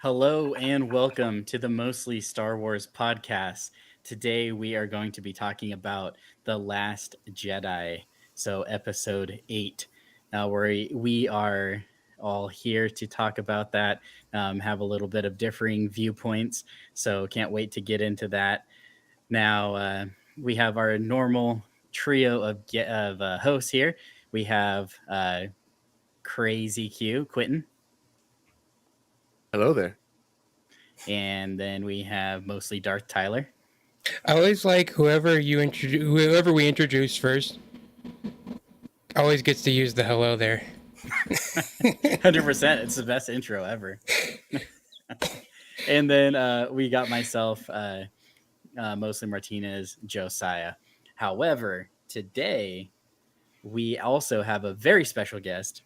Hello and welcome to the Mostly Star Wars podcast. Today we are going to be talking about The Last Jedi, so episode 8. Now we are all here to talk about that, have a little bit of differing viewpoints, so can't wait to get into that. Now we have our normal trio of hosts here. We have Crazy Q, Quinton. Hello there. And then we have mostly Darth Tyler. I always like whoever we introduce first. Always gets to use the hello there. 100%. It's the best intro ever. And then we got myself, mostly Martinez, Josiah. However, today we also have a very special guest.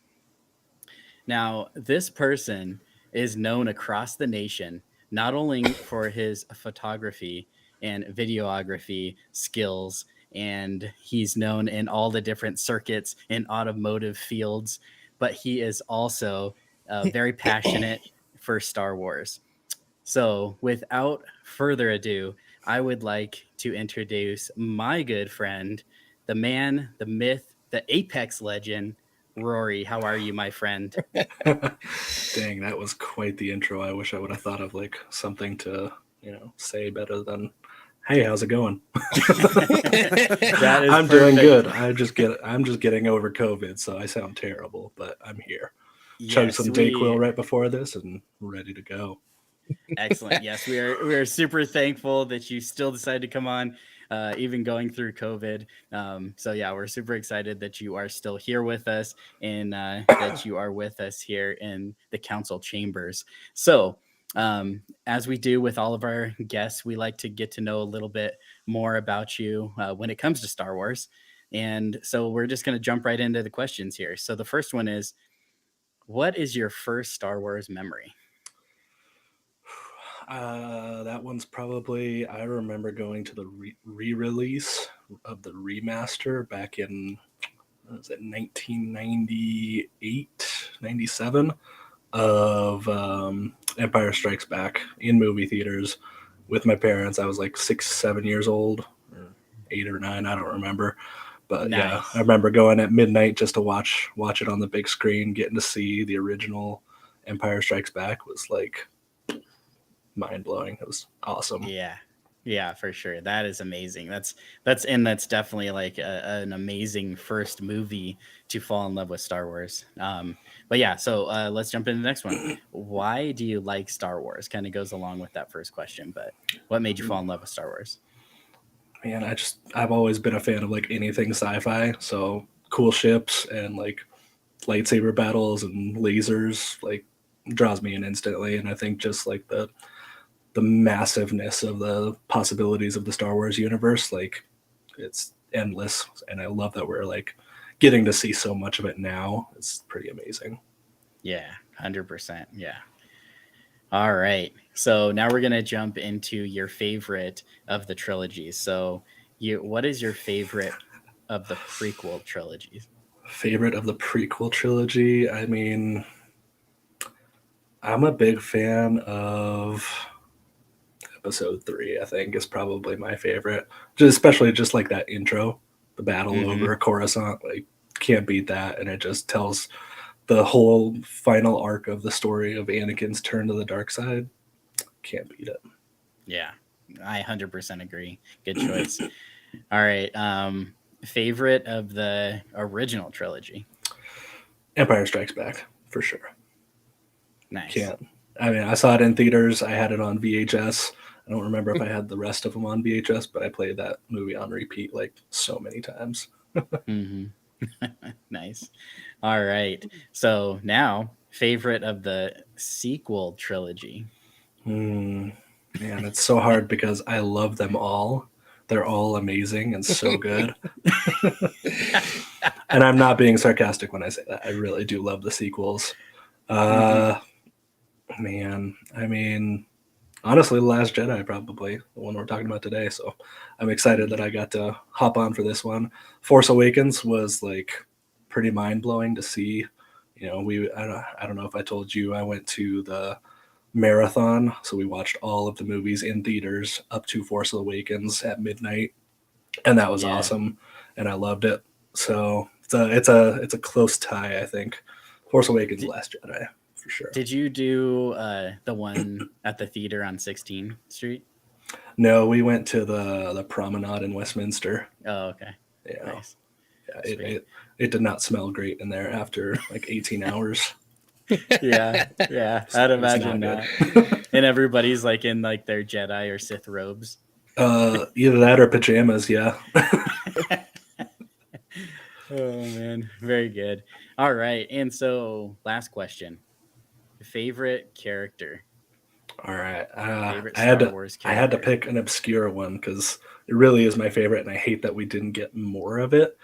Now, this person is known across the nation, not only for his photography and videography skills, and he's known in all the different circuits in automotive fields, but he is also very passionate for Star Wars. So, without further ado, I would like to introduce my good friend, the man, the myth, the Apex legend, Rory. How are you, my friend? Dang, that was quite the intro. I wish I would have thought of like something to, say better than, "Hey, how's it going?" That is I'm perfect. doing good. I'm just getting over COVID, so I sound terrible, but I'm here. Chug Yes, some Dayquil right before this and ready to go. Excellent. Yes, we are super thankful that you still decided to come on, even going through COVID. So yeah, we're super excited that you are still here with us and that you are with us here in the council chambers. So as we do with all of our guests, we like to get to know a little bit more about you when it comes to Star Wars. And so we're just going to jump right into the questions here. So the first one is, what is your first Star Wars memory? That one's probably, I remember going to the re-release of the remaster back in, what was it, 1998, 97 of Empire Strikes Back in movie theaters with my parents. I was like 6, 7 years old, or 8 or 9, I don't remember. But Nice. yeah, I remember going at midnight just to watch it on the big screen. Getting to see the original Empire Strikes Back was like mind-blowing. It was awesome. Yeah, for sure. That is amazing. That's definitely like an amazing first movie to fall in love with Star Wars. But yeah, so let's jump into the next one. Why do you like Star Wars? Kind of goes along with that first question, but what made you fall in love with Star Wars? Man, I've always been a fan of like anything sci-fi, so cool ships and like lightsaber battles and lasers like draws me in instantly. And I think just like the massiveness of the possibilities of the Star Wars universe, like it's endless. And I love that we're like getting to see so much of it now. It's pretty amazing. Yeah, 100%. Yeah. All right. So now we're gonna jump into your favorite of the trilogies. So what is your favorite of the prequel trilogies? Favorite of the prequel trilogy? I mean, I'm a big fan of episode 3. I think is probably my favorite, especially just like that intro, the battle over Coruscant. Like, can't beat that, and it just tells the whole final arc of the story of Anakin's turn to the dark side. Can't beat it. Yeah, I 100% agree. Good choice. All right. Favorite of the original trilogy? Empire Strikes Back, for sure. Nice. Can't. I mean, I saw it in theaters. I had it on VHS. I don't remember if I had the rest of them on VHS, but I played that movie on repeat like so many times. Nice. All right. So now, favorite of the sequel trilogy? Man, it's so hard because I love them all. They're all amazing and so good. And I'm not being sarcastic when I say that. I really do love the sequels. Man, I mean, honestly, The Last Jedi, probably the one we're talking about today. So I'm excited that I got to hop on for this one. Force Awakens was like pretty mind blowing to see. I don't know if I told you, I went to the marathon. So we watched all of the movies in theaters up to Force Awakens at midnight, and that was awesome, and I loved it. So it's a close tie, I think. Force Awakens, Last Jedi, for sure. Did you do the one at the theater on 16th Street? No, we went to the Promenade in Westminster. Oh, okay. Yeah. Nice. Yeah, it did not smell great in there after like 18 hours. Yeah, I'd imagine not. And everybody's like in like their Jedi or Sith robes. Either that or pajamas, yeah. Oh man, very good. All right, and so last question: favorite character? All right, Favorite I had Star Wars I had to character? pick an obscure one because it really is my favorite, and I hate that we didn't get more of it.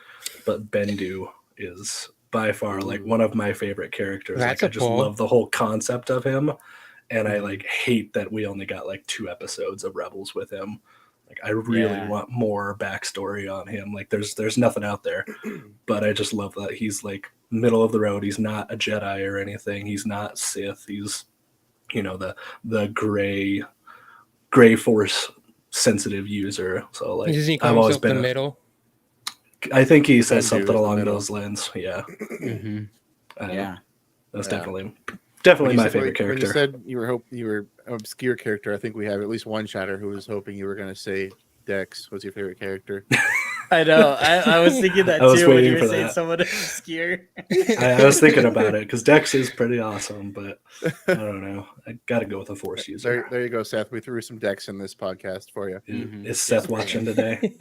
But Bendu is by far like one of my favorite characters. That's like I a just pull. love the whole concept of him, and I like hate that we only got like 2 episodes of Rebels with him. Like I really want more backstory on him. Like there's nothing out there, but I just love that he's like middle of the road. He's not a Jedi or anything. He's not Sith. He's the gray Force sensitive user. So like Does he I've call always himself the been. middle? I think he says Bendu something is the along middle. those lines. Yeah. Mm-hmm. Yeah. That's Yeah. definitely When you my said- favorite When you character. said you were an obscure character, I think we have at least one chatter who was hoping you were going to say Dex was your favorite character. I know. I was thinking that I was too when waiting you were for saying that. someone obscure. I was thinking about it because Dex is pretty awesome, but I don't know. I got to go with a Force user. There you go, Seth. We threw some Dex in this podcast for you. Mhm. Is Seth Yes, watching man. today?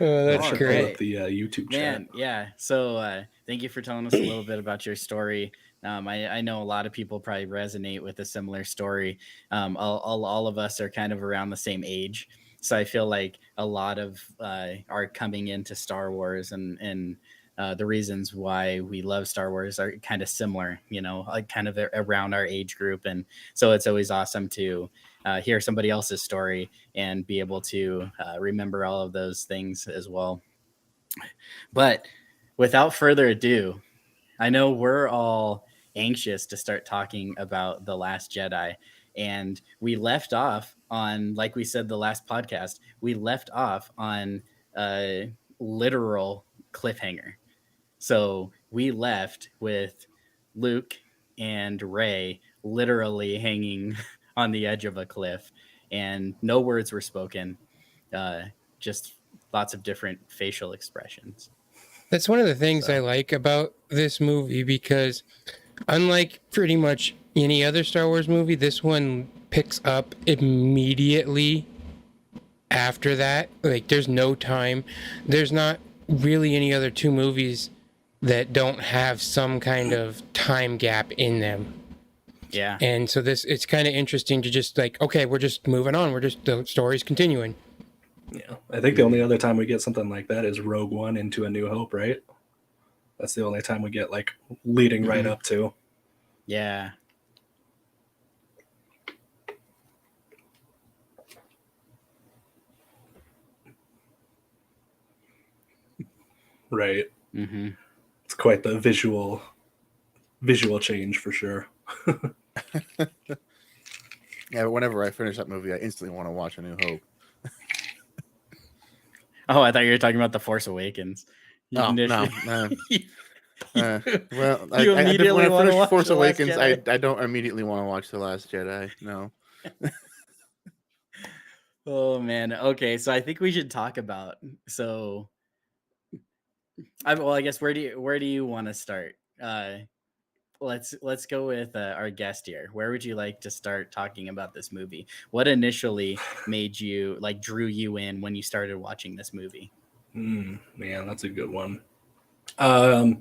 Oh, that's I should great. pull up the YouTube chat. Man, yeah. So thank you for telling us a little bit about your story. I know a lot of people probably resonate with a similar story. All of us are kind of around the same age. So I feel like a lot of are coming into Star Wars and the reasons why we love Star Wars are kind of similar, like kind of around our age group. And so it's always awesome to hear somebody else's story and be able to remember all of those things as well. But without further ado, I know we're all anxious to start talking about The Last Jedi. And we left off on, like we said, the last podcast, we left off on a literal cliffhanger. So we left with Luke and Rey literally hanging on the edge of a cliff, and no words were spoken, just lots of different facial expressions. That's one of the things I like about this movie because, unlike pretty much any other Star Wars movie, this one picks up immediately after that. Like, there's no time. There's not really any other 2 movies that don't have some kind of time gap in them. Yeah. And so it's kind of interesting to just like, okay, we're just moving on. The story's continuing. Yeah, I think the only other time we get something like that is Rogue One into A New Hope, right? That's the only time we get like leading right up to. Yeah. Right. Mm-hmm. It's quite the visual change for sure. Yeah, but whenever I finish that movie, I instantly want to watch A New Hope. Oh, I thought you were talking about The Force Awakens. No. Well, You immediately when I wanna finish watch Force The Last Awakens, Jedi? I don't immediately want to watch The Last Jedi. No. Oh man. Okay, so I think we should talk about. So, I guess where do you want to start? Let's go with our guest here. Where would you like to start talking about this movie? What initially made you drew you in when you started watching this movie? Man, that's a good one. I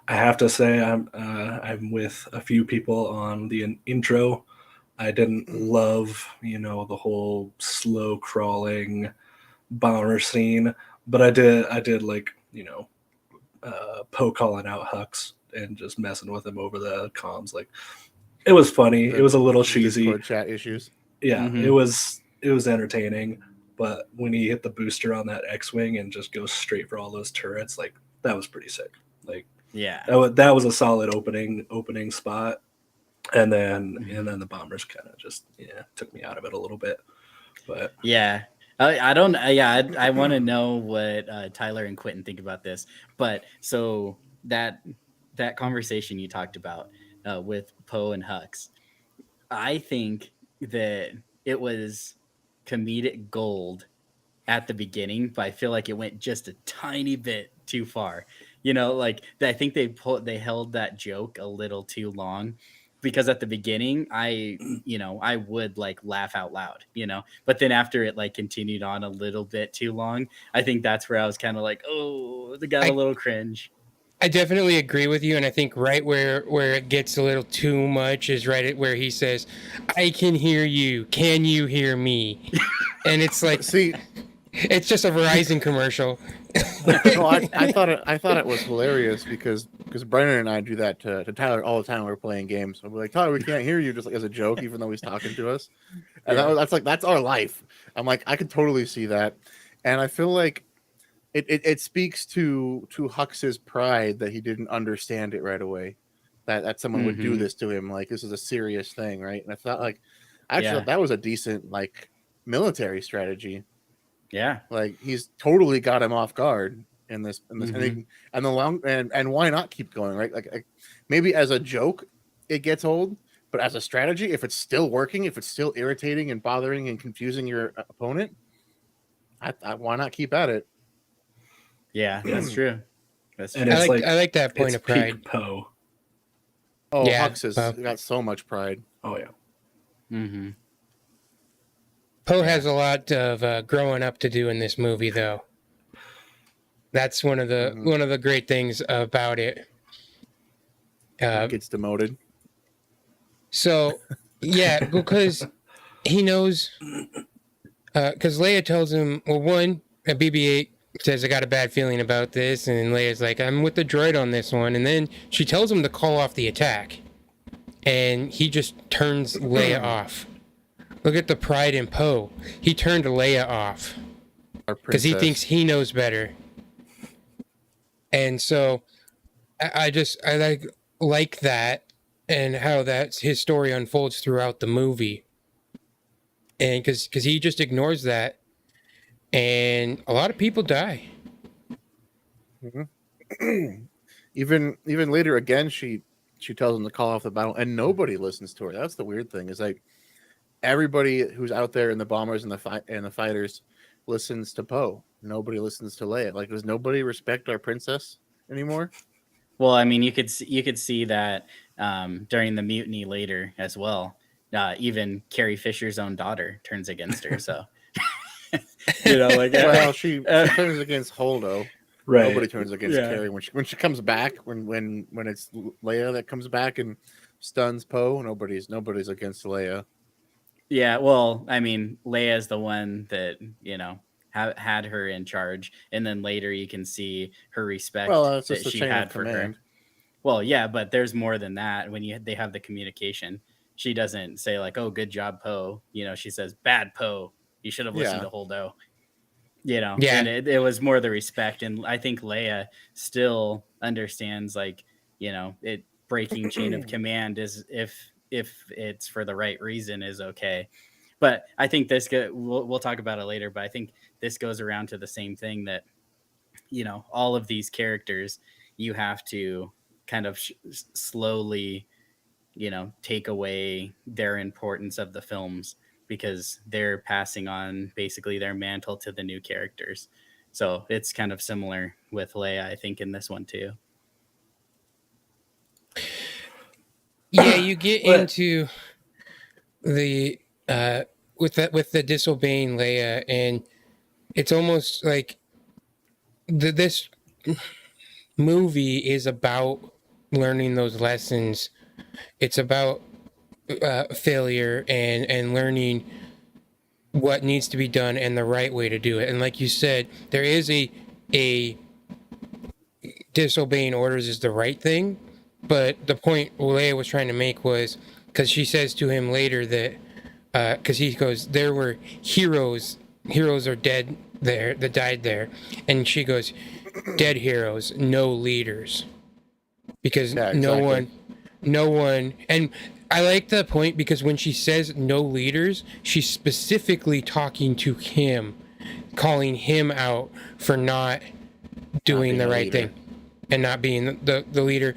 have to say I'm with a few people on the intro. I didn't love, the whole slow crawling bomber scene, but I did like, Poe calling out Hux and just messing with him over the comms. Like, it was funny. It was a little cheesy. Discord chat issues. Yeah, Mhm. it was entertaining. But when he hit the booster on that X-wing and just goes straight for all those turrets, like that was pretty sick. Like Yeah. that was a solid opening spot. and then the bombers kind of just took me out of it a little bit. But yeah, I don't. Yeah, I want to know what Tyler and Quinton think about this. But so that conversation you talked about with Poe and Hux, I think that it was comedic gold at the beginning, but I feel like it went just a tiny bit too far. Like I think they held that joke a little too long, because at the beginning I would like laugh out loud, but then after it like continued on a little bit too long, I think that's where I was kind of like, oh, they got a little cringe. I definitely agree with you, and I think right where it gets a little too much is right at where he says, "I can hear you. Can you hear me?" And it's like, See, it's just a Verizon commercial. no, I thought it was hilarious because Brennan and I do that to Tyler all the time when we're playing games. We're like, Tyler, we can't hear you, just like as a joke, even though he's talking to us. And that's our life. I'm like, I could totally see that, and I feel like it speaks to Hux's pride that he didn't understand it right away, that someone would do this to him. Like, this is a serious thing, right? And I thought, like, thought that was a decent like military strategy. Yeah, like he's totally got him off guard in this, and why not keep going, right? Like maybe as a joke it gets old, but as a strategy, if it's still working, if it's still irritating and bothering and confusing your opponent, why not keep at it? Yeah, that's true. That's true. And I it's like that point of pride. Peak Poe. Oh, Yeah, Hux has got so much pride. Oh yeah. Mm-hmm. Poe has a lot of growing up to do in this movie, though. That's one of the great things about it. Gets demoted. So, yeah, because he knows. Because Leia tells him, well, one, BB-8 says, I got a bad feeling about this. And Leia's like, I'm with the droid on this one. And then she tells him to call off the attack. And he just turns Leia off. Look at the pride in Poe. He turned Leia off. Because he thinks he knows better. And so I like that and how his story unfolds throughout the movie. And because he just ignores that, and a lot of people die. Mm-hmm. even later again, she tells him to call off the battle, and nobody listens to her. That's the weird thing. Is like everybody who's out there in the bombers and the fighters listens to Poe. Nobody listens to Leia. Like, does nobody respect our princess anymore? Well, I mean, you could see that during the mutiny later as well. Even Carrie Fisher's own daughter turns against her. So, well, she turns against Holdo. Right. Nobody turns against Carrie when she comes back. When it's Leia that comes back and stuns Poe, nobody's against Leia. Yeah, well, I mean, Leia's the one that had her in charge, and then later you can see her respect that she had for her. Well, yeah, but there's more than that. When they have the communication, she doesn't say like, "Oh, good job, Poe." She says, "Bad Poe. You should have listened to Holdo." And it was more the respect, and I think Leia still understands like, it breaking chain of command is if it's for the right reason is okay. But I think we'll talk about it later, but I think this goes around to the same thing that, all of these characters, you have to kind of slowly, take away their importance of the films, because they're passing on basically their mantle to the new characters. So it's kind of similar with Leia, I think, in this one too. Yeah, you get into the with the disobeying Leia, and it's almost like this movie is about learning those lessons. It's about failure and learning what needs to be done and the right way to do it. And like you said, there is a disobeying orders is the right thing, but the point Leia was trying to make was, because she says to him later that because he goes, there were heroes are dead there that died there, and she goes, dead heroes, no leaders, because no one, and I like the point because when she says no leaders, she's specifically talking to him, calling him out for not doing being the a right leader. thing and not being the leader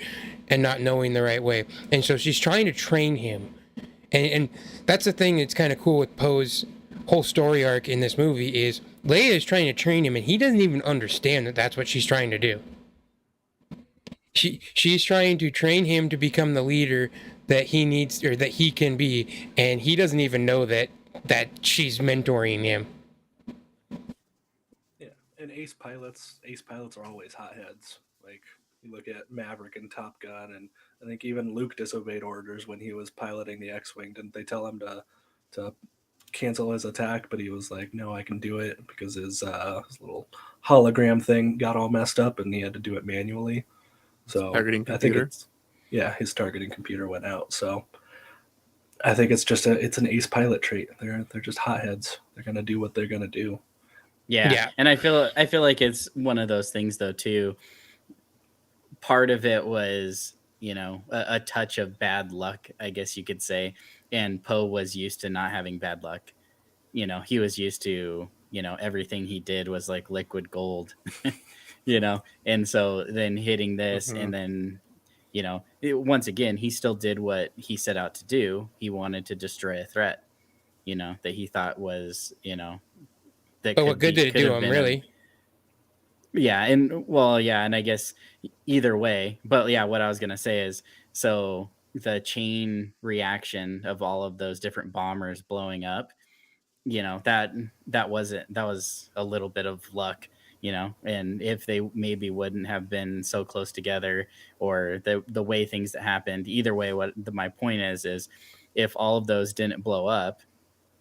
and not knowing the right way. And so she's trying to train him. And that's the thing that's kind of cool with Poe's whole story arc in this movie is Leia is trying to train him and he doesn't even understand that that's what she's trying to do. She's trying to train him to become the leader that he needs or that he can be, and he doesn't even know that she's mentoring him. Yeah, and ace pilots are always hotheads. Like you look at Maverick and Top Gun, and I think even Luke disobeyed orders when he was piloting the X-wing. Didn't they tell him to cancel his attack? But he was like, "No, I can do it," because his little hologram thing got all messed up, and he had to do it manually. So Targeting I think computer. his targeting computer went out. So I think it's an ace pilot trait. They're just hotheads. They're gonna do what they're gonna do. Yeah. And I feel like it's one of those things though too. Part of it was, a touch of bad luck, I guess you could say. And Poe was used to not having bad luck. He was used to, everything he did was like liquid gold, and so then hitting this and then, once again, he still did what he set out to do. He wanted to destroy a threat, that he thought was, that But what good did it do him, really? Yeah, and I guess either way, but yeah, what I was gonna say is, so the chain reaction of all of those different bombers blowing up, that was a little bit of luck, and if they maybe wouldn't have been so close together, or the way things that happened, either way, my point is if all of those didn't blow up,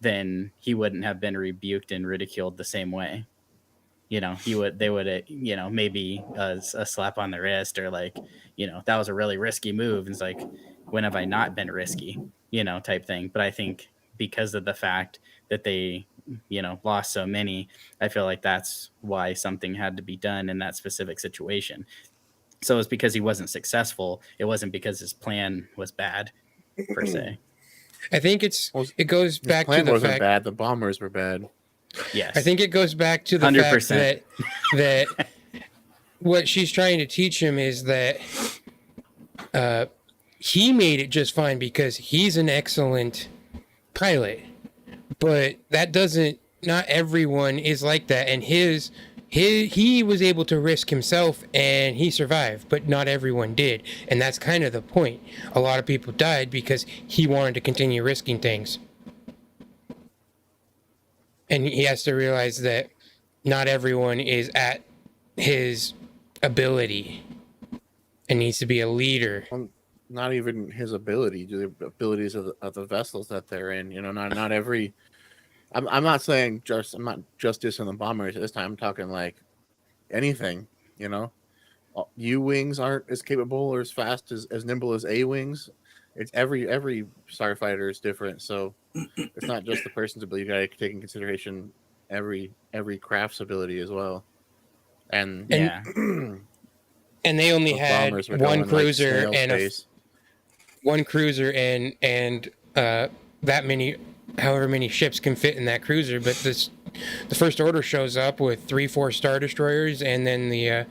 then he wouldn't have been rebuked and ridiculed the same way. They would, maybe a slap on the wrist, or like, that was a really risky move. And it's like, when have I not been risky, type thing. But I think because of the fact that they, lost so many, I feel like that's why something had to be done in that specific situation. So it's because he wasn't successful. It wasn't because his plan was bad, per se. I think it goes His back to plan the wasn't fact. bad. The bombers were bad. Yes. I think it goes back to the 100%. fact that what she's trying to teach him is that he made it just fine because he's an excellent pilot, but that doesn't. Not everyone is like that, and he was able to risk himself and he survived, but not everyone did, and that's kind of the point. A lot of people died because he wanted to continue risking things. And he has to realize that not everyone is at his ability and needs to be a leader. Well, not even his ability, the abilities of the vessels that they're in. Not every. I'm not saying I'm not just dissing the bombers this time. I'm talking like anything. U-wings aren't as capable or as fast as nimble as A-wings. It's every starfighter is different, so it's not just the person's ability. You got to take in consideration every craft's ability as well. And Yeah. And they only those had bombers were one going, like, cruiser snail and pace. one cruiser and that many, however many ships can fit in that cruiser. But the First Order shows up with 3-4 Star Destroyers and then the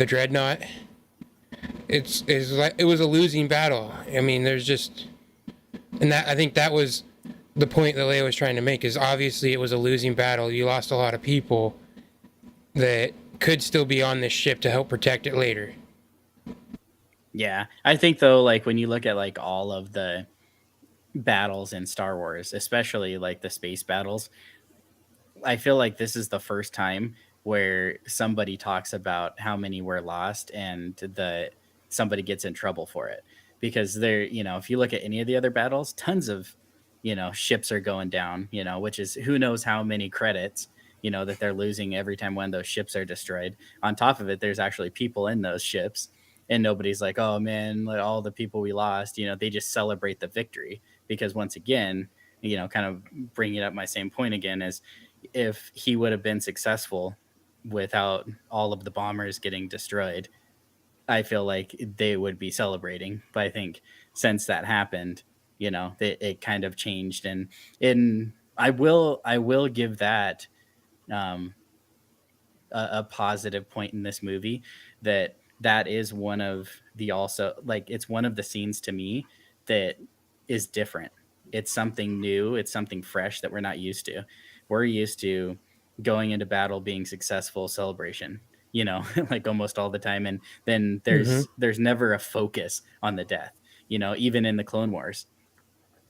Dreadnought. It was a losing battle. I mean, there's just, and that I think that was the point that Leia was trying to make. Is obviously it was a losing battle. You lost a lot of people that could still be on this ship to help protect it later. Yeah, I think though, like when you look at like all of the battles in Star Wars, especially like the space battles, I feel like this is the first time where somebody talks about how many were lost and somebody gets in trouble for it. Because if you look at any of the other battles, tons of, ships are going down, which is who knows how many credits, that they're losing every time one of those ships are destroyed. On top of it, there's actually people in those ships, and nobody's like, oh man, like all the people we lost, they just celebrate the victory. Because once again, kind of bringing up my same point again, is if he would have been successful without all of the bombers getting destroyed, I feel like they would be celebrating. But I think since that happened, it kind of changed, and I will give that um, a positive point in this movie, that is one of the, also, like, it's one of the scenes to me that is different. It's something new. It's something fresh that we're not used to. We're used to going into battle, being successful, celebration, like almost all the time. And then there's never a focus on the death, even in the Clone Wars.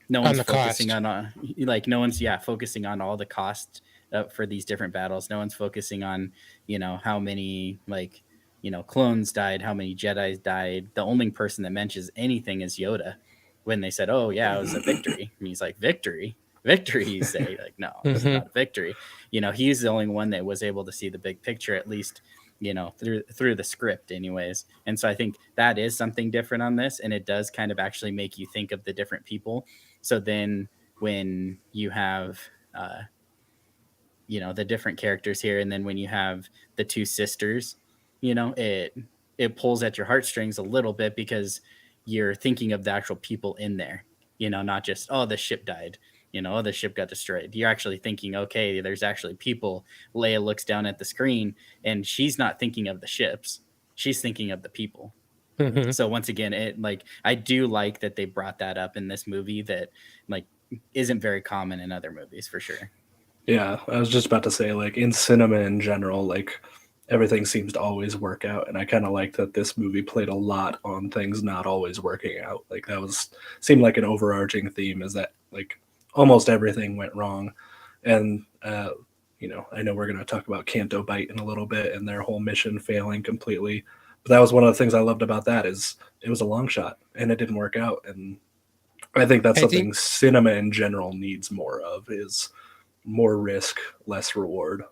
No one's focusing on like no one's focusing on all the costs for these different battles. No one's focusing on how many, like, clones died, how many Jedis died. The only person that mentions anything is Yoda, when they said, oh yeah, it was a victory. And he's like, victory, you say? Like, no, it's not a victory. He's the only one that was able to see the big picture, at least through the script anyways. And so I think that is something different on this, and it does kind of actually make you think of the different people. So then when you have the different characters here, and then when you have the two sisters, it pulls at your heartstrings a little bit, because you're thinking of the actual people in there, not just, oh, the ship died, oh, the ship got destroyed. You're actually thinking, okay, there's actually people. Leia looks down at the screen and she's not thinking of the ships, she's thinking of the people. So once again, I do like that they brought that up in this movie, that like isn't very common in other movies, for sure. Yeah, I was just about to say, like, in cinema in general, like, everything seems to always work out, and I kind of like that this movie played a lot on things not always working out. Like, that seemed like an overarching theme, is that, like, almost everything went wrong. And I know we're going to talk about Canto Bight in a little bit and their whole mission failing completely, but that was one of the things I loved about that, is it was a long shot and it didn't work out. And I think that's something cinema in general needs more of, is more risk, less reward.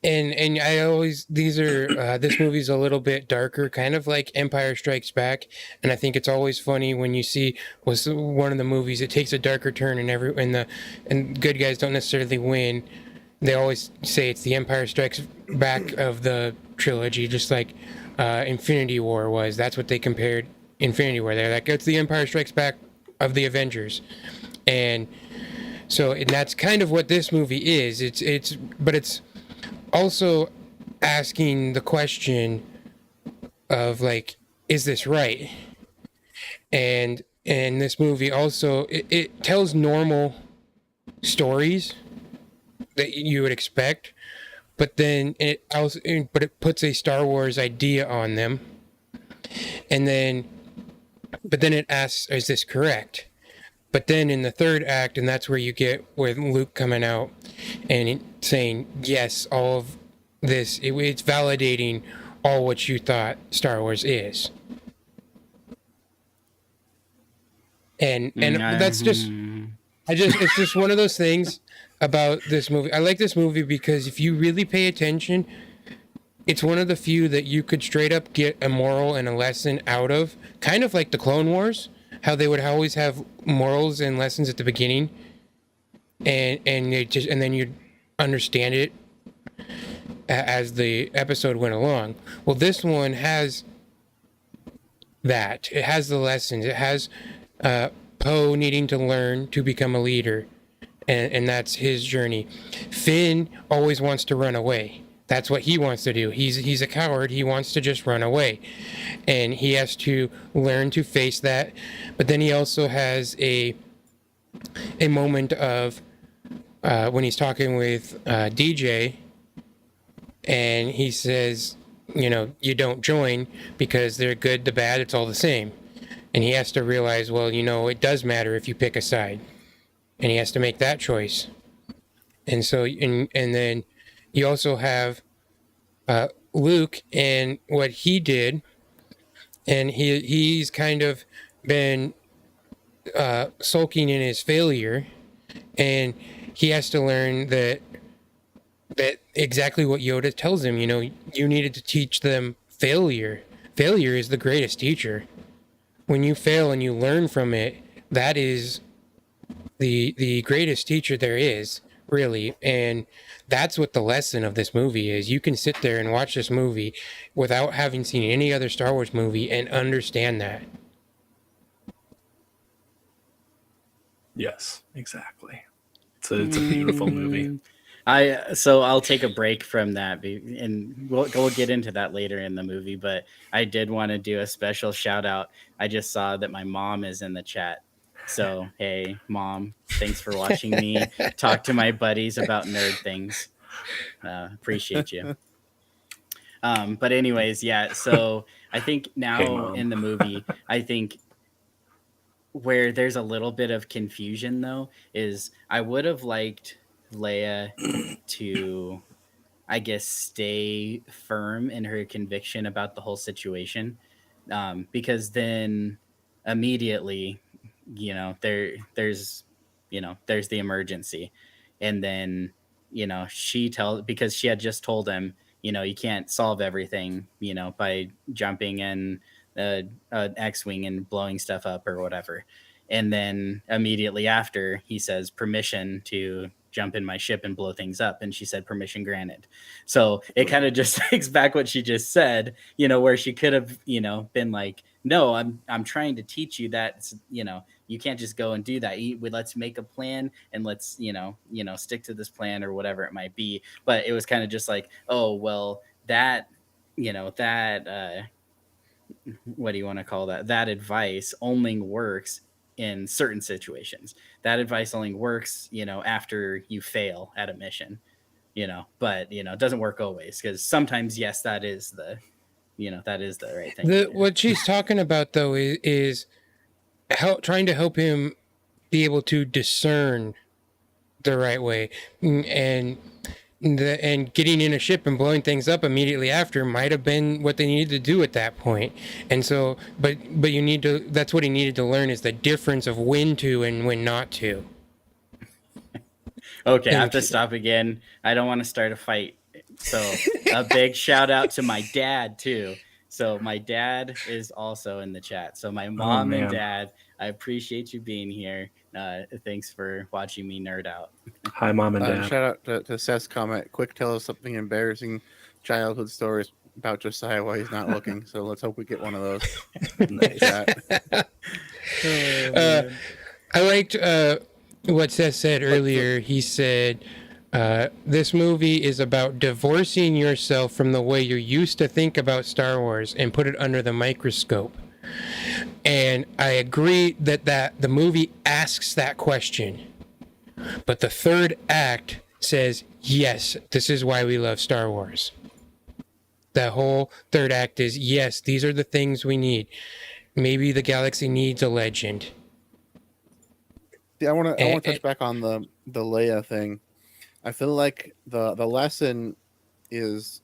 And I always, this movie's a little bit darker, kind of like Empire Strikes Back. And I think it's always funny when you see one of the movies, it takes a darker turn, and good guys don't necessarily win. They always say it's the Empire Strikes Back of the trilogy, just like Infinity War was. That's what they compared Infinity War. They're like, it's the Empire Strikes Back of the Avengers. And that's kind of what this movie is. But it's also asking the question of, like, is this right? And this movie also, it tells normal stories that you would expect, but then it puts a Star Wars idea on them, but then it asks, is this correct? But then in the third act, and that's where you get with Luke coming out and saying, yes, all of this, it's validating all what you thought Star Wars is. And that's just, it's just one of those things about this movie. I like this movie because if you really pay attention, it's one of the few that you could straight up get a moral and a lesson out of, kind of like the Clone Wars, how they would always have morals and lessons at the beginning, and then you'd understand it as the episode went along. Well, this one has that. It has the lessons. It has Poe needing to learn to become a leader, and that's his journey. Finn always wants to run away. That's what he wants to do. He's a coward. He wants to just run away, and he has to learn to face that. But then he also has a moment of when he's talking with DJ, and he says, you don't join because they're good, the bad, it's all the same. And he has to realize, well, it does matter if you pick a side, and he has to make that choice. And so, and then you also have Luke and what he did, and he's kind of been sulking in his failure, and he has to learn that exactly what Yoda tells him. You needed to teach them failure. Failure is the greatest teacher. When you fail and you learn from it, that is the greatest teacher there is, really. And that's what the lesson of this movie is. You can sit there and watch this movie without having seen any other Star Wars movie and understand that. Yes, exactly. It's a beautiful movie. So I'll take a break from that, and we'll get into that later in the movie. But I did want to do a special shout out. I just saw that my mom is in the chat. So hey, mom, thanks for watching me talk to my buddies about nerd things. Appreciate you. But anyways, yeah. So I think now Hey, Mom. in the movie, I think where there's a little bit of confusion though is I would have liked Leia to, I guess, stay firm in her conviction about the whole situation, because then immediately, there's the emergency, and then because she had just told him, you can't solve everything, by jumping in an X-wing and blowing stuff up or whatever. And then immediately after, he says permission to jump in my ship and blow things up, and she said permission granted. So it kind of just takes back what she just said, where she could have been like, no, I'm trying to teach you that you can't just go and do that. Let's make a plan, and let's stick to this plan or whatever it might be. But it was kind of just like, oh well, that what do you want to call that? That advice only works in certain situations. That advice only works, after you fail at a mission, but it doesn't work always, because sometimes, yes, that is the right thing to do. What she's talking about though is trying to help him be able to discern the right way, and getting in a ship and blowing things up immediately after might have been what they needed to do at that point. And so, but you need to. That's what he needed to learn, is the difference of when to and when not to. Okay, I have to stop again. I don't want to start a fight. So a big shout out to my dad too. So my dad is also in the chat. So my mom and dad, I appreciate you being here. Thanks for watching me nerd out. Hi, Mom and Dad. Shout out to Seth's comment. Quick, tell us something embarrassing childhood stories about Josiah while he's not looking. So let's hope we get one of those. Nice. I liked what Seth said earlier. He said, this movie is about divorcing yourself from the way you used to think about Star Wars and put it under the microscope. And I agree that the movie asks that question. But the third act says, yes, this is why we love Star Wars. The whole third act is, yes, these are the things we need. Maybe the galaxy needs a legend. Yeah, I want to touch back on the Leia thing. I feel like the lesson is,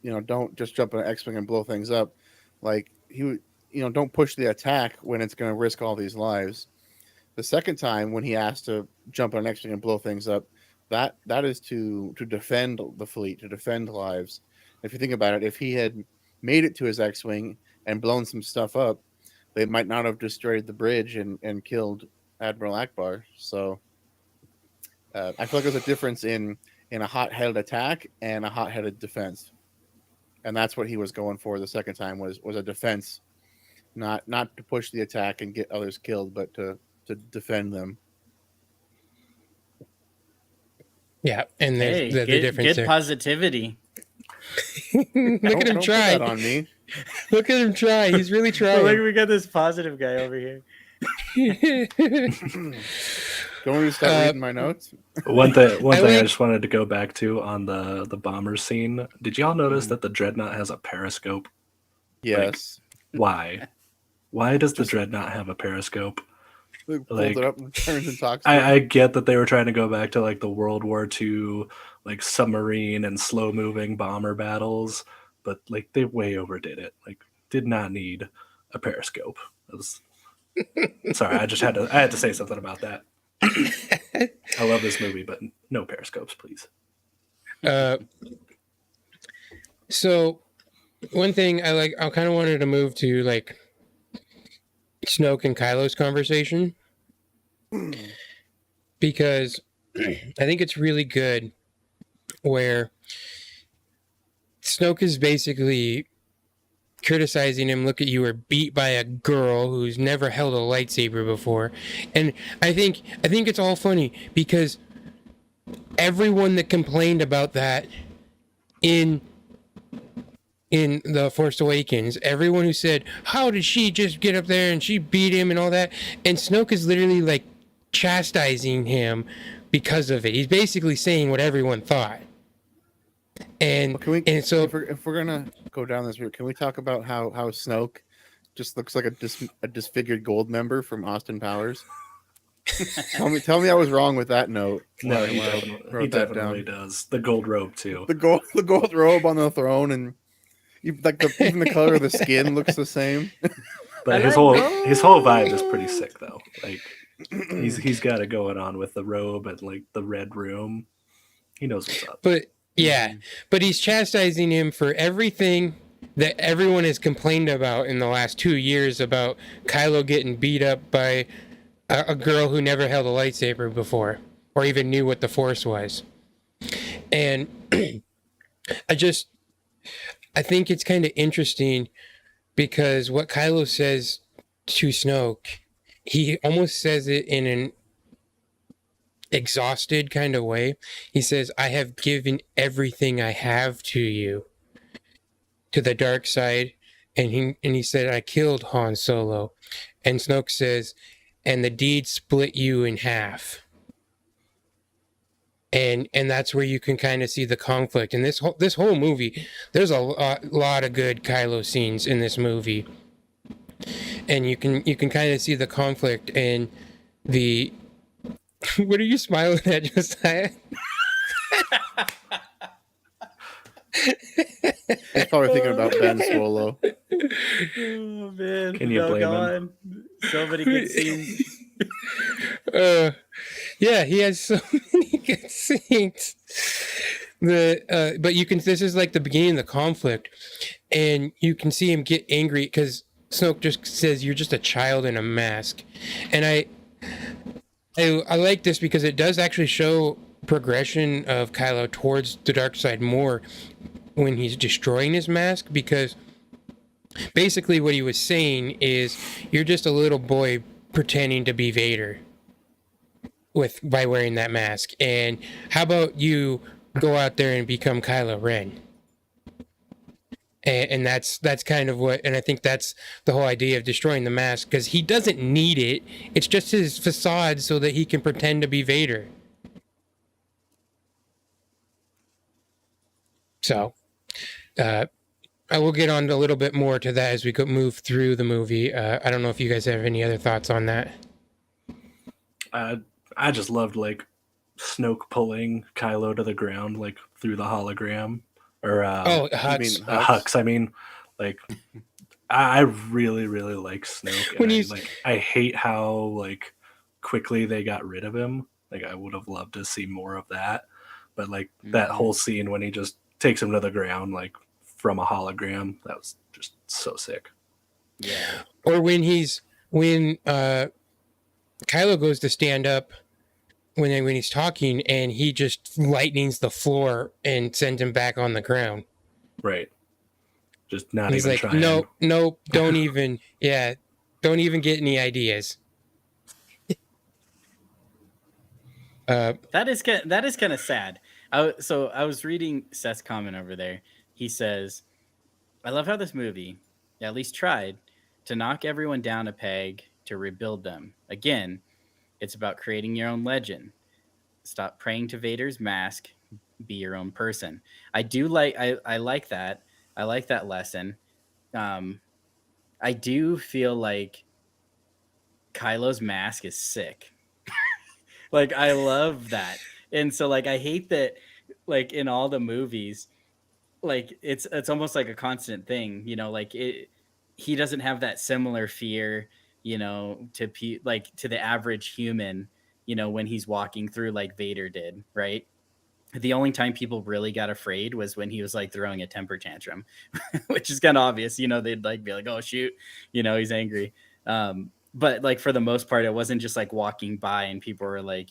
don't just jump in an X-wing and blow things up. Like don't push the attack when it's going to risk all these lives. The second time when he asked to jump on an X-wing and blow things up, that is to defend the fleet, to defend lives. If you think about it, if he had made it to his X-wing and blown some stuff up, they might not have destroyed the bridge and killed Admiral Akbar. So I feel like there's a difference in a hot-headed attack and a hot-headed defense, and that's what he was going for the second time was a defense, not to push the attack and get others killed, but to defend them. Yeah, and there's the difference good there. Positivity. Look at him try. Put that on me. Look at him try. He's really trying. Look, we got this positive guy over here. Don't we start reading my notes? One thing I just wanted to go back to on the bomber scene. Did y'all notice that the Dreadnought has a periscope? Yes. Like, why does the Dreadnought have a periscope? Pulls it up and turns and talks. I get that they were trying to go back to like the World War II like submarine and slow moving bomber battles, but like they way overdid it. Like, did not need a periscope. Sorry, I had to say something about that. I love this movie, but no periscopes, please. So one thing I kind of wanted to move to like Snoke and Kylo's conversation, because I think it's really good where Snoke is basically criticizing him. Look at you were beat by a girl who's never held a lightsaber before. And I think it's all funny because everyone that complained about that in The Force Awakens, everyone who said, how did she just get up there and she beat him and all that, and Snoke is literally like chastising him because of it. He's basically saying what everyone thought. And and so if we're gonna go down this route, can we talk about how Snoke just looks like a disfigured gold member from Austin Powers? tell me I was wrong with that note. No, when he I definitely, wrote he that definitely down. does. The gold robe too. The gold robe on the throne, and even the color of the skin looks the same. But his whole vibe is pretty sick though. Like he's got it going on with the robe and like the red room. He knows what's up. But yeah, but he's chastising him for everything that everyone has complained about in the last 2 years about Kylo getting beat up by a girl who never held a lightsaber before or even knew what the Force was. And I think it's kind of interesting because what Kylo says to Snoke, he almost says it in an exhausted kind of way. He says, I have given everything I have to you, to the dark side. And he said, I killed Han Solo. And Snoke says, and the deed split you in half. And that's where you can kind of see the conflict. And this whole movie, there's a lot of good Kylo scenes in this movie. And you can kind of see the conflict and the what are you smiling at, Josiah? He's probably thinking about Ben Solo. Oh man! Can you blame him? So many good scenes. Yeah, he has so many good scenes. But you can. This is like the beginning of the conflict, and you can see him get angry because Snoke just says, "You're just a child in a mask," and I like this because it does actually show progression of Kylo towards the dark side more when he's destroying his mask, because basically what he was saying is you're just a little boy pretending to be Vader by wearing that mask, and how about you go out there and become Kylo Ren? And that's kind of what, and I think that's the whole idea of destroying the mask, because he doesn't need it. It's just his facade so that he can pretend to be Vader. So, I will get on a little bit more to that as we move through the movie. I don't know if you guys have any other thoughts on that. I just loved like Snoke pulling Kylo to the ground like through the hologram. Or Hux. Hux. I mean, like, I really, really like Snoke. And I hate how like quickly they got rid of him. Like, I would have loved to see more of that. But like that whole scene when he just takes him to the ground, like from a hologram, that was just so sick. Yeah. Or when Kylo goes to stand up when he's talking, and he just lightnings the floor and sends him back on the ground. Right. Just not he's even like, trying. Nope, don't even get any ideas. That is kind of sad. I was reading Seth's comment over there. He says, I love how this movie at least tried to knock everyone down a peg to rebuild them. Again, it's about creating your own legend. Stop praying to Vader's mask. Be your own person. I like that. I like that lesson. I do feel like Kylo's mask is sick. Like, I love that. And so like I hate that like in all the movies, like it's almost like a constant thing, like he doesn't have that similar fear, to the average human, when he's walking through like Vader did, right? The only time people really got afraid was when he was like throwing a temper tantrum, which is kind of obvious, they'd like be like, oh shoot, he's angry. but like for the most part, it wasn't just like walking by and people were like,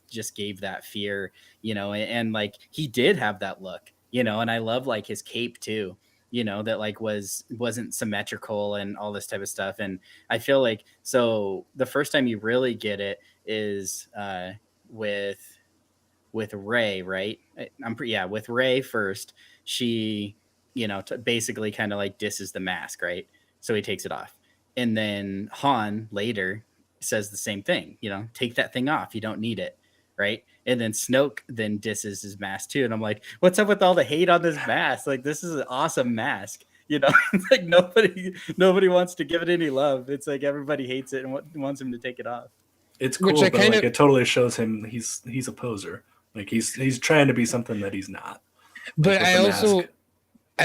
just gave that fear, and like he did have that look, and I love like his cape too, that like wasn't symmetrical and all this type of stuff. And I feel like, so the first time you really get it is with Rey, right? With Rey first. She, basically kind of like disses the mask, right? So he takes it off. And then Han later says the same thing, take that thing off. You don't need it, right? And then Snoke then disses his mask too. And I'm like, what's up with all the hate on this mask? Like, this is an awesome mask. It's like nobody wants to give it any love. It's like everybody hates it and wants him to take it off. It's cool, but like it totally shows him he's a poser. Like he's trying to be something that he's not. But I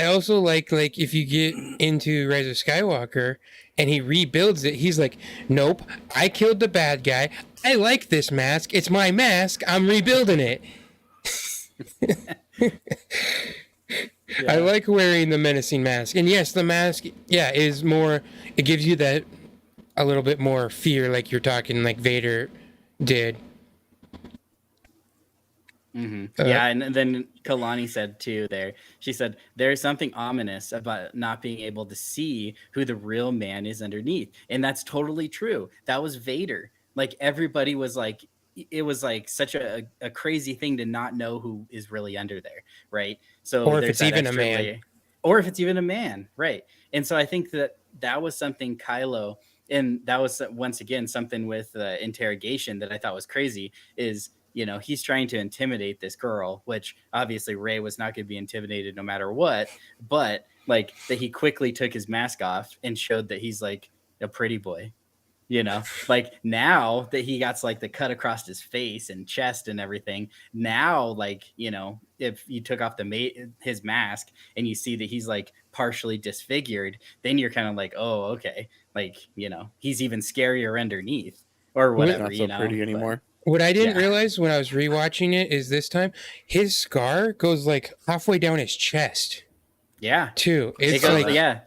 also like if you get into Rise of Skywalker and he rebuilds it, he's like, nope, I killed the bad guy. I like this mask. It's my mask. I'm rebuilding it. I like wearing the menacing mask. And yes, the mask, is more, it gives you that a little bit more fear, like you're talking like Vader did. Mm-hmm. And then Kaloni said too she said, there's something ominous about not being able to see who the real man is underneath. And that's totally true. That was Vader. Like everybody was like, it was like such a crazy thing to not know who is really under there, right? So or if it's even a man. layer. Or if it's even a man, right? And so I think that was something Kylo, and that was once again something with interrogation that I thought was crazy is, he's trying to intimidate this girl, which obviously Rey was not going to be intimidated no matter what, but like that he quickly took his mask off and showed that he's like a pretty boy, like now that he got like the cut across his face and chest and everything. Now, like, if you took off his mask and you see that he's like partially disfigured, then you're kind of like, oh, okay. Like, he's even scarier underneath or whatever, not so pretty anymore. What I didn't realize when I was rewatching it is this time his scar goes like halfway down his chest. Yeah. Too. It goes, yeah.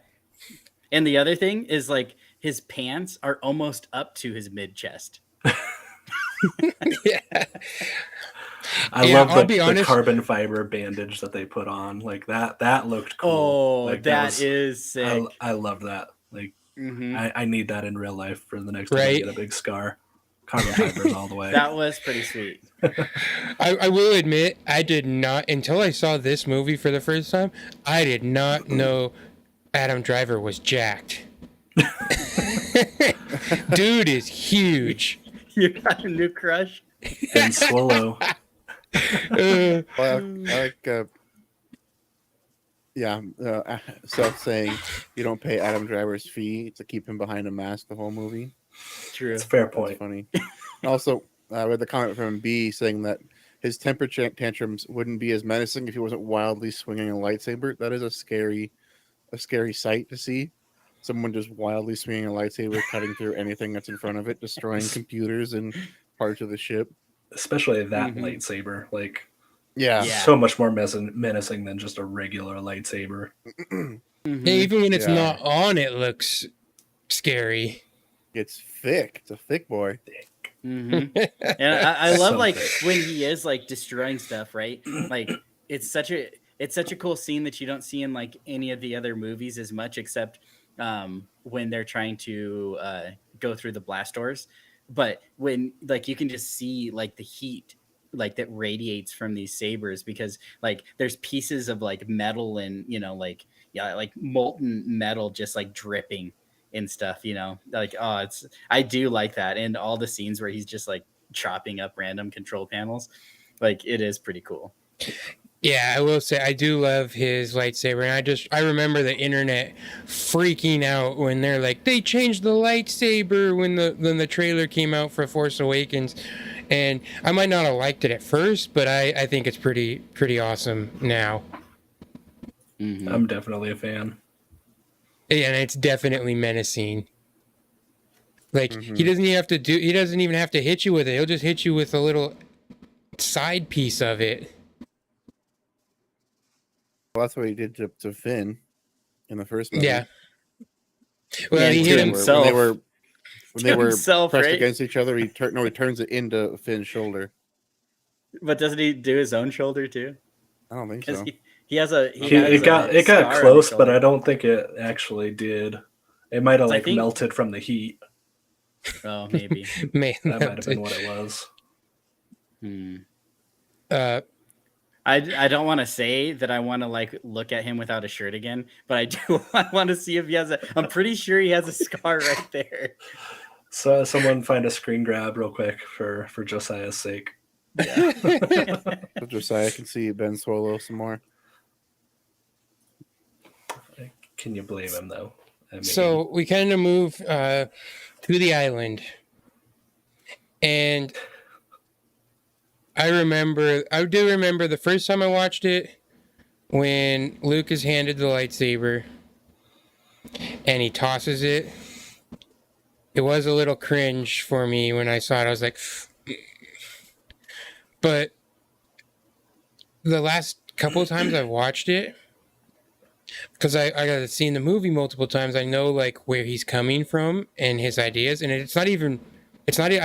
And the other thing is like his pants are almost up to his mid chest. Yeah. I love the carbon fiber bandage that they put on. Like that looked cool. Oh, like, that is sick. I love that. Like I need that in real life for the next time I get a big scar. Carbon fibers all the way. That was pretty sweet. I will admit, I did not, until I saw this movie for the first time, I did not know Adam Driver was jacked. Dude is huge. You got a new crush? And Swallow. Seth saying you don't pay Adam Driver's fee to keep him behind a mask the whole movie. True. It's a fair point. That's funny. Also, I read the comment from B saying that his temper tantrums wouldn't be as menacing if he wasn't wildly swinging a lightsaber. That is a scary sight to see. Someone just wildly swinging a lightsaber, cutting through anything that's in front of it, destroying computers and parts of the ship. Especially that lightsaber, like yeah, so much more menacing than just a regular lightsaber. Even when it's not on, it looks scary. It's thick. It's a thick boy. And I love like when he is like destroying stuff, right? Like it's such a cool scene that you don't see in like any of the other movies as much, except when they're trying to go through the blast doors. But when like you can just see like the heat like that radiates from these sabers, because like there's pieces of like metal and like molten metal just like dripping and stuff, like, oh, I do like that. And all the scenes where he's just like chopping up random control panels, like it is pretty cool. Yeah, I will say I do love his lightsaber, and I remember the internet freaking out when they're like, they changed the lightsaber when the trailer came out for Force Awakens, and I might not have liked it at first, but I think it's pretty awesome now. I'm definitely a fan. Yeah, and it's definitely menacing. Like he doesn't even have to hit you with it. He'll just hit you with a little side piece of it. Well, that's what he did to Finn in the first movie. Yeah. Well, he hit himself. when they were himself, pressed right? against each other, he turns it into Finn's shoulder. But doesn't he do his own shoulder too? I don't think Because so. he has a It got scar on his close, but shoulder. I don't think it actually did. It might have So I like think- melted from the heat. Oh, maybe. Man, That might have been what it was. I don't want to say that I want to like look at him without a shirt again, but I do. I want to see if he has a. I'm pretty sure he has a scar right there. So someone find a screen grab real quick for Josiah's sake. So Josiah can see Ben Solo some more. Can you blame him though? I mean, So we kind of move to the island, and I do remember the first time I watched it when Luke is handed the lightsaber and he tosses it. It was a little cringe for me when I saw it. I was like, but the last couple of times I've watched it, because I got seen the movie multiple times, I know like where he's coming from and his ideas, and I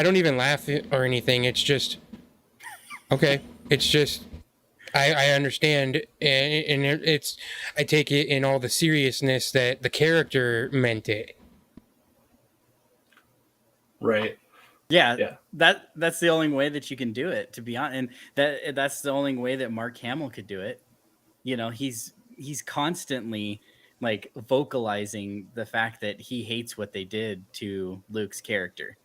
don't even laugh or anything. It's just okay. It's just I understand, and it's I take it in all the seriousness that the character meant it. right. Yeah. That's the only way that you can do it, to be honest, and that's the only way that Mark Hamill could do it. You know, he's constantly like vocalizing the fact that he hates what they did to Luke's character,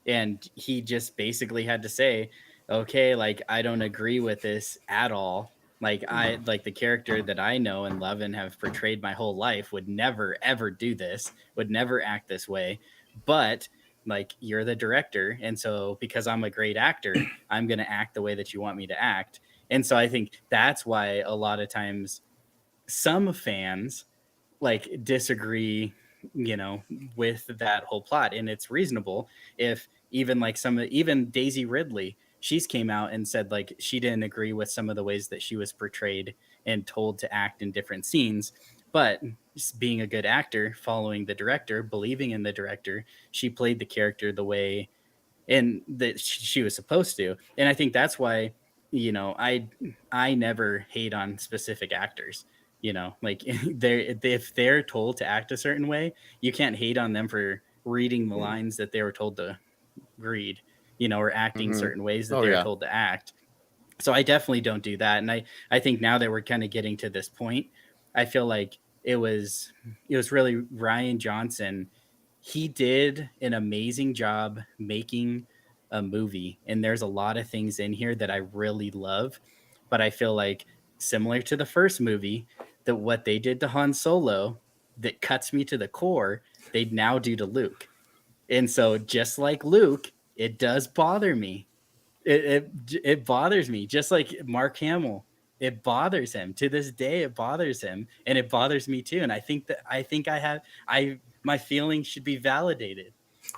and he just basically had to say, okay, like I don't agree with this at all. Like the character that I know and love and have portrayed my whole life would never ever do this, would never act this way. But like you're the director, and so because I'm a great actor, I'm going to act the way that you want me to act. And so I think that's why a lot of times some fans like disagree, you know, with that whole plot, and it's reasonable. If even like even Daisy Ridley, she's came out and said like she didn't agree with some of the ways that she was portrayed and told to act in different scenes, but just being a good actor, following the director, believing in the director, she played the character the way and that she was supposed to. And I think that's why, you know, I never hate on specific actors. You know, like if they're told to act a certain way, you can't hate on them for reading the lines that they were told to read, you know, or acting certain ways that they're told to act. So I definitely don't do that. And I think now that we're kind of getting to this point, I feel like it was really Ryan Johnson. He did an amazing job making a movie, and there's a lot of things in here that I really love, but I feel like similar to the first movie, that what they did to Han Solo that cuts me to the core, they'd now do to Luke. And so just like Luke, it does bother me. It bothers me, just like Mark Hamill. It bothers him to this day. It bothers him, and it bothers me too. And I think my feelings should be validated.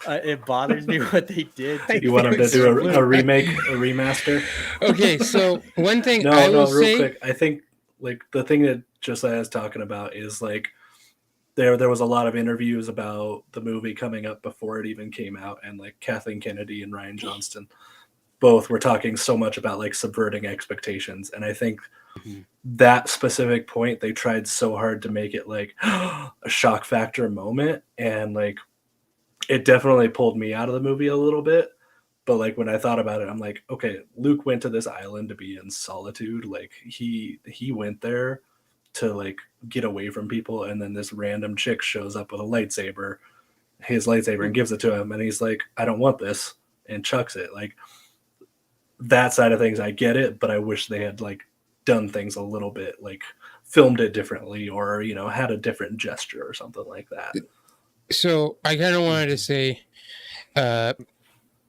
It bothers me what they did. You want him to do a remake, a remaster? Okay, so one thing No, real quick. I think like the thing that Josiah is talking about is like there was a lot of interviews about the movie coming up before it even came out, and like Kathleen Kennedy and Ryan Johnston both were talking so much about like subverting expectations. And I think that specific point, they tried so hard to make it like a shock factor moment. And like, it definitely pulled me out of the movie a little bit. But like, when I thought about it, I'm like, okay, Luke went to this island to be in solitude. Like he went there to like get away from people. And then this random chick shows up with a his lightsaber, and gives it to him. And he's like, I don't want this, and chucks it. Like, that side of things, I get it, but I wish they had like done things a little bit, like filmed it differently, or you know, had a different gesture or something like that. So I kind of wanted to say,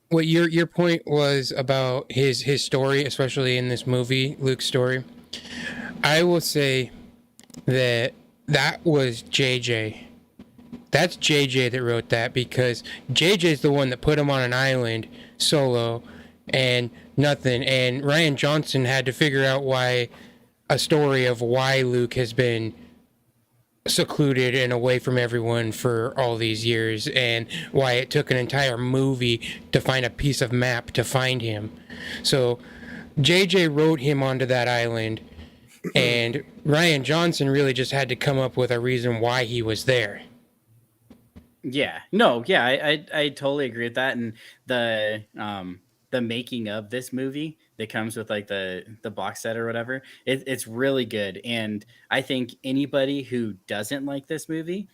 what your point was about his story, especially in this movie, Luke's story. I will say that was JJ. That's JJ that wrote that, because JJ's the one that put him on an island solo and nothing. And Ryan Johnson had to figure out a story of why Luke has been secluded and away from everyone for all these years, and why it took an entire movie to find a piece of map to find him. So JJ wrote him onto that island, and Ryan Johnson really just had to come up with a reason why he was there. Yeah, no, yeah, I totally agree with that. And the making of this movie that comes with like the box set or whatever, it's really good. And I think anybody who doesn't like this movie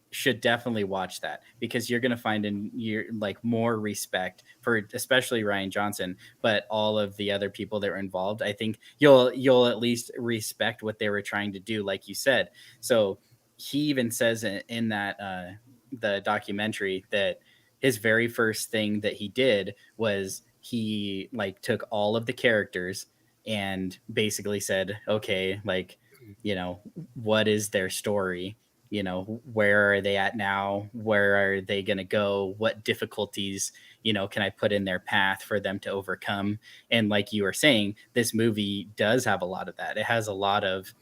should definitely watch that, because you're going to find in your like more respect for especially Ryan Johnson, but all of the other people that were involved. I think you'll at least respect what they were trying to do, like you said. So he even says in that the documentary that his very first thing that he did was he like took all of the characters and basically said, okay, like, you know, what is their story? You know, where are they at now? Where are they going to go? What difficulties, you know, can I put in their path for them to overcome? And like you were saying, this movie does have a lot of that. It has a lot of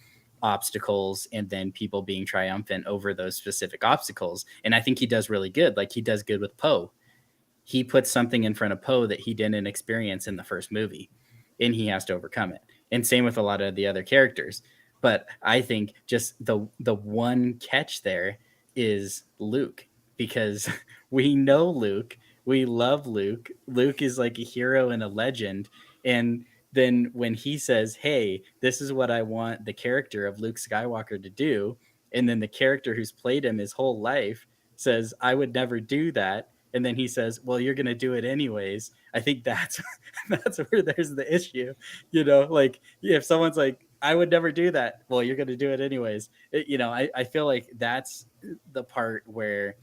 obstacles and then people being triumphant over those specific obstacles. And I think he does really good. Like he does good with Poe. He puts something in front of Poe that he didn't experience in the first movie, and he has to overcome it. And same with a lot of the other characters. But I think just the one catch there is Luke, because we know Luke, we love Luke. Luke is like a hero and a legend. And then when he says, hey, this is what I want the character of Luke Skywalker to do, and then the character who's played him his whole life says, I would never do that, and then he says, well, you're going to do it anyways. I think that's where there's the issue. You know, like if someone's like, I would never do that, well, you're going to do it anyways. You know, I feel like that's the part where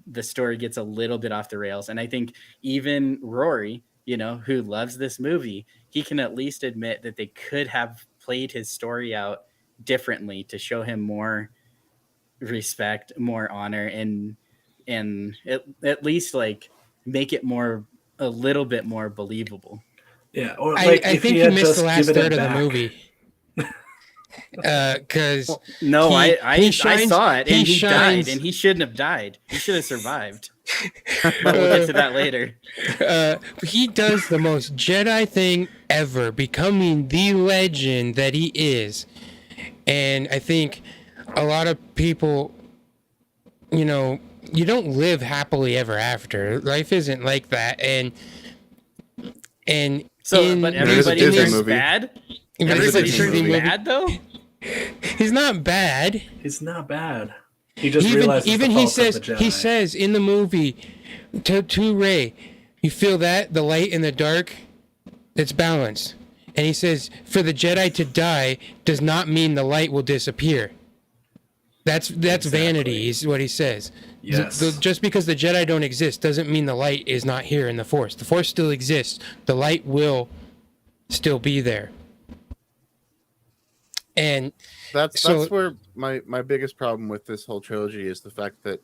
the story gets a little bit off the rails. And I think even Rory, you know, who loves this movie, he can at least admit that they could have played his story out differently to show him more respect, more honor, and at least like make it more, a little bit more believable. Yeah, or like I think you missed the last third of the movie. Because no, I saw it, and he died, and he shouldn't have died. He should have survived. But we'll get to that later. He does the most Jedi thing ever, becoming the legend that he is. And I think a lot of people, you know, you don't live happily ever after. Life isn't like that. And so, but everybody turns bad. Everybody turns bad, though. He's not bad. He's not bad. He just realizes even the faults of the Jedi. He says in the movie to Rey, you feel that the light and the dark, it's balanced. And he says, for the Jedi to die does not mean the light will disappear. That's exactly. Vanity is what he says. Yes. Just because the Jedi don't exist doesn't mean the light is not here in the Force. The Force still exists. The light will still be there. And that's where my biggest problem with this whole trilogy is the fact that,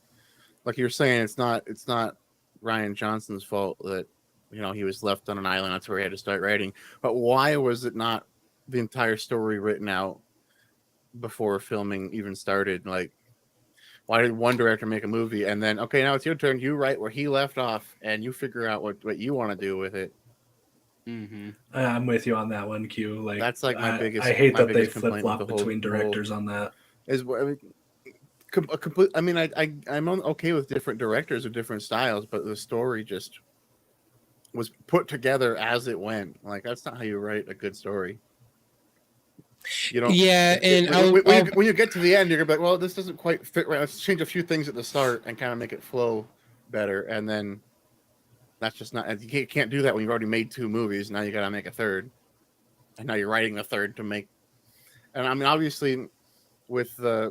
like you're saying, it's not Ryan Johnson's fault that, you know, he was left on an island. That's where he had to start writing. But why was it not the entire story written out before filming even started? Like, why did one director make a movie and then, okay, now it's your turn. You write where he left off and you figure out what you want to do with it. Mm-hmm. I'm with you on that one, Q. Like that's like my biggest. I hate that they flip flop between directors on that. I mean, I'm okay with different directors or different styles, but the story just was put together as it went. Like that's not how you write a good story. You know. Yeah, and when you get to the end, you're gonna be like, well, this doesn't quite fit right. Let's change a few things at the start and kind of make it flow better, and then. That's just not. You can't do that when you've already made 2 movies. Now you got to make a third, and now you're writing the third to make. And I mean, obviously, with I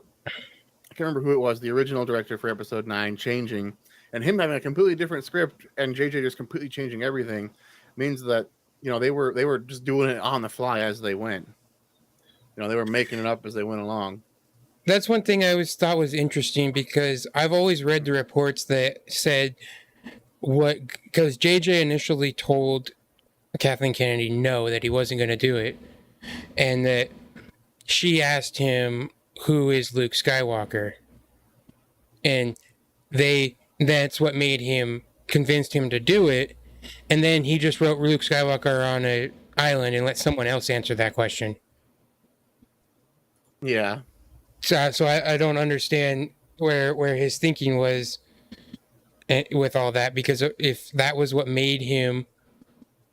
can't remember who it was, the original director for Episode 9 changing, and him having a completely different script, and JJ just completely changing everything, means that you know they were just doing it on the fly as they went. You know, they were making it up as they went along. That's one thing I always thought was interesting because I've always read the reports that said. Because JJ initially told Kathleen Kennedy no, that he wasn't going to do it, and that she asked him who is Luke Skywalker. And that's what convinced him to do it. And then he just wrote Luke Skywalker on an island and let someone else answer that question. Yeah. So I don't understand where his thinking was with all that, because if that was what made him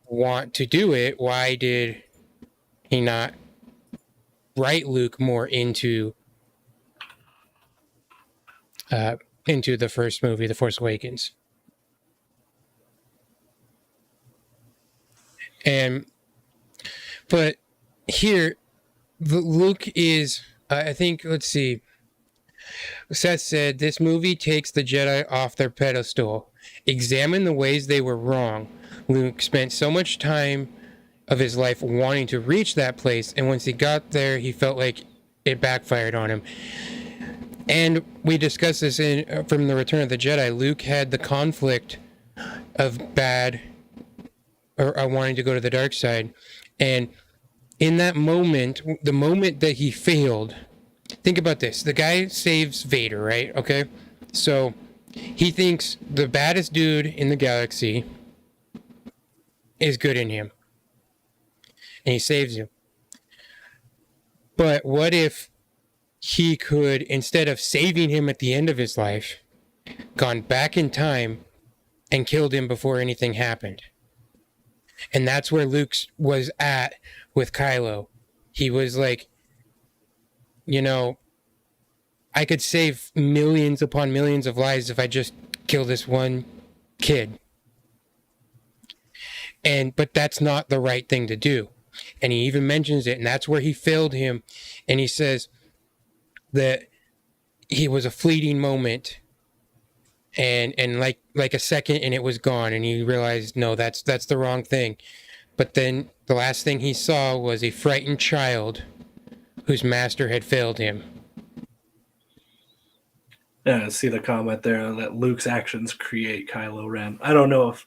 want to do it, why did he not write Luke more into the first movie, The Force Awakens? But here, Luke is, I think, let's see. Seth said, this movie takes the Jedi off their pedestal. Examine the ways they were wrong. Luke spent so much time of his life wanting to reach that place, and once he got there, he felt like it backfired on him. And we discussed this from the Return of the Jedi. Luke had the conflict of wanting to go to the dark side. And in that moment, the moment that he failed, think about this. The guy saves Vader, right? Okay. So he thinks the baddest dude in the galaxy is good in him. And he saves him. But what if he could, instead of saving him at the end of his life, gone back in time and killed him before anything happened? And that's where Luke was at with Kylo. He was like, I could save millions upon millions of lives if I just kill this one kid. But that's not the right thing to do. And he even mentions it, and that's where he failed him. And he says that he was a fleeting moment, and like a second, and it was gone, and he realized, no, that's the wrong thing. But then the last thing he saw was a frightened child whose master had failed him. Yeah, I see the comment there that Luke's actions create Kylo Ren. I don't know if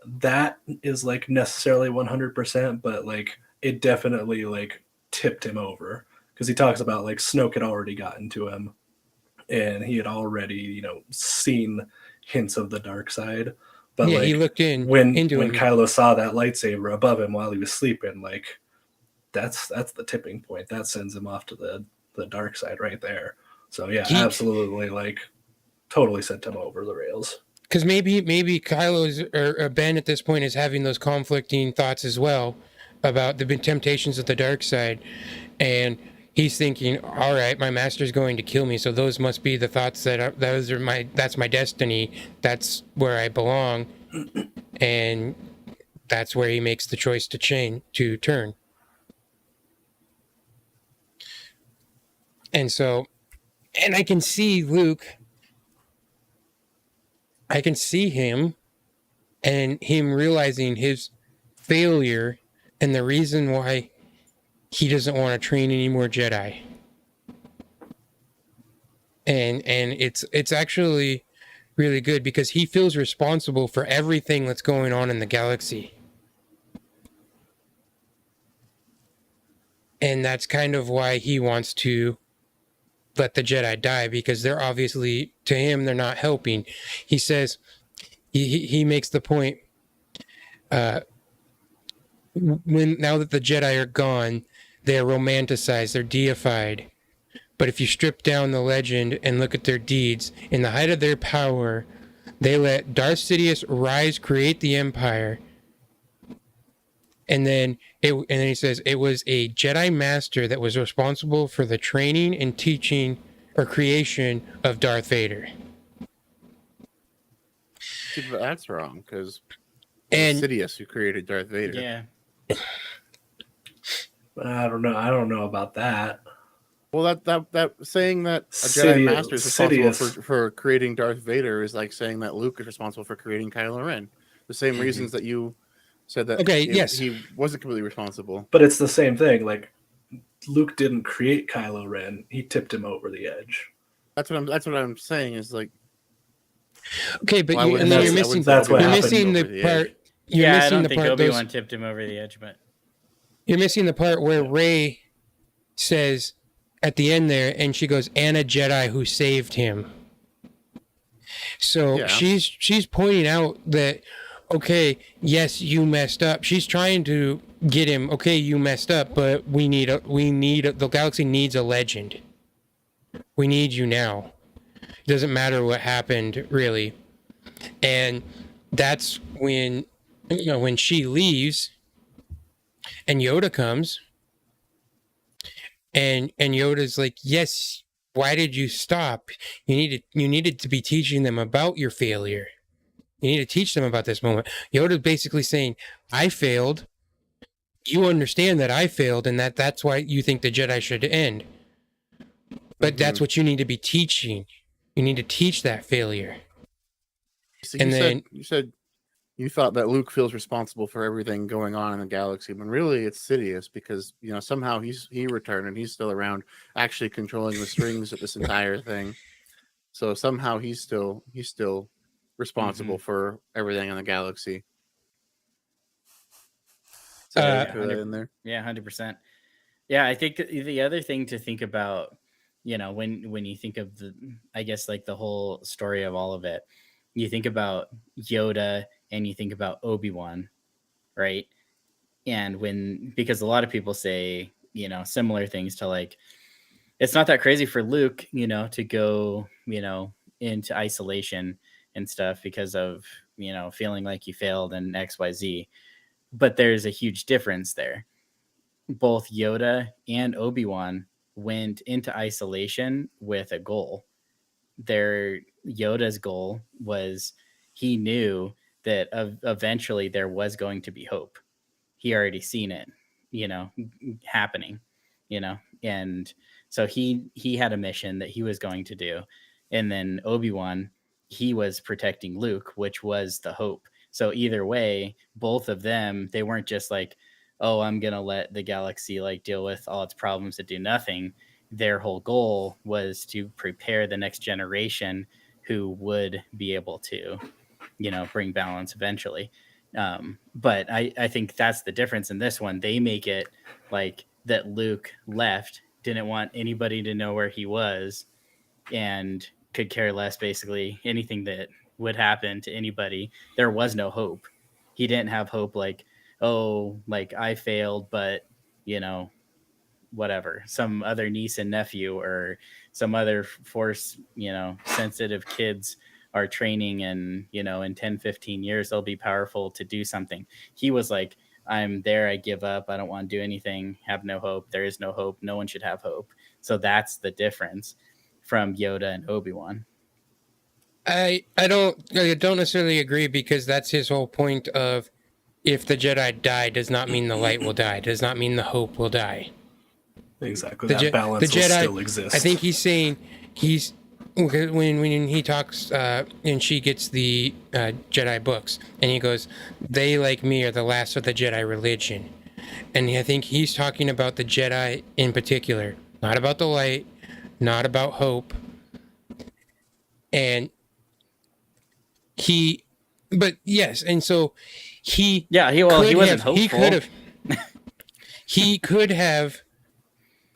that is like necessarily 100%, but like it definitely like tipped him over, because he talks about like Snoke had already gotten to him and he had already, seen hints of the dark side. But yeah, like he looked into when him. Kylo saw that lightsaber above him while he was sleeping, like that's the tipping point. That sends him off to the dark side right there. So yeah, absolutely, like totally sent him over the rails. Because maybe Kylo's or Ben at this point is having those conflicting thoughts as well about the temptations of the dark side, and he's thinking, all right, my master's going to kill me, so those must be the thoughts that's my destiny, that's where I belong. And that's where he makes the choice to turn. And I can see Luke, I can see him and him realizing his failure and the reason why he doesn't want to train any more Jedi. And it's actually really good, because he feels responsible for everything that's going on in the galaxy. And that's kind of why he wants to let the Jedi die, because they're obviously, to him, they're not helping. He says, he makes the point, now that the Jedi are gone, they're romanticized, they're deified. But if you strip down the legend and look at their deeds, in the height of their power, they let Darth Sidious rise, create the Empire. And then he says it was a Jedi Master that was responsible for the training and teaching or creation of Darth Vader. See, but that's wrong, because it's Sidious who created Darth Vader. Yeah. I don't know about that. Well, that saying that a Jedi Master is responsible for creating Darth Vader is like saying that Luke is responsible for creating Kylo Ren. The same reasons that you said that he wasn't completely responsible. But it's the same thing. Like, Luke didn't create Kylo Ren; he tipped him over the edge. That's what I'm saying. Is like, okay, but you're missing the part. I don't think Obi-Wan tipped him over the edge, but you're missing the part where Rey says, at the end there, and she goes, "And a Jedi who saved him." So Yeah. she's pointing out that, okay, yes, you messed up. She's trying to get him. Okay, you messed up, but the galaxy needs a legend. We need you now. It doesn't matter what happened, really. And that's when, when she leaves, and Yoda comes, and Yoda's like, yes. Why did you stop? You needed to be teaching them about your failure. You need to teach them about this moment. Yoda's basically saying, I failed. You understand that I failed, and that's why you think the Jedi should end. But that's what you need to be teaching. You need to teach that failure. So And you said you thought that Luke feels responsible for everything going on in the galaxy, when really it's Sidious, because somehow he returned and he's still around, actually controlling the strings of this entire thing. So somehow he's still responsible for everything in the galaxy. So put that in there. Yeah, 100%. Yeah, I think the other thing to think about, when you think of the whole story of all of it, you think about Yoda and you think about Obi-Wan, right? And because a lot of people say, similar things to like, it's not that crazy for Luke, to go, into isolation and stuff because of, feeling like he failed and XYZ. But there's a huge difference there. Both Yoda and Obi-Wan went into isolation with a goal. Yoda's goal was, he knew that eventually there was going to be hope. He already seen it, happening, and so he had a mission that he was going to do. And then Obi-Wan, he was protecting Luke, which was the hope. So either way, both of them, they weren't just like, oh, I'm going to let the galaxy like deal with all its problems that do nothing. Their whole goal was to prepare the next generation who would be able to, bring balance eventually. But I think that's the difference in this one. They make it like that Luke left, didn't want anybody to know where he was, and could care less basically anything that would happen to anybody. There was no hope. He didn't have hope like, oh, like I failed, but whatever, some other niece and nephew or some other force, sensitive kids are training, and in 10-15 years they'll be powerful to do something. He was like, I'm there, I give up, I don't want to do anything, have no hope, there is no hope, no one should have hope. So that's the difference from Yoda and Obi-Wan. I don't necessarily agree, because that's his whole point of, if the Jedi die does not mean the light will die, does not mean the hope will die. Exactly. That balance will still exist. I think he's saying, when he talks and she gets the Jedi books, and he goes, they like me are the last of the Jedi religion. And I think he's talking about the Jedi in particular, not about the light, not about hope. And but yes, and so he wasn't hopeful. He could have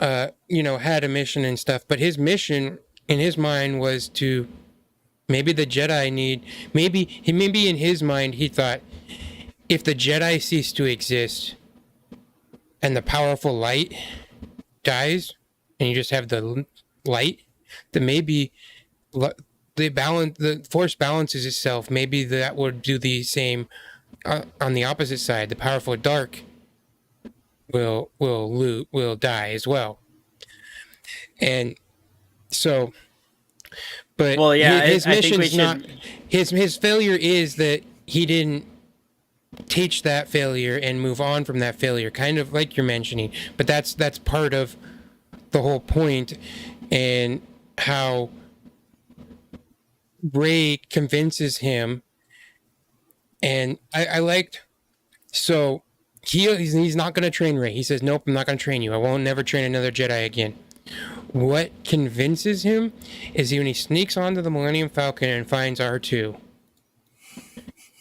had a mission and stuff, but his mission in his mind was to, maybe the Jedi maybe in his mind he thought, if the Jedi cease to exist and the powerful light dies and you just have the light, then maybe the force balances itself. Maybe that would do the same on the opposite side. The powerful dark will die as well. And so, but his mission is not, his failure is that he didn't teach that failure and move on from that failure, kind of like you're mentioning. But that's part of the whole point, and how Rey convinces him. And I liked, so he's not going to train Rey. He says, nope, I'm not going to train you. I won't never train another Jedi again. What convinces him is when he sneaks onto the Millennium Falcon and finds R2.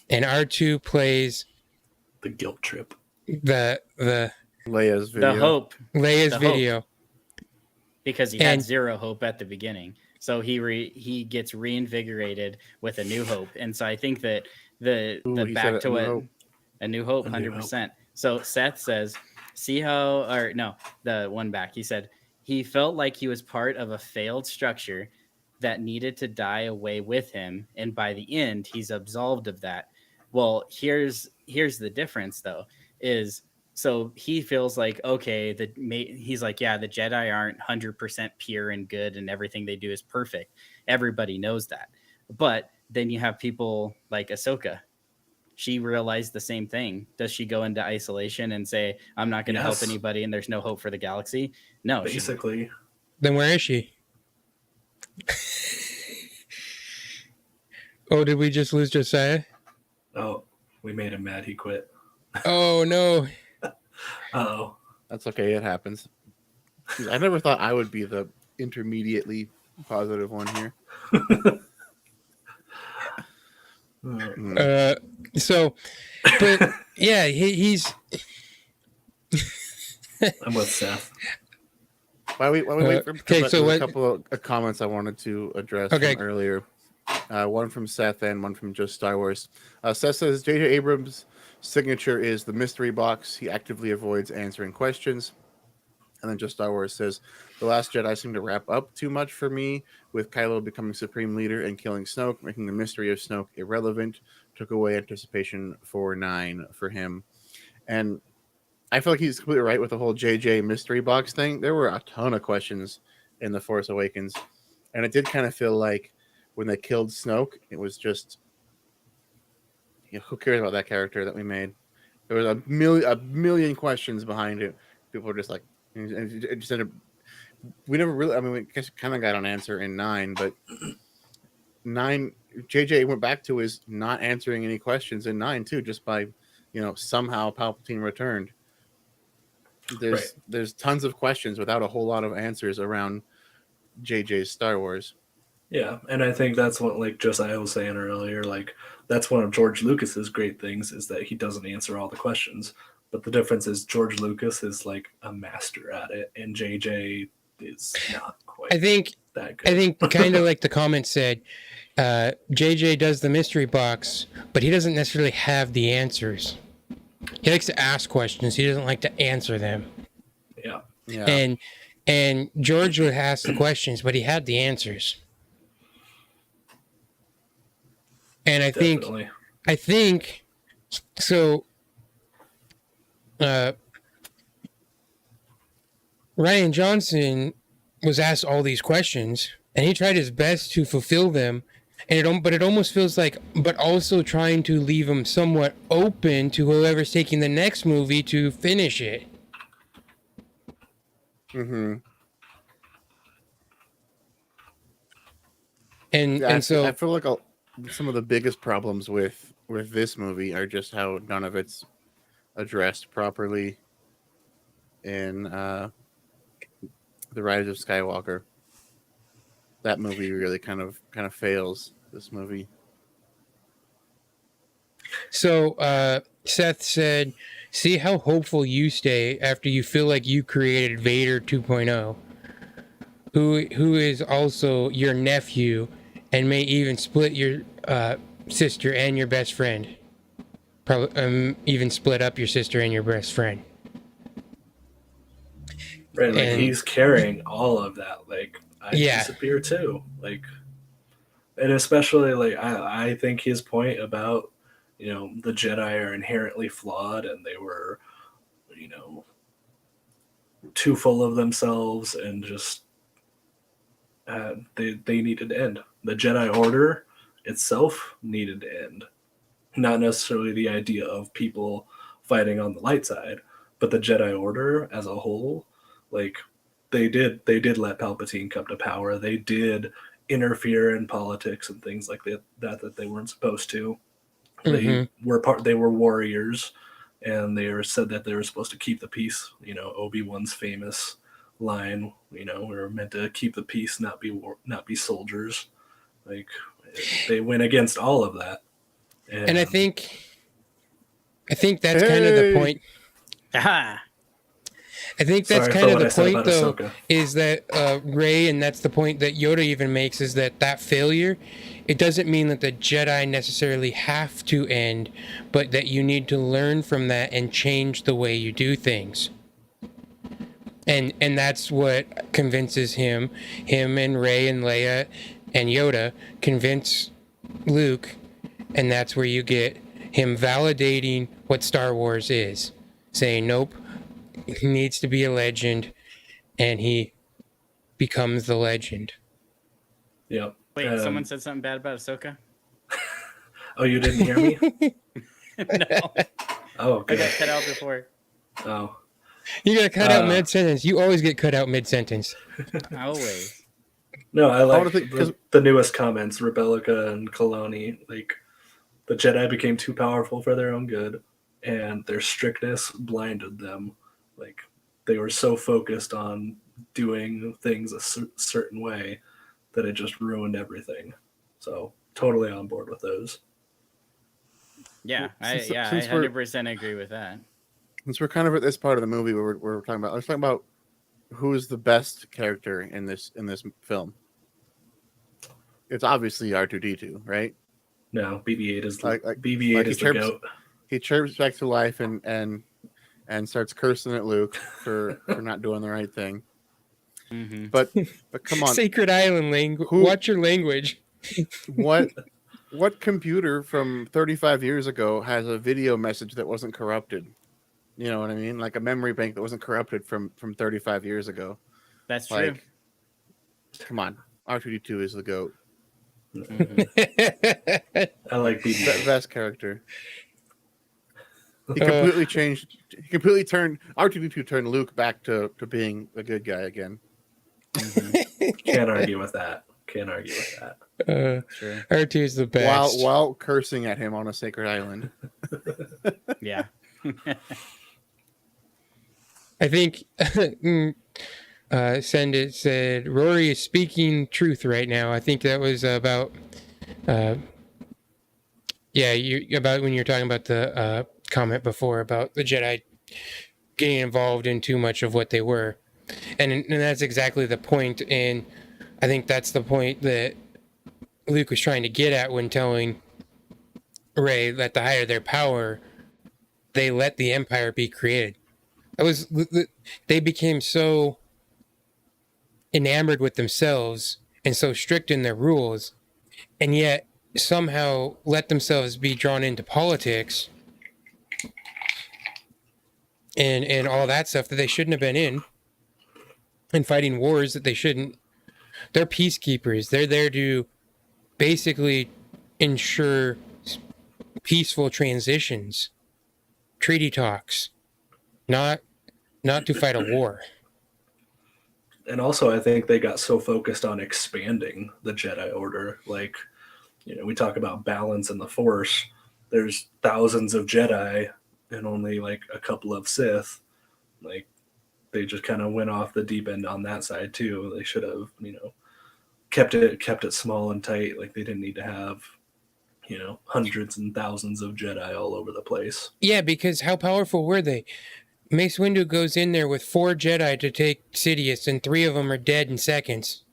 And R2 plays the guilt trip. The Leia's video. The hope. Leia's video. because he had And- zero hope at the beginning. So he gets reinvigorated with a new hope. And so I think that the he back said to A New it, Hope. a new hope, A New 100%. So Seth says, see how, or no, the one back, he said, he felt like he was part of a failed structure that needed to die away with him. And by the end, he's absolved of that. Well, here's the difference though, is so he feels like, okay, he's like, yeah, the Jedi aren't 100% pure and good and everything they do is perfect. Everybody knows that. But then you have people like Ahsoka. She realized the same thing. Does she go into isolation and say, I'm not going to help Yes. anybody and there's no hope for the galaxy? No, Basically. Then where is she? Oh, did we just lose Josiah? Oh, we made him mad. He quit. Oh no. Oh, That's okay. It happens. I never thought I would be the intermediately positive one here. So, but yeah, he's. I'm with Seth. Why we wait for okay, so there's what- a couple of comments I wanted to address Okay. from earlier. One from Seth and one from Just Star Wars. Seth says J.J. Abrams' signature is the mystery box. He actively avoids answering questions. And then Just Star Wars says, The Last Jedi seemed to wrap up too much for me, with Kylo becoming Supreme Leader and killing Snoke, making the mystery of Snoke irrelevant, took away anticipation for 9 for him. And I feel like he's completely right with the whole JJ mystery box thing. There were a ton of questions in The Force Awakens. And it did kind of feel like when they killed Snoke, it was just, who cares about that character that we made? There was a million questions behind it. People were just like, it just ended up, we never really, I mean, we kind of got an answer in 9, but 9, JJ went back to his not answering any questions in 9 too, just by, somehow Palpatine returned. There's tons of questions without a whole lot of answers around JJ's Star Wars. Yeah, and I think that's what, like Josiah was saying earlier, like that's one of George Lucas's great things is that he doesn't answer all the questions. But the difference is George Lucas is like a master at it, and JJ is not quite I think that good. I think kind of like the comment said, JJ does the mystery box, but he doesn't necessarily have the answers. He likes to ask questions. He doesn't like to answer them. Yeah. And George would ask the questions, but he had the answers. And I Definitely. think so. Ryan Johnson was asked all these questions, and he tried his best to fulfill them. And but it almost feels like, but also trying to leave them somewhat open to whoever's taking the next movie to finish it. Mm-hmm. And so I feel like some of the biggest problems with this movie are just how none of it's addressed properly in The Rise of Skywalker. That movie really kind of fails this movie. So Seth said, "See how hopeful you stay after you feel like you created Vader 2.0, who is also your nephew, and may even split your sister and your best friend. Probably even split up your sister and your best friend." Right, like And- he's carrying all of that. Like I Yeah. disappear too. Like, and especially like I think his point about the Jedi are inherently flawed and they were too full of themselves and just they needed to end. The Jedi Order itself needed to end. Not necessarily the idea of people fighting on the light side, but the Jedi Order as a whole, like they did let Palpatine come to power. They did interfere in politics and things like that they weren't supposed to. They were warriors, and they said that they were supposed to keep the peace. Obi-Wan's famous line, we're meant to keep the peace, not be soldiers. Like they went against all of that. And I think that's kind of the point. Aha! I think that's Sorry kind for of what the I said point, about though, Ahsoka. is that Rey, and that's the point that Yoda even makes, is that failure, it doesn't mean that the Jedi necessarily have to end, but that you need to learn from that and change the way you do things. And that's what convinces him and Rey and Leia and Yoda convince Luke, and that's where you get him validating what Star Wars is, saying, nope, he needs to be a legend, and he becomes the legend. Yep. Wait, someone said something bad about Ahsoka? Oh, you didn't hear me? No, Oh, I good. got cut out before. Oh, You gotta cut out mid-sentence. You always get cut out mid-sentence. Always. no, I like wanna think- 'cause- the newest comments, Rebellica and Kaloni. Like, the Jedi became too powerful for their own good, and their strictness blinded them. Like, they were so focused on doing things a certain way that it just ruined everything. So, totally on board with those. Yeah, Since I we're- 100% agree with that. Since we're kind of at this part of the movie where we're talking about, let's talk about who is the best character in this film. It's obviously R2D2, right? No, BB-8 is Like BB-8 like is he the chirps- goat. He chirps back to life and starts cursing at Luke for not doing the right thing. Mm-hmm. But come on, Sacred Island language. Who- Watch your language. what computer from 35 years ago has a video message that wasn't corrupted? You know what I mean? Like a memory bank that wasn't corrupted from 35 years ago. That's true. Like, come on, R2D2 is the GOAT. Mm-hmm. I like BB-8. Best character. He completely changed. He completely turned R2D2 turned Luke back to being a good guy again. Mm-hmm. Can't argue with that. Can't argue with that. Sure. R2 is the best. While cursing at him on a sacred island. Yeah. I think Send It said Rory is speaking truth right now. I think that was about about when you're talking about the comment before about the Jedi getting involved in too much of what they were, and that's exactly the point. And I think that's the point that Luke was trying to get at when telling Rey that the higher their power, they let the Empire be created. They became so enamored with themselves and so strict in their rules, and yet somehow let themselves be drawn into politics and all that stuff that they shouldn't have been in, and fighting wars that they shouldn't. They're peacekeepers. They're there to basically ensure peaceful transitions, treaty talks, not to fight a war. And also, I think they got so focused on expanding the Jedi Order. Like, we talk about balance in the Force. There's thousands of Jedi and only like a couple of Sith. Like, they just kind of went off the deep end on that side too. They should have, kept it small and tight. Like, they didn't need to have, hundreds and thousands of Jedi all over the place. Yeah, because how powerful were they? Mace Windu goes in there with 4 Jedi to take Sidious, and 3 of them are dead in seconds.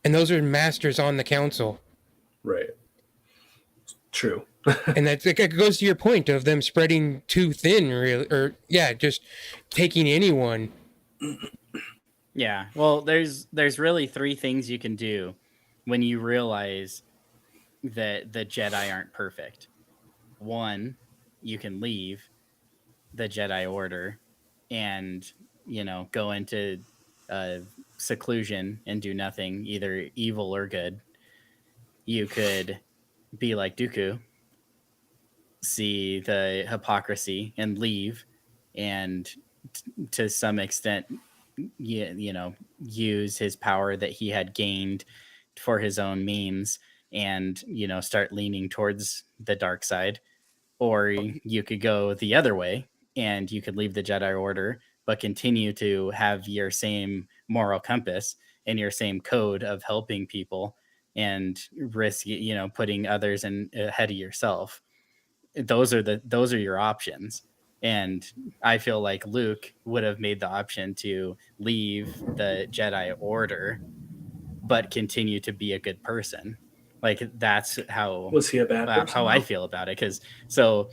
And those are masters on the council. Right. True. And it goes to your point of them spreading too thin, really, or just taking anyone. Yeah. Well, there's really 3 things you can do when you realize that the Jedi aren't perfect. 1, you can leave the Jedi Order and, go into seclusion and do nothing, either evil or good. You could be like Dooku, see the hypocrisy and leave, and to some extent, use his power that he had gained for his own means and, start leaning towards the dark side. Or you could go the other way and you could leave the Jedi Order, but continue to have your same moral compass and your same code of helping people and risk, putting others ahead of yourself. Those are your options. And I feel like Luke would have made the option to leave the Jedi Order, but continue to be a good person. Like that's how Was he a bad person? how I feel about it. Because so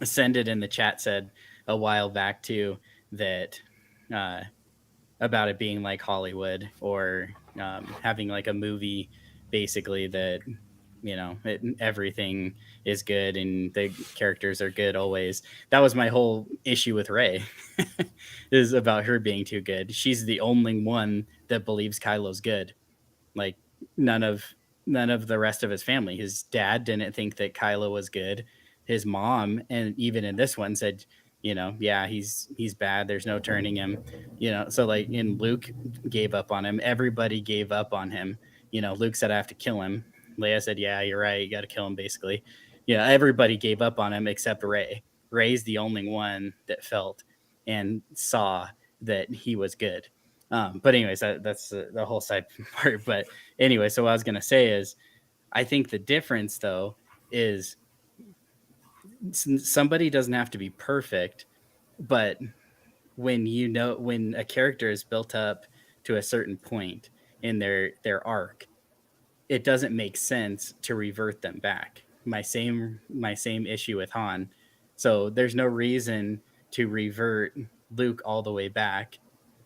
Send It in the chat said a while back too that about it being like Hollywood, or having like a movie basically that everything is good and the characters are good always. That was my whole issue with Rey is about her being too good. She's the only one that believes Kylo's good. Like none of the rest of his family. His dad didn't think that Kylo was good. His mom, and even in this one, said, yeah, he's bad. There's no turning him. So like, and Luke gave up on him. Everybody gave up on him. Luke said, I have to kill him. Leia said, yeah, you're right. You got to kill him, basically. Everybody gave up on him except Rey. Rey's the only one that felt and saw that he was good. But anyways, that's the whole side part. But anyway, so what I was going to say is, I think the difference though is somebody doesn't have to be perfect, but when a character is built up to a certain point in their arc, it doesn't make sense to revert them back. My same issue with Han. So there's no reason to revert Luke all the way back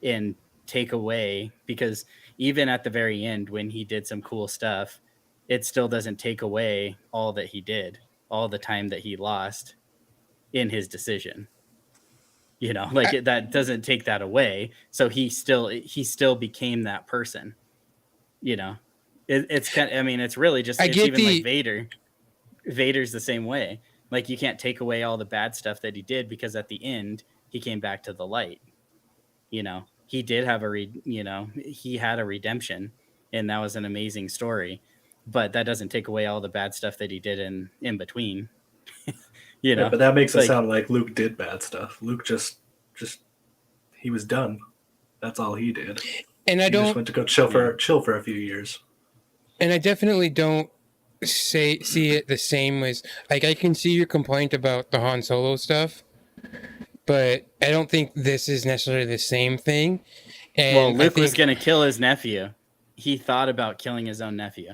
and take away, because even at the very end when he did some cool stuff, it still doesn't take away all that he did, all the time that he lost in his decision. That doesn't take that away. So he still became that person. It's kind of, I mean, it's really just, it's even like Vader. Vader's the same way. Like you can't take away all the bad stuff that he did, because at the end he came back to the light. He did have he had a redemption, and that was an amazing story, but that doesn't take away all the bad stuff that he did in between. Yeah, but that makes it sound like Luke did bad stuff. Luke just he was done. That's all he did. And he just went to go chill for a few years. And I definitely don't see it the same as, like, I can see your complaint about the Han Solo stuff, but I don't think this is necessarily the same thing. And Luke was going to kill his nephew. He thought about killing his own nephew.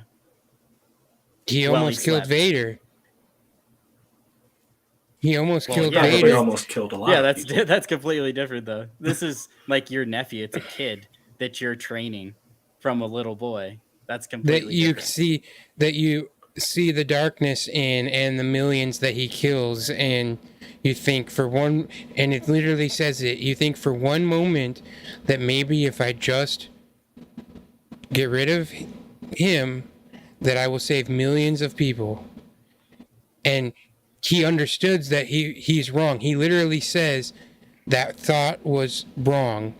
He almost killed Vader. He almost killed Vader. He almost killed a lot. Yeah, that's completely different though. This is like your nephew. It's a kid that you're training from a little boy. That's completely different. That you see the darkness in, and the millions that he kills, and you think for one, and it literally says it, you think for one moment that maybe if I just get rid of him, that I will save millions of people. And he understood that he's wrong. He literally says that thought was wrong,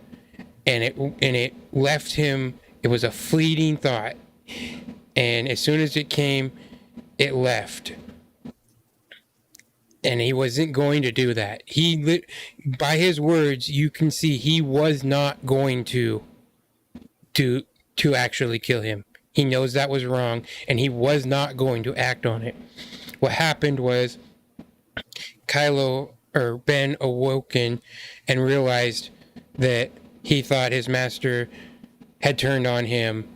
and it left him. It was a fleeting thought, and as soon as it came, it left. And he wasn't going to do that. By his words, you can see he was not going to actually kill him. He knows that was wrong, and he was not going to act on it. What happened was Ben awoken and realized that he thought his master had turned on him,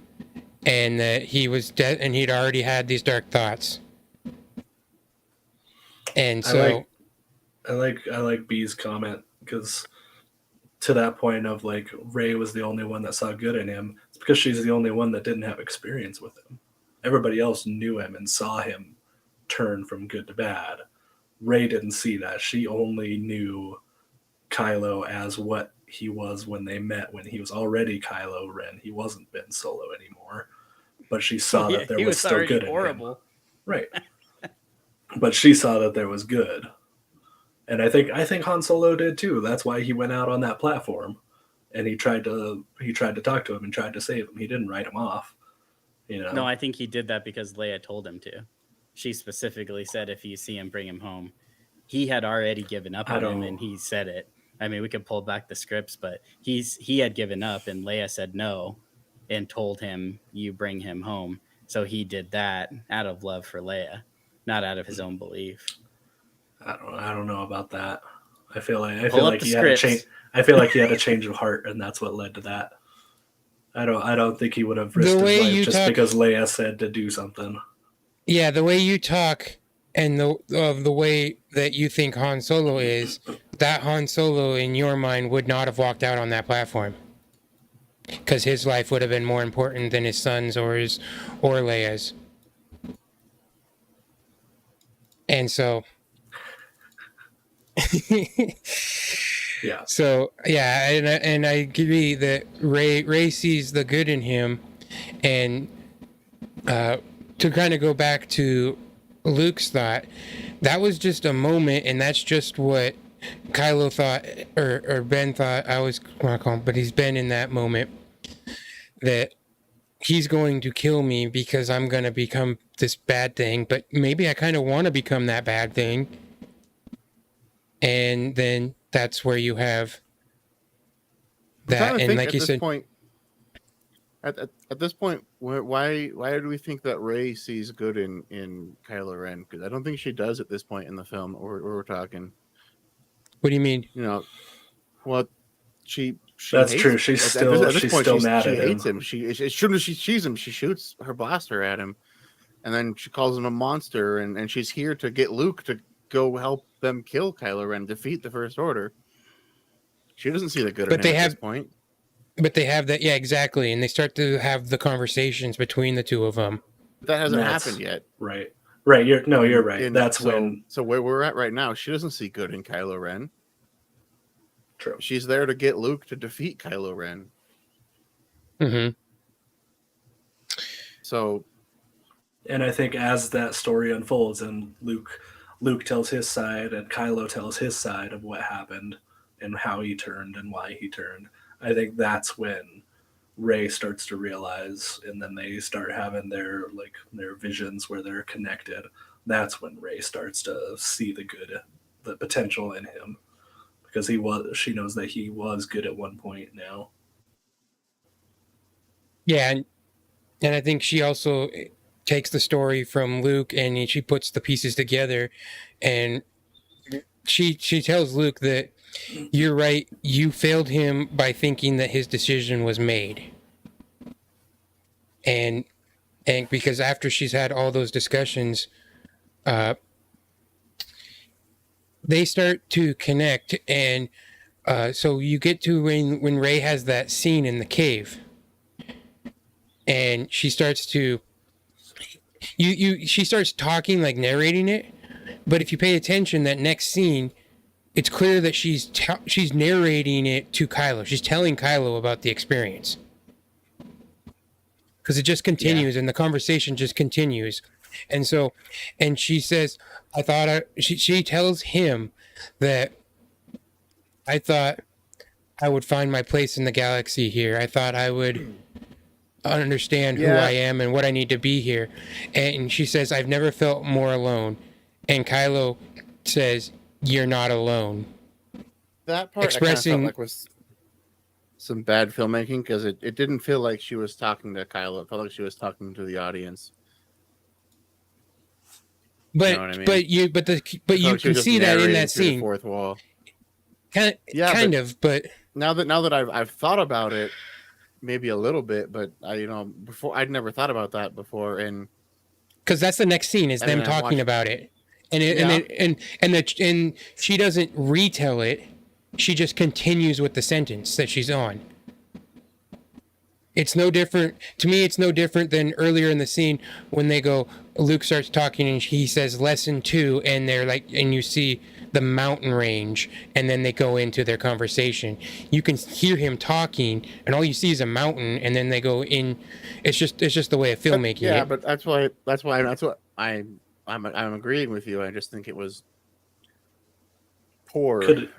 and that he was dead, and he'd already had these dark thoughts. And so I like B's comment, because to that point of like Rey was the only one that saw good in him, it's because she's the only one that didn't have experience with him. Everybody else knew him and saw him turn from good to bad. Rey didn't see that. She only knew Kylo as what he was when they met, when he was already Kylo Ren. He wasn't Ben Solo anymore. But she saw that there was still good in him. Right. But she saw that there was good. And I think Han Solo did too. That's why he went out on that platform and he tried to talk to him and tried to save him. He didn't write him off. No, I think he did that because Leia told him to. She specifically said if you see him, bring him home. He had already given up on him, and he said it. I mean, we could pull back the scripts, but he had given up, and Leia said no and told him, you bring him home. So he did that out of love for Leia, not out of his own belief. I don't know about that. I feel Pull up like the he had a scripts. change. I feel like he had a change of heart, and that's what led to that. I don't think he would have risked his life just because Leia said to do something. Yeah, the way you talk and the way that you think Han Solo is, that Han Solo in your mind would not have walked out on that platform, because his life would have been more important than his son's or Leia's. And so Yeah. So yeah, and I agree that Ray sees the good in him, and to kind of go back to Luke's thought, that was just a moment, and that's just what Kylo thought, or Ben thought. I was want to call him, but he's been in that moment that he's going to kill me because I'm going to become this bad thing, but maybe I kind of want to become that bad thing, and then that's where you have that, and like you said. At this point, why do we think that Rey sees good in Kylo Ren? Because I don't think she does at this point in the film, or we're talking. What do you mean? You know, well, she That's hates true. him. She's At still this point, mad she at hates him. him. She as soon as she sees him, she shoots her blaster at him, and then she calls him a monster. And she's here to get Luke to go help them kill Kylo Ren, defeat the First Order. She doesn't see the good in him at this point. But they have that, yeah, exactly, and they start to have the conversations between the two of them. That hasn't happened yet. Right. You're right. That's when. So where we're at right now, she doesn't see good in Kylo Ren. True. She's there to get Luke to defeat Kylo Ren. Mm-hmm. So, and I think as that story unfolds, and Luke tells his side, and Kylo tells his side of what happened, and how he turned, and why he turned. I think that's when Rey starts to realize, and then they start having their visions where they're connected. That's when Rey starts to see the potential in him, because she knows that he was good at one point now. Yeah, and I think she also takes the story from Luke and she puts the pieces together, and she tells Luke that you're right, you failed him by thinking that his decision was made. And because after she's had all those discussions, they start to connect, and so you get to when Rey has that scene in the cave, and she starts to she starts talking, like narrating it, but if you pay attention, that next scene, it's clear that she's narrating it to Kylo. She's telling Kylo about the experience, because it just continues, and the conversation just continues. And so, and she says, she tells him that I thought I would find my place in the galaxy here. I thought I would understand who I am and what I need to be here. And she says, I've never felt more alone. And Kylo says, you're not alone. That part expressing, I kind of felt like was some bad filmmaking, because it didn't feel like she was talking to Kylo. It felt like she was talking to the audience. But you know what I mean? but you can see that in that scene. Fourth wall. Kind of. But now that I've thought about it, maybe a little bit, but before I'd never thought about that before, and because that's the next scene is them talking about it, and she doesn't retell it, she just continues with the sentence that she's on. It's no different to me. It's no different than earlier in the scene when Luke starts talking and he says lesson 2, and they're like, and you see the mountain range, and then they go into their conversation. You can hear him talking, and all you see is a mountain, and then they go in. It's just the way of filmmaking. But that's what I'm agreeing with you. I just think it was poor. Could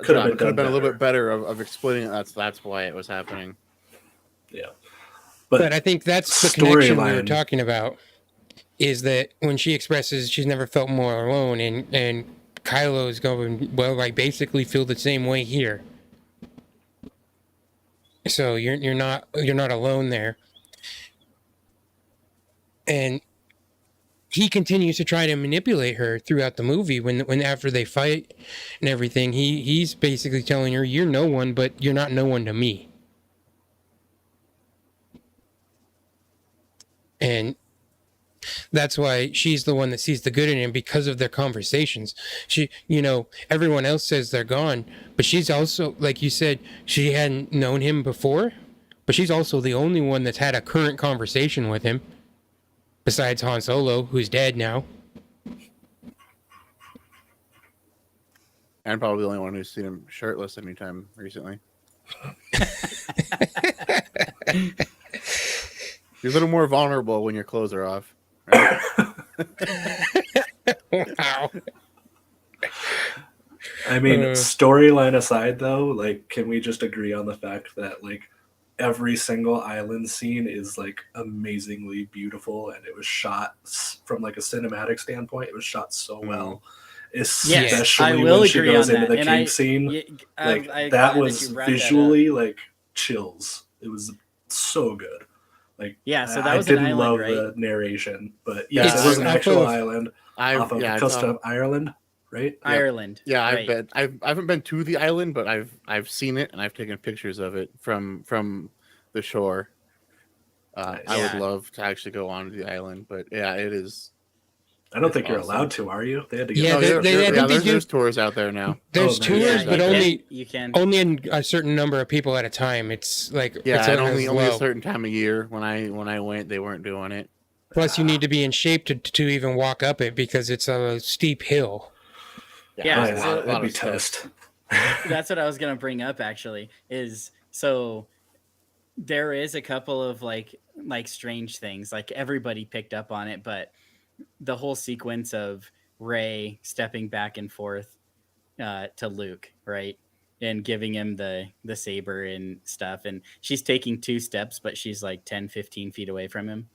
have been a little bit better of explaining it. That's why it was happening. Yeah. But I think that's the connection we were talking about, is that when she expresses she's never felt more alone, and Kylo is going, well, I basically feel the same way here. So you're not alone there. And he continues to try to manipulate her throughout the movie. When after they fight and everything, he's basically telling her, "You're no one, but you're not no one to me." And that's why she's the one that sees the good in him, because of their conversations. She, everyone else says they're gone, but she's also, like you said, she hadn't known him before, but she's also the only one that's had a current conversation with him, besides Han Solo, who's dead now. And probably the only one who's seen him shirtless anytime recently. You're a little more vulnerable when your clothes are off. Right? Wow. I mean, storyline aside, though, like, can we just agree on the fact that, like, every single island scene is, like, amazingly beautiful, and it was shot from, like, a cinematic standpoint. It was shot so well. Especially I will when she agree goes on into that. the And cave scene. I'm That glad was you brought that up. visually, like, chills. It was so good. Like, Yeah, so that I was an didn't island, love right? the narration, but yes, It's it was an off actual of- island off of the it's coast off- of Ireland, right? Ireland. Yeah, right. I haven't been to the island, but I've seen it and I've taken pictures of it from the shore. Nice. I would Yeah. love to actually go on to the island, but yeah, it is. I don't It's think you're awesome. allowed to, are you? They had to Yeah, get I think they do. there's tours out there now. There's Oh, nice. tours, Yeah, but only you can. only a certain number of people at a time. It's like Yeah, it's and only only a low. certain time of year. When I went, they weren't doing it. Plus, you need to be in shape to even walk up it, because it's a steep hill. Yeah, there's so- a lot I'd be of steps. toast. That's what I was gonna bring up actually. Is so there is a couple of like strange things. Like everybody picked up on it, but the whole sequence of Rey stepping back and forth to Luke, right? And giving him the saber and stuff. And she's taking 2 steps, but she's like 10, 15 feet away from him.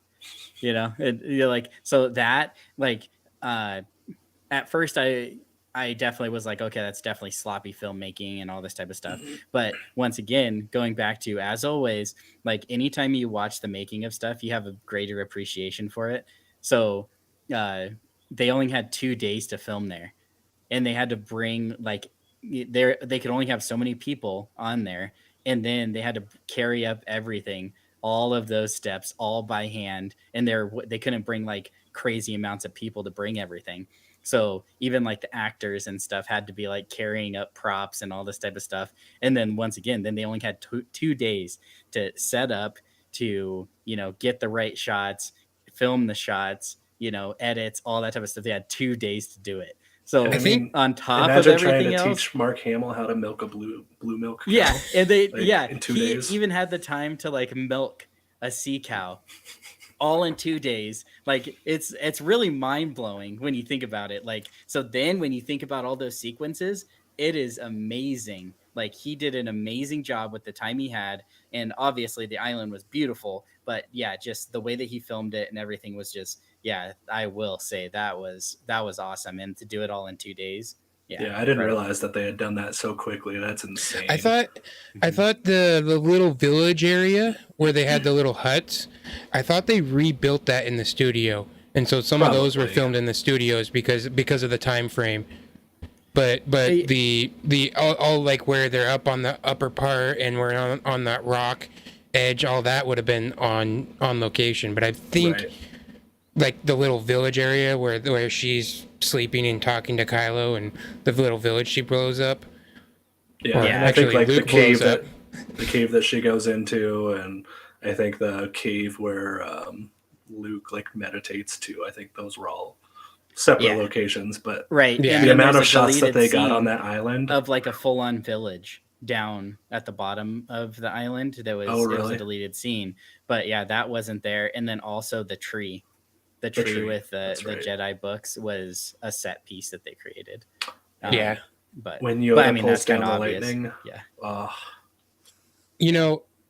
And you're like, so that like at first I definitely was like, okay, that's definitely sloppy filmmaking and all this type of stuff. But once again, going back to, as always, like anytime you watch the making of stuff, you have a greater appreciation for it. So they only had 2 days to film there, and they had to bring like they could only have so many people on there, and then they had to carry up everything, all of those steps, all by hand, and they couldn't bring like crazy amounts of people to bring everything. So even like the actors and stuff had to be like carrying up props and all this type of stuff. And then once again, then they only had 2 days to set up, to, get the right shots, film the shots, edits, all that type of stuff. They had 2 days to do it. So I think- on top of Imagine trying everything to else, teach Mark Hamill how to milk a blue milk cow. yeah, and they Like, in 2 he days. even had the time to like milk a sea cow, all in 2 days. Like it's really mind blowing when you think about it. Like, so then when you think about all those sequences, it is amazing. Like he did an amazing job with the time he had, and obviously the island was beautiful. But yeah, just the way that he filmed it and everything was just, yeah, I will say that was awesome. And to do it all in 2 days. Yeah, I didn't incredible. realize that they had done that so quickly. That's insane. I thought the little village area where they had the little huts, I thought they rebuilt that in the studio, and so some of those were Probably. filmed in the studios because of the time frame. But the all like where they're up on the upper part and we're on that rock edge, all that would have been on location. But I think Right. like the little village area where she's sleeping and talking to Kylo, and the little village she blows up. Yeah, Or and I think actually, like Luke blows up. the cave that she goes into, and I think the cave where Luke like meditates to. I think those were all separate Yeah. locations, but Right. Yeah. And the then amount there's of a shots that deleted they got scene on that island. of like a full-on village down at the bottom of the island. There was, Oh, it was really? a deleted scene, but yeah, that wasn't there. And then also the tree tree, with that's the right. Jedi books was a set piece that they created. Yeah. But When Yoda but, I mean, pulls that's kind down of the obvious. lightning. Yeah. Oh,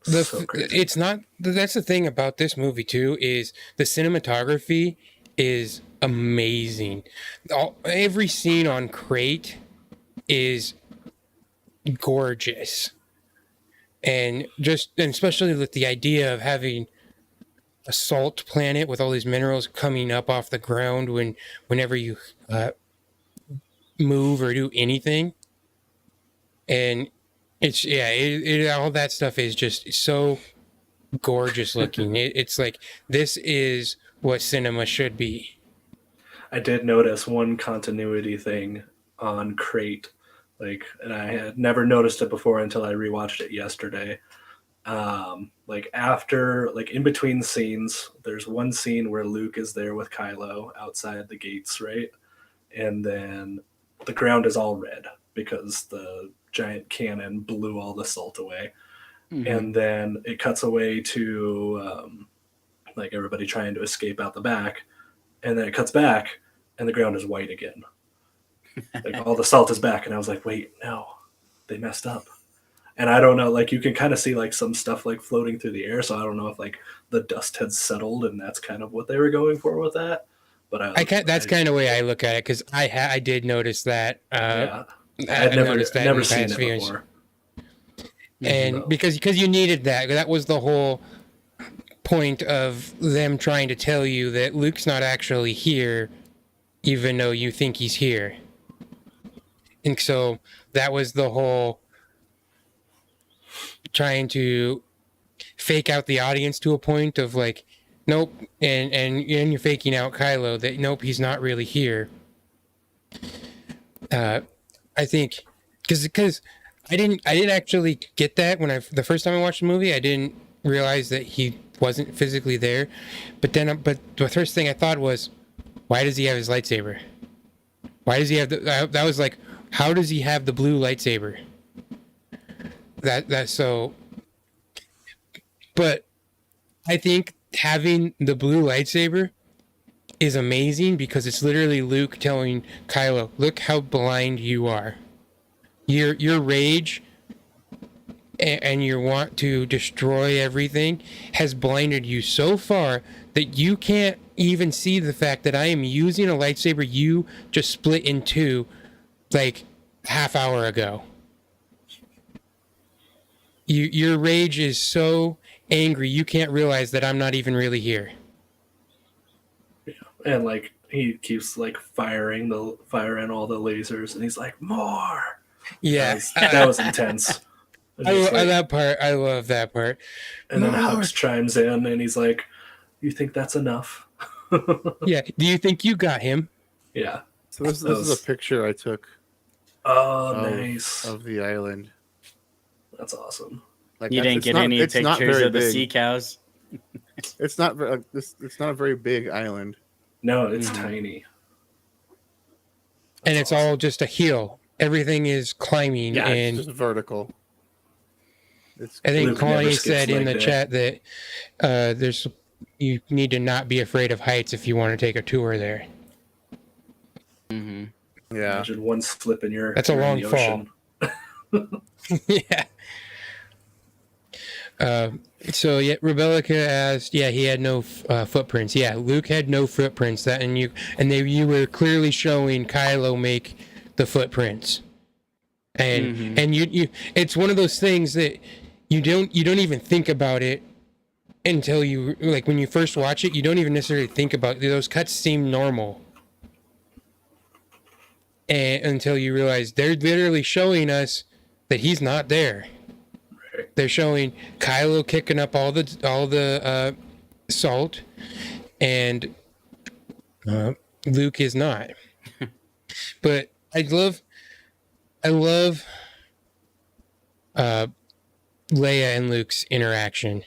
So crazy. it's not. That's the thing about this movie too, is the cinematography is amazing. Every scene on Crate is gorgeous, and especially with the idea of having a salt planet with all these minerals coming up off the ground whenever you move or do anything. And it's all that stuff is just so gorgeous looking. It's like, this is what cinema should be. I did notice one continuity thing on Crate, and I had never noticed it before until I rewatched it yesterday. After, in between scenes, there's one scene where Luke is there with Kylo outside the gates, right? And then the ground is all red because the giant cannon blew all the salt away. Mm-hmm. And then it cuts away to everybody trying to escape out the back, and then it cuts back and the ground is white again. All the salt is back, and I was like, wait, no, they messed up. And I don't know, you can kind of see some stuff floating through the air, so I don't know if the dust had settled and that's kind of what they were going for with that. But that's kind of the way I look at it, because I did notice that. Yeah, I'd never seen it before. And because you needed that. That was the whole point of them trying to tell you that Luke's not actually here, even though you think he's here. And so that was the whole trying to fake out the audience to a point of nope, and you're faking out Kylo that nope, he's not really here. I think because I didn't actually get that when the first time I watched the movie. I didn't realize that he wasn't physically there. But the first thing I thought was, why does he have his lightsaber? Why does he have that was how does he have the blue lightsaber? That's so. But I think having the blue lightsaber is amazing because it's literally Luke telling Kylo, "Look how blind you are. Your rage and your want to destroy everything has blinded you so far that you can't even see the fact that I am using a lightsaber you just split in two half hour ago. Your rage is so angry you can't realize that I'm not even really here." Yeah. And he keeps firing all the lasers, and he's like, more. Yeah, that was intense. I love that part. And then Hux chimes in, and he's like, "You think that's enough?" Yeah. Do you think you got him? Yeah. So this is a picture I took. Oh, nice. Of the island. That's awesome. You didn't get any pictures of the sea cows? It's not a very big island. No, it's tiny. And it's all just a hill. Everything is climbing. Yeah, and it's just vertical. I think Kaloni said in the chat that you need to not be afraid of heights if you want to take a tour there. Mm-hmm. Yeah. Imagine one slip in that's a long fall. Yeah. So Rebellica asked, he had no footprints. Yeah, Luke had no footprints. You were clearly showing Kylo make the footprints, and you it's one of those things that you don't even think about it until you when you first watch it. You don't even necessarily think about those cuts seem normal. And until you realize they're literally showing us that he's not there. Right. They're showing Kylo kicking up all the salt, and Luke is not. But I love Leia and Luke's interaction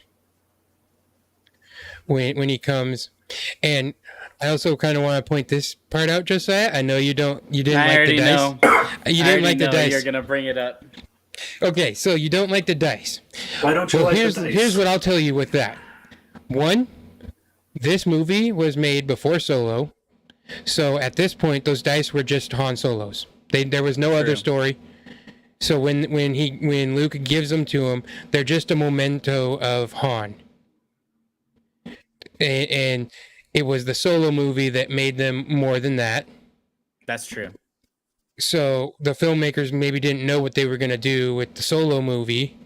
when he comes, and I also kind of want to point this part out, Josiah. I know you didn't like the dice. You didn't like the dice. You're gonna bring it up. Okay, so you don't like the dice. Why don't you like the dice? Here's what I'll tell you with that. One, this movie was made before Solo, so at this point, those dice were just Han Solo's. There was no other story. So when Luke gives them to him, they're just a memento of Han. And it was the Solo movie that made them more than that. That's true. So the filmmakers maybe didn't know what they were going to do with the Solo movie.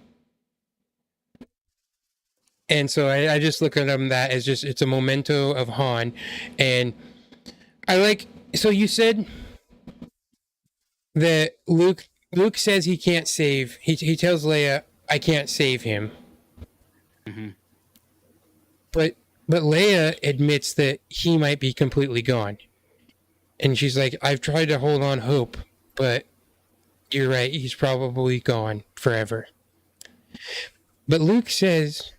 And so I just look at them that as just, it's a memento of Han. And I like, so you said that Luke says he can't save, he tells Leia, I can't save him. Mm-hmm. But Leia admits that he might be completely gone. And she's like, I've tried to hold on hope, but you're right, he's probably gone forever. But Luke says,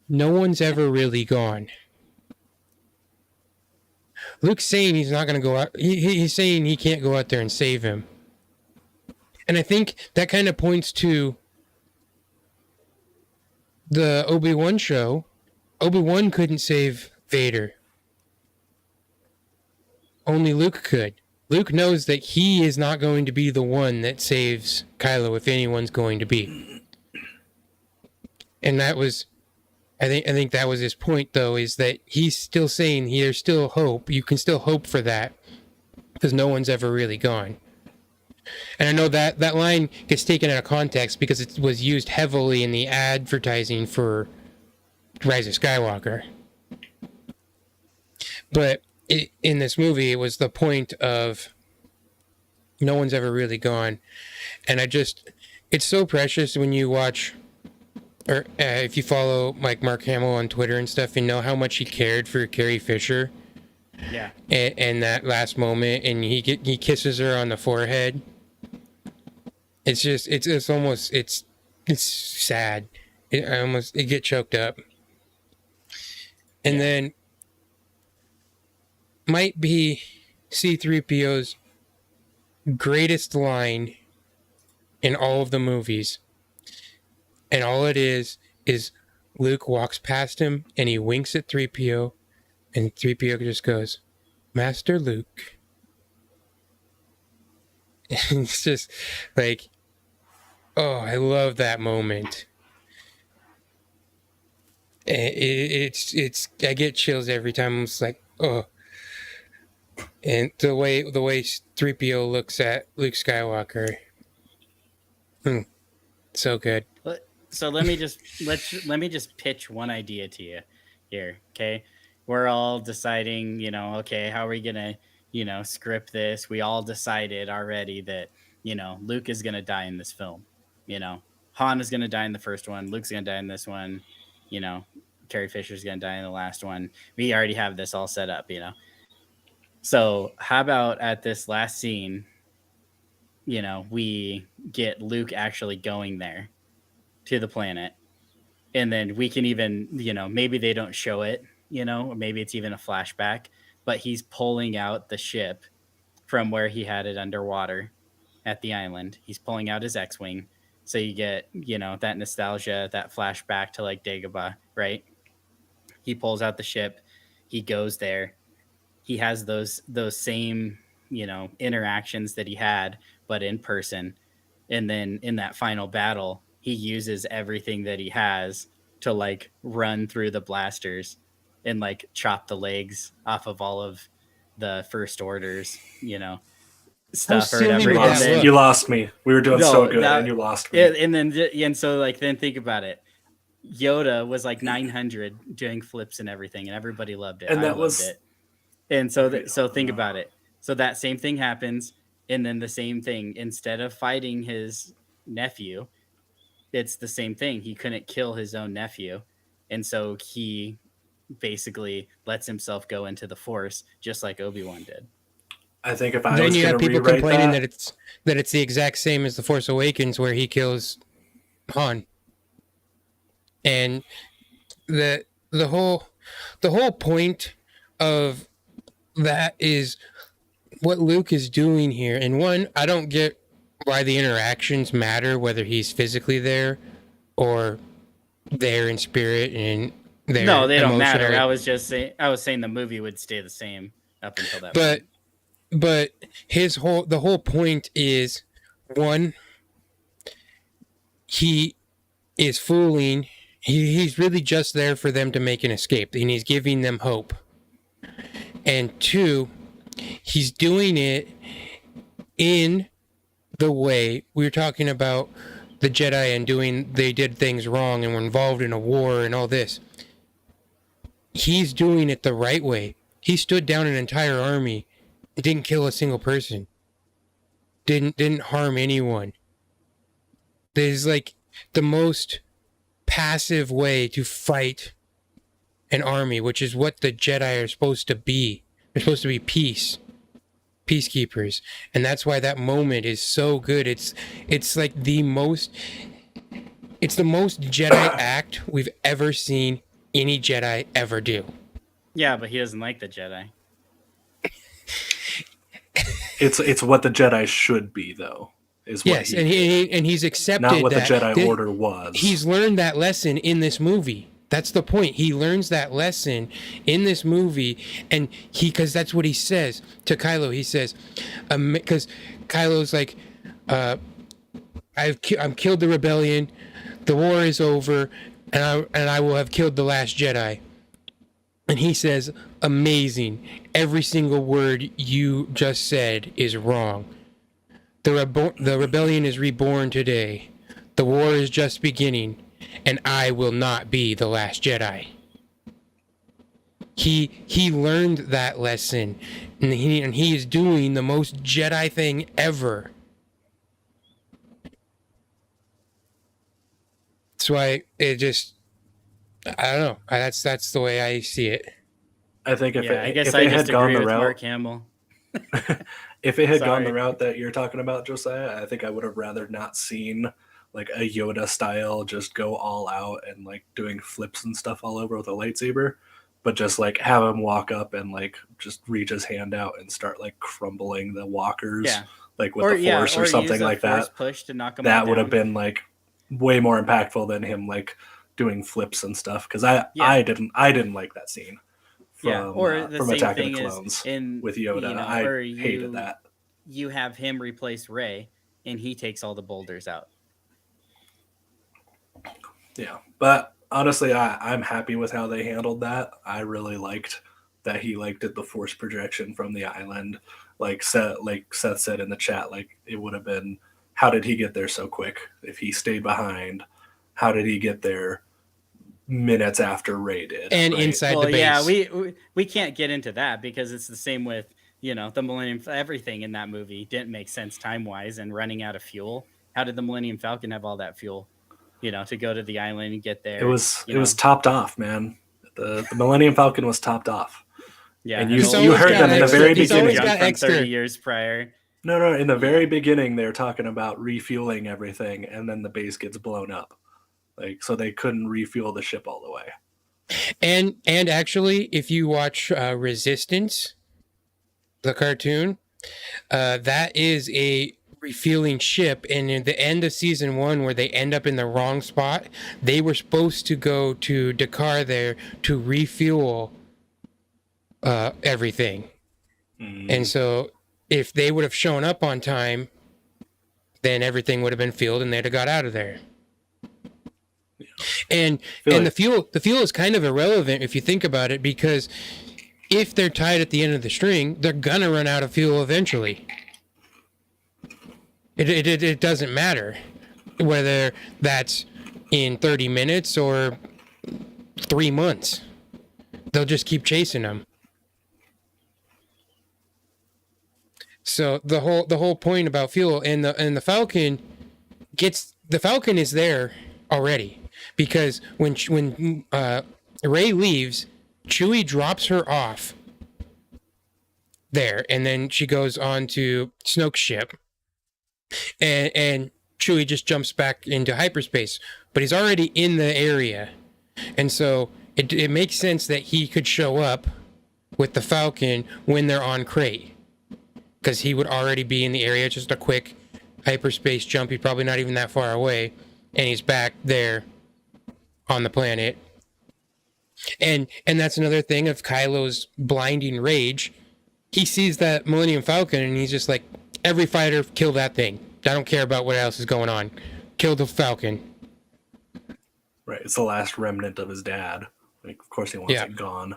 no one's ever really gone. Luke's saying he's not going to go out. He's saying he can't go out there and save him. And I think that kind of points to the Obi-Wan show. Obi-Wan couldn't save Vader. Only Luke could. Luke knows that he is not going to be the one that saves Kylo, if anyone's going to be. And that was, I think that was his point, though, is that he's still saying there's still hope. You can still hope for that, because no one's ever really gone. And I know that line gets taken out of context because it was used heavily in the advertising for Rise of Skywalker. But in this movie, it was the point of no one's ever really gone. And it's so precious when you watch, or if you follow like Mark Hamill on Twitter and stuff, and know how much he cared for Carrie Fisher. Yeah. And that last moment, and he kisses her on the forehead. It's just, it's almost, it's sad. I get choked up. And then might be C-3PO's greatest line in all of the movies. And all it is Luke walks past him and he winks at 3PO, and 3PO just goes, Master Luke. And it's just like, oh, I love that moment. It's I get chills every time. It's like, oh. And the way 3PO looks at Luke Skywalker, so good. So let me just pitch one idea to you here, okay? We're all deciding, okay, how are we gonna, script this? We all decided already that, Luke is gonna die in this film. Han is gonna die in the first one. Luke's gonna die in this one. Carrie Fisher's gonna die in the last one. We already have this all set up, So how about at this last scene, we get Luke actually going there to the planet, and then we can even, maybe they don't show it, or maybe it's even a flashback, but he's pulling out the ship from where he had it underwater at the island. He's pulling out his X-Wing. So you get, that nostalgia, that flashback to like Dagobah, right? He pulls out the ship. He goes there. He has those same, interactions that he had, but in person. And then in that final battle, he uses everything that he has to like run through the blasters and like chop the legs off of all of the First Orders, stuff or whatever. You lost me. We were doing so good, and you lost me. And so like then think about it. Yoda was like 900 doing flips and everything, and everybody loved it. And I loved it. And so think about it. So that same thing happens, and then the same thing, instead of fighting his nephew, it's the same thing. He couldn't kill his own nephew, and so he basically lets himself go into the Force, just like Obi-Wan did. I think if I then was you going have to people rewrite complaining that, that it's the exact same as The Force Awakens, where he kills Han, and the whole point of that is what Luke is doing here. And one, I don't get why the interactions matter, whether he's physically there or there in spirit and there. No, they don't matter. I was saying the movie would stay the same up until that point. But the whole point is, one, he is fooling. He's really just there for them to make an escape, and he's giving them hope. And two, he's doing it in the way we were talking about the Jedi and they did things wrong and were involved in a war and all this. He's doing it the right way. He stood down an entire army. It didn't kill a single person. Didn't harm anyone. There's like the most passive way to fight an army, which is what the Jedi are supposed to be. They're supposed to be peacekeepers, and that's why that moment is so good. It's like the most Jedi act we've ever seen any Jedi ever do. Yeah, but he doesn't like the Jedi. It's what the Jedi should be, though. Is what yes, and he's accepted not what that the Jedi Order was. He's learned that lesson in this movie. That's the point. He learns that lesson in this movie, and because that's what he says to Kylo. He says, because Kylo's like, I'm killed the rebellion, the war is over, and I will have killed the last Jedi. And he says, amazing. Every single word you just said is wrong. The rebellion is reborn today. The war is just beginning, and I will not be the last Jedi. He learned that lesson, and he is doing the most Jedi thing ever. That's why it just, I don't know. That's the way I see it. I think if I guess if I it just had gone agree the with route, Mark Hamill. if it had gone Sorry. the route that you're talking about, Josiah, I think I would have rather not seen like a Yoda style just go all out and like doing flips and stuff all over with a lightsaber, but just like have him walk up and like just reach his hand out and start like crumbling the walkers, Yeah. like with the force or something use a like force that. push to knock him That all would have down. been like way more impactful than him like doing flips and stuff. Because I didn't like that scene. From, or the from same Attack of thing the is Clones in with Yoda. I hated that. You have him replace Rey, and he takes all the boulders out. Yeah, but honestly, I'm happy with how they handled that. I really liked that he like did the force projection from the island. Like Seth said in the chat, like it would have been, how did he get there so quick? If he stayed behind, how did he get there minutes after Rey did? And right? inside Well, the base. yeah, we can't get into that because it's the same with, the Millennium. Everything in that movie didn't make sense time wise and running out of fuel. How did the Millennium Falcon have all that fuel? To go to the island and get there. It was topped off, man. The Millennium Falcon was topped off. Yeah, and you heard them in the very beginning. Got from extra. 30 years prior. No, in the very beginning, they're talking about refueling everything, and then the base gets blown up. Like, so they couldn't refuel the ship all the way. And actually, if you watch Resistance, the cartoon, that is a refueling ship. And in the end of season 1, where they end up in the wrong spot, they were supposed to go to Dakar there to refuel everything. And so if they would have shown up on time, then everything would have been fueled and they'd have got out of there. Yeah. And the fuel is kind of irrelevant if you think about it, because if they're tied at the end of the string, they're gonna run out of fuel eventually. It doesn't matter whether that's in 30 minutes or 3 months. They'll just keep chasing them. So the whole point about fuel and the Falcon is there already, because when Rey leaves, Chewie drops her off there, and then she goes on to Snoke's ship, and Chewie just jumps back into hyperspace, but he's already in the area, and so it makes sense that he could show up with the Falcon when they're on Crate, because he would already be in the area. Just a quick hyperspace jump. He's probably not even that far away, and he's back there on the planet. And that's another thing of Kylo's blinding rage. He sees that Millennium Falcon, and he's just like, every fighter, kill that thing. I don't care about what else is going on. Kill the Falcon. Right. It's the last remnant of his dad. Like, of course he wants it gone.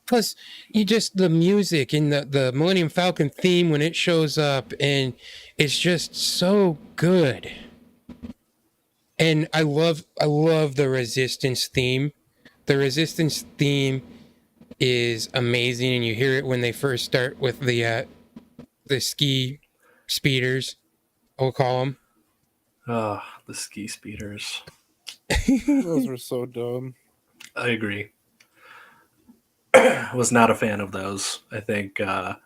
Plus, you just the music and the Millennium Falcon theme when it shows up, and it's just so good. And I love the Resistance theme. The Resistance theme is amazing, and you hear it when they first start with the ski speeders. We'll call them. Oh, the ski speeders. Those were so dumb. I agree. Was not a fan of those. I think I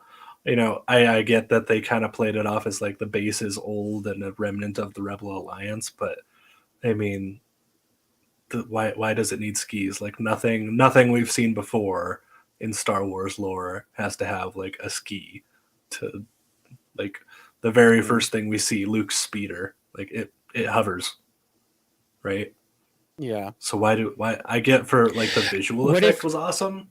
get that they kind of played it off as like the base is old and a remnant of the Rebel Alliance, but I mean, why does it need skis? Like nothing we've seen before in Star Wars lore has to have like a ski. To like the very first thing we see, Luke's speeder, like it hovers, right? Yeah. So why I get for like the visual What effect if- was awesome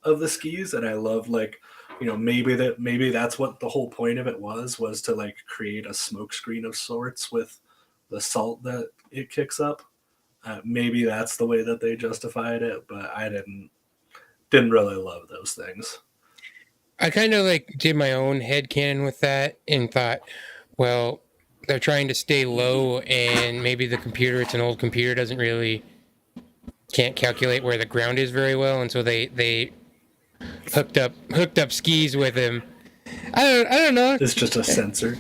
of the skis, and I love like maybe that's what the whole point of it was to like create a smoke screen of sorts with the salt that it kicks up. Maybe that's the way that they justified it, but I didn't really love those things. I kind of like did my own headcanon with that and thought, well, they're trying to stay low, and maybe the computer, it's an old computer, can't calculate where the ground is very well, and so they hooked up skis with him. I don't know. It's just a sensor.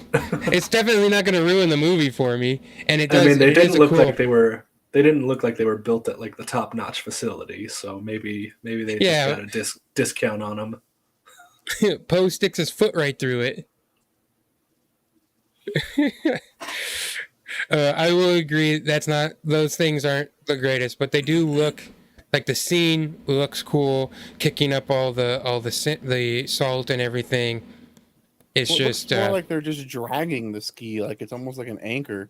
It's definitely not going to ruin the movie for me, and it does. I mean, they it is didn't a look cool- like they were. They didn't look like they were built at like the top-notch facility, so maybe they just got a discount on them. Poe sticks his foot right through it. I will agree. Those things aren't the greatest, but they do look like the scene looks cool. Kicking up all the salt and everything. It's Well, it looks just more like they're just dragging the ski, like it's almost like an anchor.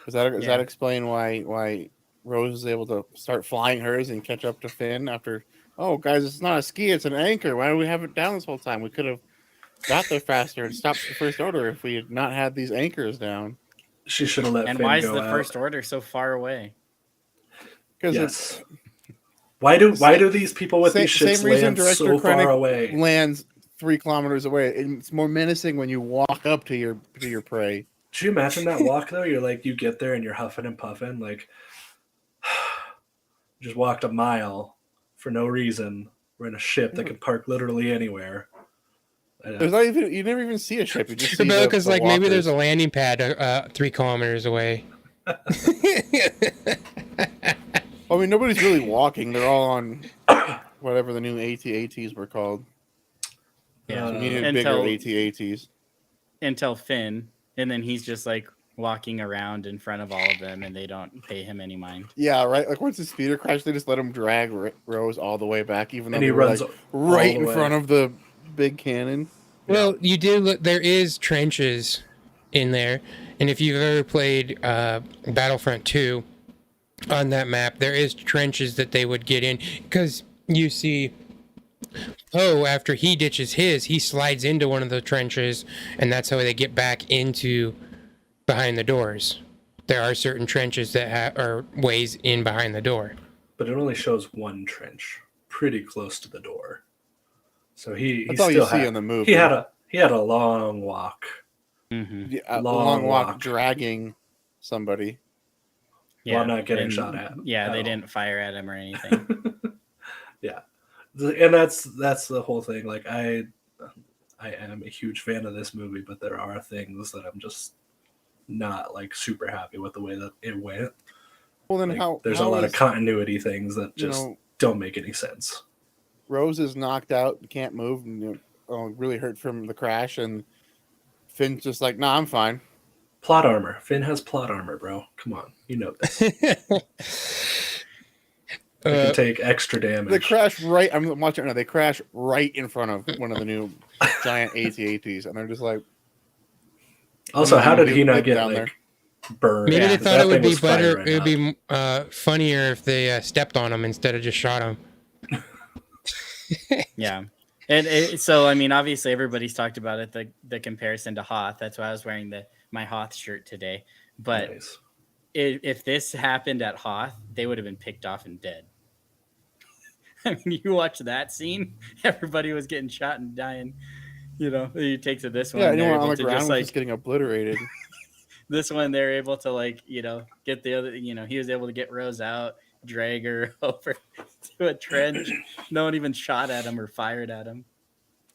Does that explain why Rose is able to start flying hers and catch up to Finn after? Oh, guys, it's not a ski; it's an anchor. Why do we have it down this whole time? We could have got there faster and stopped the First Order if we had not had these anchors down. She should have let And Finn why is go the out. First Order so far away? Because Yes. Why do these people with these ships same reason land Director so far Krennic away? lands 3 kilometers away. It's more menacing when you walk up to your prey. Could you imagine that walk though? You're like, you get there and you're huffing and puffing, like just walked a mile for no reason. We're in a ship that could park literally anywhere. There's not even you never even see a ship. You just see because the like maybe walkers. there's a landing pad 3 kilometers away. I mean, nobody's really walking. They're all on whatever the new AT-ATs were called. Yeah, You needed bigger AT-ATs. until Finn, and then he's just like walking around in front of all of them, and they don't pay him any mind. Yeah, right. Like once the speeder crashed, they just let him drag Rose all the way back, even though And he they were runs like all right the in way. front of the big cannon. Well, you do look. There is trenches in there, and if you've ever played Battlefront 2 on that map, there is trenches that they would get in because you see. Oh, after he ditches his, he slides into one of the trenches, and that's how they get back into behind the doors. There are certain trenches that are ways in behind the door. But it only shows one trench, pretty close to the door. So he That's all still you see had, in the movie. He had a long walk. Mm-hmm. Yeah, a Long long walk walk. dragging somebody. While not getting shot at. Yeah, they all. didn't fire at him or anything. Yeah, and that's the whole thing. Like I am a huge fan of this movie, but there are things that I'm just not like super happy with the way that it went. Well, then Like, there's a how lot is, of continuity things that you just know, don't make any sense. Rose is knocked out, can't move, and really hurt from the crash, and Finn's just like, "Nah, I'm fine." Plot armor. Finn has plot armor, bro. Come on, you know this. They can take extra damage. They crash right. I'm watching it now. They crash right in front of one of the new giant AT-ATs, and they're just like. Also, how did he not Get get down like burned? Maybe they That thought it would thing be was firing better. right It would now. be funnier if they stepped on him instead of just shot him. Yeah. And so, I mean, obviously everybody's talked about it, the comparison to Hoth. That's why I was wearing my Hoth shirt today. But Nice. if this happened at Hoth, they would have been picked off and dead. I mean, you watch that scene, everybody was getting shot and dying. You know, you take to this one, Yeah, they're anyone on able the to ground just was like just getting obliterated. this one, they're able to like, you know, get the other, you know, he was able to get Rose out, drag her over to a trench. No one even shot at him or fired at him.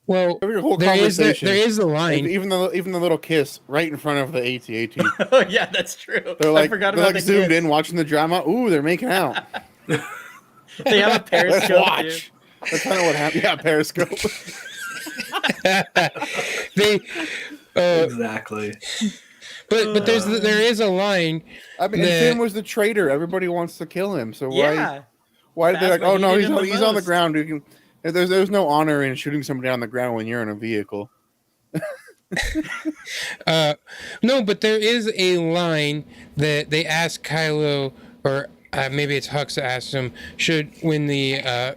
Well, Every whole there is the conversation, line. even the little kiss right in front of the AT-AT. Oh yeah, that's true. They're like, I forgot they're about like the zoomed kids. in watching the drama. Ooh, they're making out. They have a Let's periscope. watch. That's kind of what happened. Yeah, periscope. They Exactly. but there is a line. I mean, and Finn was the traitor. Everybody wants to kill him. So Yeah. why did they like? Phasma Oh no, hated him the he's on the most. ground. You can. There's no honor in shooting somebody on the ground when you're in a vehicle. No, but there is a line that they ask Kylo, or maybe it's Hux that asks him, when the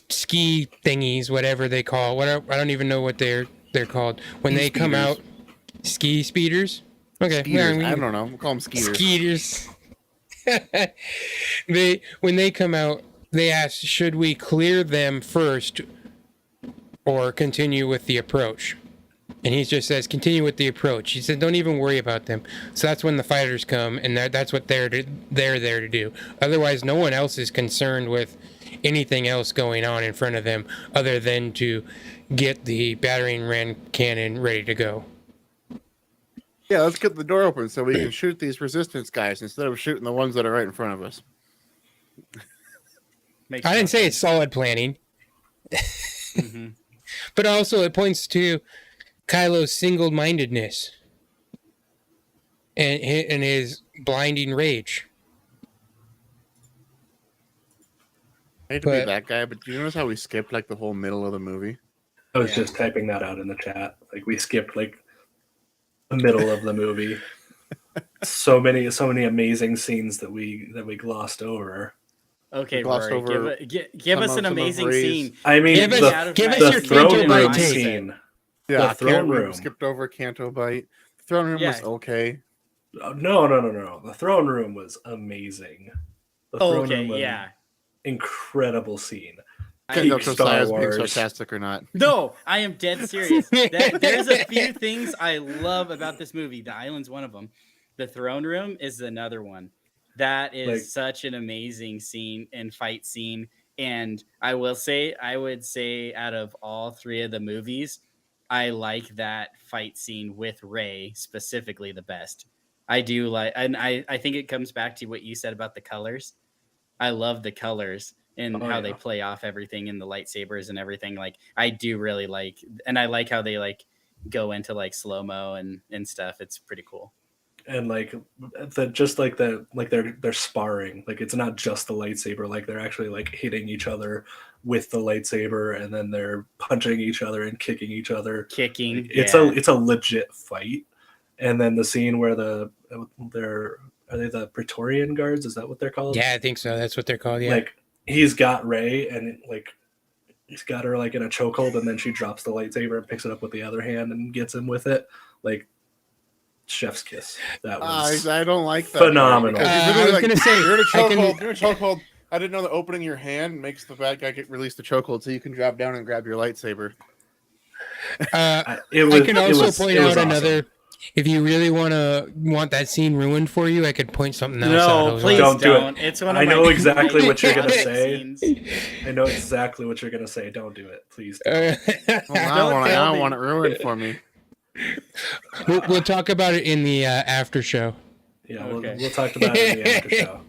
ski thingies, whatever they call, whatever, I don't even know what they're called, when they come out, ski speeders. Okay, Skeeters. yeah, I don't know. We'll call them skeeters. Skeeters. When they come out, they ask, should we clear them first or continue with the approach? And he just says, continue with the approach. He said, don't even worry about them. So that's when the fighters come, and that's what they're there to do. Otherwise, no one else is concerned with anything else going on in front of them other than to get the battering ram cannon ready to go. Yeah, let's get the door open so we can shoot these resistance guys instead of shooting the ones that are right in front of us. I didn't say it's solid planning. Mm-hmm. But also it points to Kylo's single-mindedness and his blinding rage. I hate to be that guy, but do you notice how we skipped like the whole middle of the movie? I was just typing that out in the chat. Like we skipped like the middle of the movie. So many amazing scenes that we glossed over. Okay, glossed Rory, over give us an amazing Rey's- scene. I mean, Give us the your throne Canto room Bite take. scene. Yeah, The throne we room. skipped over Canto Bite. The throne room was okay. No. The throne room was amazing. The throne room was an incredible scene. I don't know if Star Josiah's being Wars. sarcastic or not. No, I am dead serious. There's a few things I love about this movie. The island's one of them. The throne room is another one. That is such an amazing scene and fight scene. And I would say out of all three of the movies, I like that fight scene with Rey specifically the best. I do like, and I think it comes back to what you said about the colors. I love the colors and how they play off everything in the lightsabers and everything. Like I do really like, and I like how they like go into like slow-mo and stuff. It's pretty cool. And like they're sparring. Like it's not just the lightsaber. Like they're actually like hitting each other with the lightsaber, and then they're punching each other and kicking each other. Kicking. It's a legit fight. And then the scene where are they the Praetorian Guards? Is that what they're called? Yeah, I think so. That's what they're called. Yeah. Like he's got Rey, and like he's got her like in a chokehold, and then she drops the lightsaber and picks it up with the other hand and gets him with it. Like chef's kiss. That was I don't like that. phenomenal. I was gonna say, you're in a chokehold. You're in a chokehold. I didn't know that opening your hand makes the bad guy release the chokehold, so you can drop down and grab your lightsaber. I can also point out another. If you really want that scene ruined for you, I could point something else out. No, please don't do it. It's one of I my know exactly what you're gonna favorite say. scenes. I know exactly what you're gonna say. Don't do it, please. Well, I don't want it ruined for me. We'll talk about it in the after show. Yeah, Okay. we'll talk about it in the after show.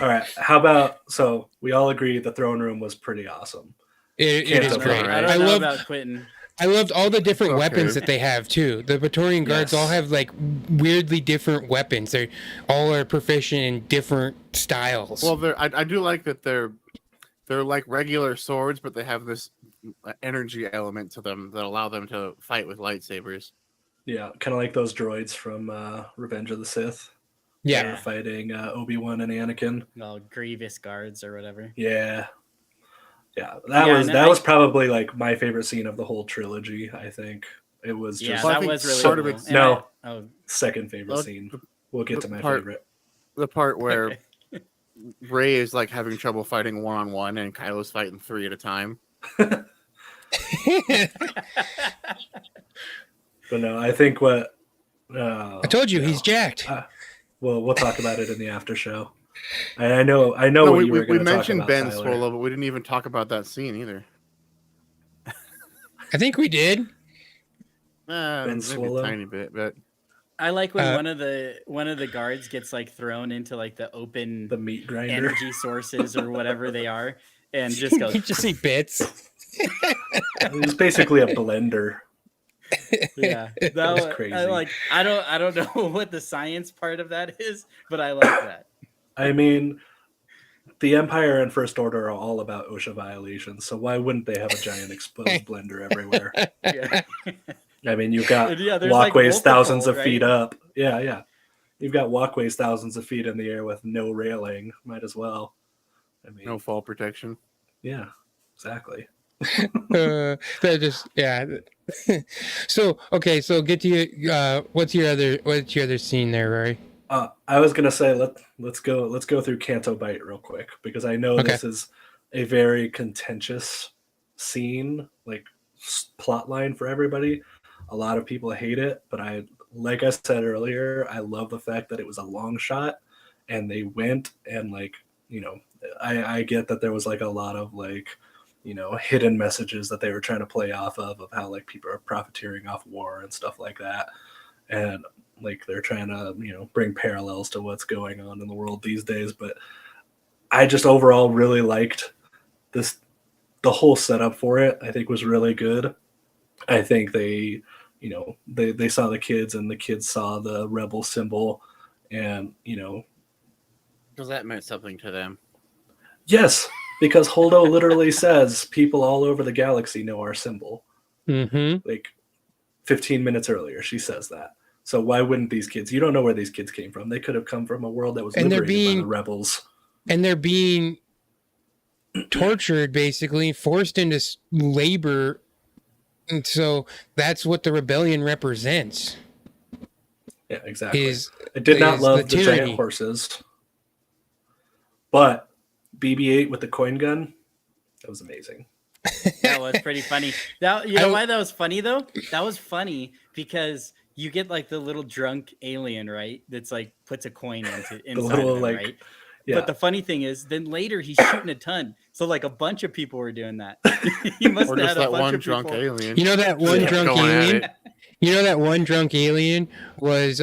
All right. How about, so we all agree the throne room was pretty awesome. It is Canto great. Bite. I don't know about Quinton. I loved all the different Okay. weapons that they have too. The Praetorian Guards all have like weirdly different weapons. They all are proficient in different styles. Well, I do like that they're like regular swords, but they have this energy element to them that allow them to fight with lightsabers. Yeah, kind of like those droids from Revenge of the Sith. yeah. They were fighting Obi-Wan and Anakin. Well, Grievous guards or whatever. Yeah. That was probably like my favorite scene of the whole trilogy. I think it was just that was really part cool. of it's second favorite scene. We'll get to my favorite. The part where Rey is like having trouble fighting 1-on-1, and Kylo's fighting 3 at a time. But no, I think what I told you he's jacked. Well, we'll talk about it in the after show. I know No, what we, you were we going to talk mentioned about, Ben Tyler. Swallow, but we didn't even talk about that scene either. I think we did. Ben Maybe Swallow? a tiny bit, but I like when one of the guards gets like thrown into like the open The meat grinder. energy sources or whatever they are, and just goes. You just see bits. It's basically a blender. Yeah, that was was crazy. I don't know what the science part of that is, but I like that. I mean, the Empire and First Order are all about OSHA violations, so why wouldn't they have a giant exposed blender everywhere? Yeah. I mean, you've got Yeah, there's, like, walkways multiple, thousands of feet right? up. Yeah. You've got walkways thousands of feet in the air with no railing. Might as well. I mean, no fall protection. yeah, exactly. That just So okay, so get to your what's your other scene there, Rory? I was gonna say let's go through Canto Bite real quick because I know Okay. this is a very contentious scene, like plot line for everybody. A lot of people hate it, but like I said earlier, I love the fact that it was a long shot and they went and I get that there was like a lot of like hidden messages that they were trying to play off of how like people are profiteering off war and stuff like that, and like they're trying to bring parallels to what's going on in the world these days. But I just overall really liked the whole setup for it. I think was really good. I think they they saw the kids and the kids saw the rebel symbol, and Because that meant something to them. yes, because Holdo literally says people all over the galaxy know our symbol. Mm-hmm. Like 15 minutes earlier, she says that. So why wouldn't these kids? You don't know where these kids came from. They could have come from a world that was And they're liberated by being- the rebels. And they're being tortured, basically forced into labor, and so that's what the rebellion represents. Yeah, exactly. I did is not love the tyranny. giant horses, but BB-8 with the coin gun, that was amazing. That was pretty funny. That you know why that was funny though? That was funny because you get like the little drunk alien, right? That's like puts a coin inside little, of him, like, right? Yeah. But the funny thing is, then later he's shooting a ton. So like a bunch of people were doing that. He must Or have just had a that bunch one of drunk people. alien. You know that one Yeah. drunk Going at alien? it. You know that one drunk alien was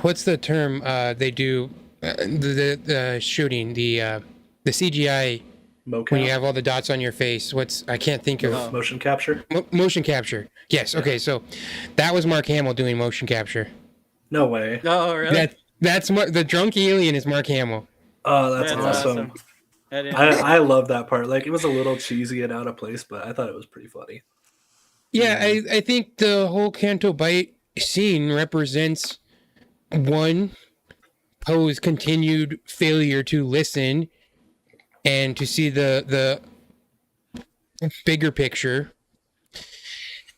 what's the term they do the shooting the CGI Mocap, when you have all the dots on your face. I can't think of motion capture. motion capture. Yes. Okay. So that was Mark Hamill doing motion capture. No way. Oh, really? That's the drunk alien is Mark Hamill. Oh, that's awesome. I love that part. Like it was a little cheesy and out of place, but I thought it was pretty funny. Yeah, I think the whole Canto Bite scene represents one, Poe's continued failure to listen and to see the bigger picture.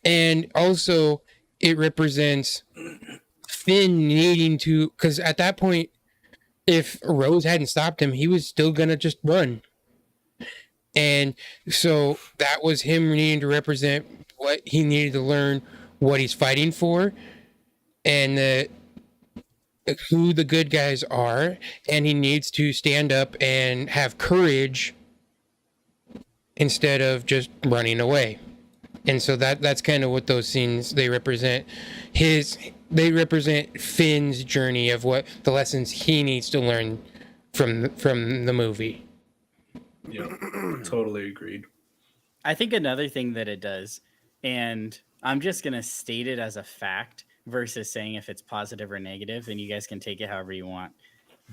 And also it represents Finn needing to, because at that point, if Rose hadn't stopped him, he was still gonna just run. And so that was him needing to represent what he needed to learn, what he's fighting for, and who the good guys are. And he needs to stand up and have courage instead of just running away. And so that's kind of what those scenes, they represent. They represent Finn's journey of what the lessons he needs to learn from the movie. Yeah, totally agreed. I think another thing that it does, and I'm just going to state it as a fact versus saying if it's positive or negative, and you guys can take it however you want.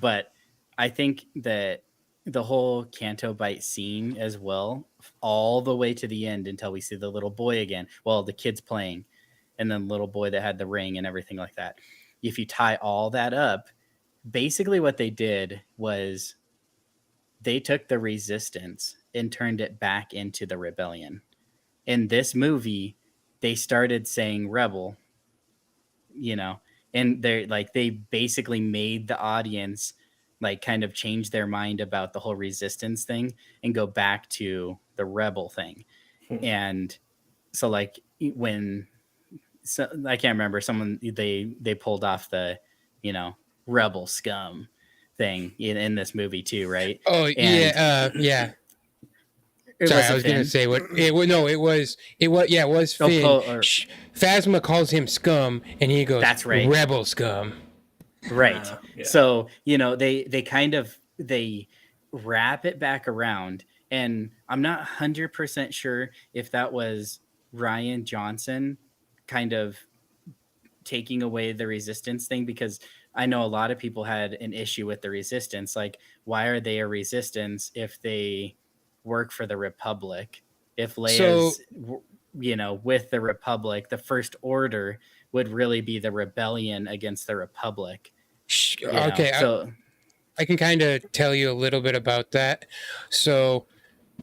But I think that the whole Canto Bite scene as well, all the way to the end until we see the little boy again. Well, the kid's playing, and then little boy that had the ring and everything like that. If you tie all that up, basically what they did was they took the resistance and turned it back into the rebellion. In this movie, they started saying rebel, and they basically made the audience like kind of change their mind about the whole resistance thing and go back to the rebel thing. And so like when I can't remember, someone they pulled off the, you know, rebel scum thing in this movie too, right? Oh And yeah. it Sorry, was I was Finn. gonna say what it was. No, it was Oh, Finn. Poe, or- Phasma calls him scum, and he goes, That's right. rebel scum. Right. Yeah. So, you know, they kind of they wrap it back around, and I'm not 100% sure if that was Ryan Johnson kind of taking away the resistance thing, because I know a lot of people had an issue with the resistance. Like, why are they a resistance if they work for the Republic? If Leia's, you know, with the Republic, the First Order would really be the rebellion against the Republic. You know? Okay, So I can kind of tell you a little bit about that. So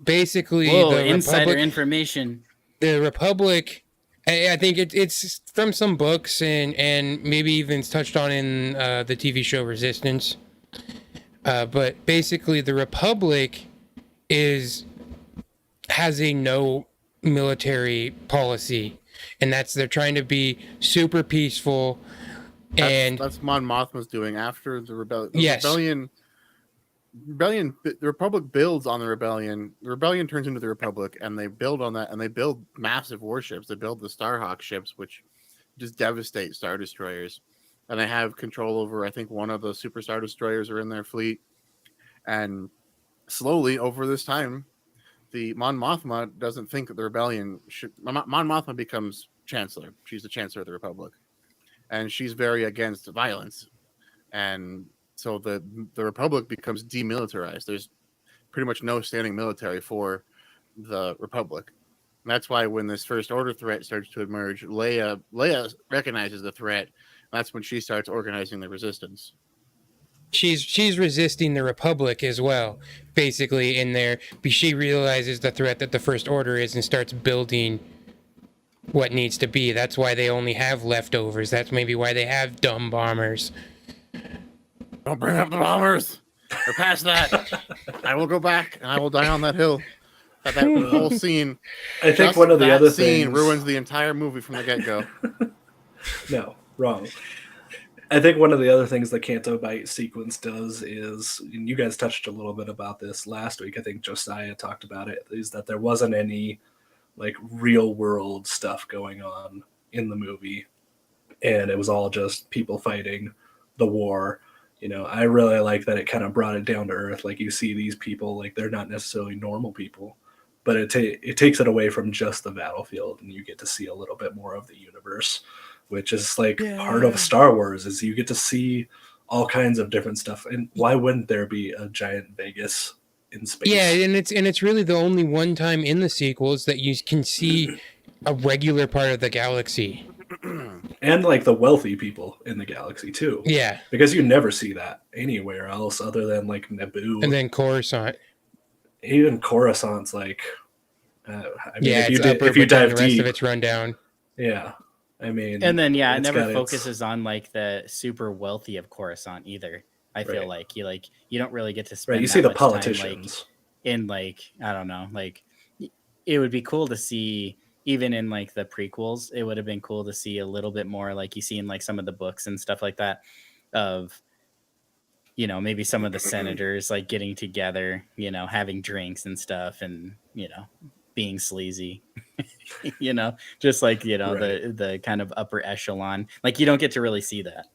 basically, whoa, insider information. The Republic, I think it's from some books and maybe even it's touched on in the TV show Resistance. But basically, the Republic has a no military policy, and they're trying to be super peaceful. That's Mon Mothma's doing after the rebellion. Yes. The Republic builds on the rebellion. The rebellion turns into the Republic, and they build on that, and they build massive warships. They build the Starhawk ships, which just devastate Star Destroyers, and they have control over, I think, one of the Super Star Destroyers are in their fleet. And slowly over this time, the Mon Mothma doesn't think that the rebellion should. Mon Mothma becomes Chancellor. She's the Chancellor of the Republic, and she's very against violence, and so the Republic becomes demilitarized. There's pretty much no standing military for the Republic. And that's why when this First Order threat starts to emerge, Leia recognizes the threat. And that's when she starts organizing the resistance. She's resisting the Republic as well, basically in there. She realizes the threat that the First Order is and starts building what needs to be. That's why they only have leftovers. That's maybe why they have dumb bombers. Don't bring up the bombers. Or past that. I will go back and I will die on that hill. That whole scene. I think one of the other things ruins the entire movie from the get-go. No, wrong. I think one of the other things the Canto Bight sequence does is, and you guys touched a little bit about this last week, I think Josiah talked about it, is that there wasn't any like real world stuff going on in the movie. And it was all just people fighting the war. You know, I really like that it kind of brought it down to earth. Like you see these people, like they're not necessarily normal people, but it takes it away from just the battlefield, and you get to see a little bit more of the universe, which is like part of Star Wars, is you get to see all kinds of different stuff. And why wouldn't there be a giant Vegas in space? Yeah, and it's really the only one time in the sequels that you can see a regular part of the galaxy. And like the wealthy people in the galaxy too. Yeah. Because you never see that anywhere else other than like Naboo. And then Coruscant. Even Coruscant's like, I mean, yeah, if you dive the rest deep, of it's run down. Yeah, I mean, and then it never focuses on like the super wealthy of Coruscant either. I feel like you don't really get to spend. Right, you that see the much politicians time, in like I don't know, like it would be cool to see. Even in like the prequels, it would have been cool to see a little bit more like you see in like some of the books and stuff like that of, you know, maybe some of the senators like getting together, you know, having drinks and stuff and, you know, being sleazy, you know, just like, you know, the kind of upper echelon. Like you don't get to really see that.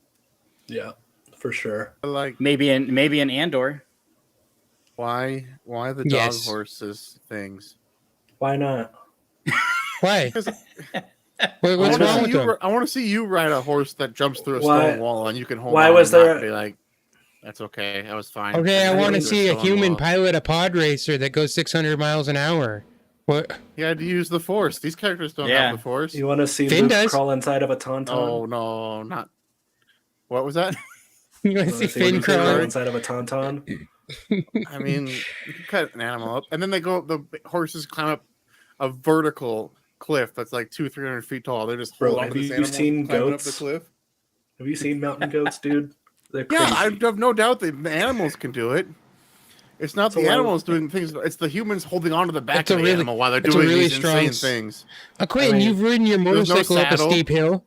Yeah, for sure. Like maybe in Andor. Why the dog horses things? Why not? Why? What's wrong with them? I want to see you ride a horse that jumps through a stone wall and you can hold on. Why was there? Be like, that's okay. That was fine. Okay, I want to see a human pilot a pod racer that goes 600 miles an hour. What? You had to use the Force. These characters don't have the Force. You want to see Luke crawl inside of a tauntaun? Oh no, not. What was that? You want to see Finn crawl inside of a tauntaun? I mean, you can cut an animal up, and then the horses climb up a vertical cliff that's like 200-300 feet tall. They're just have you seen goats? up the cliff. Have you seen mountain goats, dude? They're crazy. Yeah, I have no doubt that the animals can do it. It's not So the why- animals doing things. It's the humans holding on to the back It's a of the really- animal while they're it's a doing really these strong insane things. Quentin, I mean, you've ridden your there's no motorcycle up a saddle. steep hill.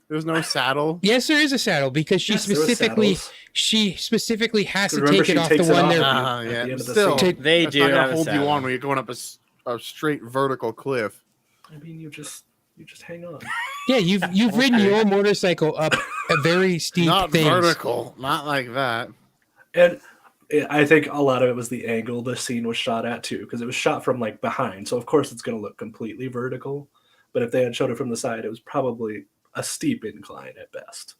There's no saddle. Yes, there is a saddle because she Yes, there was specifically saddles. has to Remember, take it she off the takes it one off. there. At the Yeah, end of the still, scene. They that's do not gonna have a hold you saddle. on when you're going up a straight vertical cliff. I mean, you just hang on. Yeah, you've ridden your motorcycle up a very steep Not thing. vertical, not like that. And I think a lot of it was the angle the scene was shot at too, because it was shot from like behind. So of course it's going to look completely vertical. But if they had showed it from the side, it was probably a steep incline at best.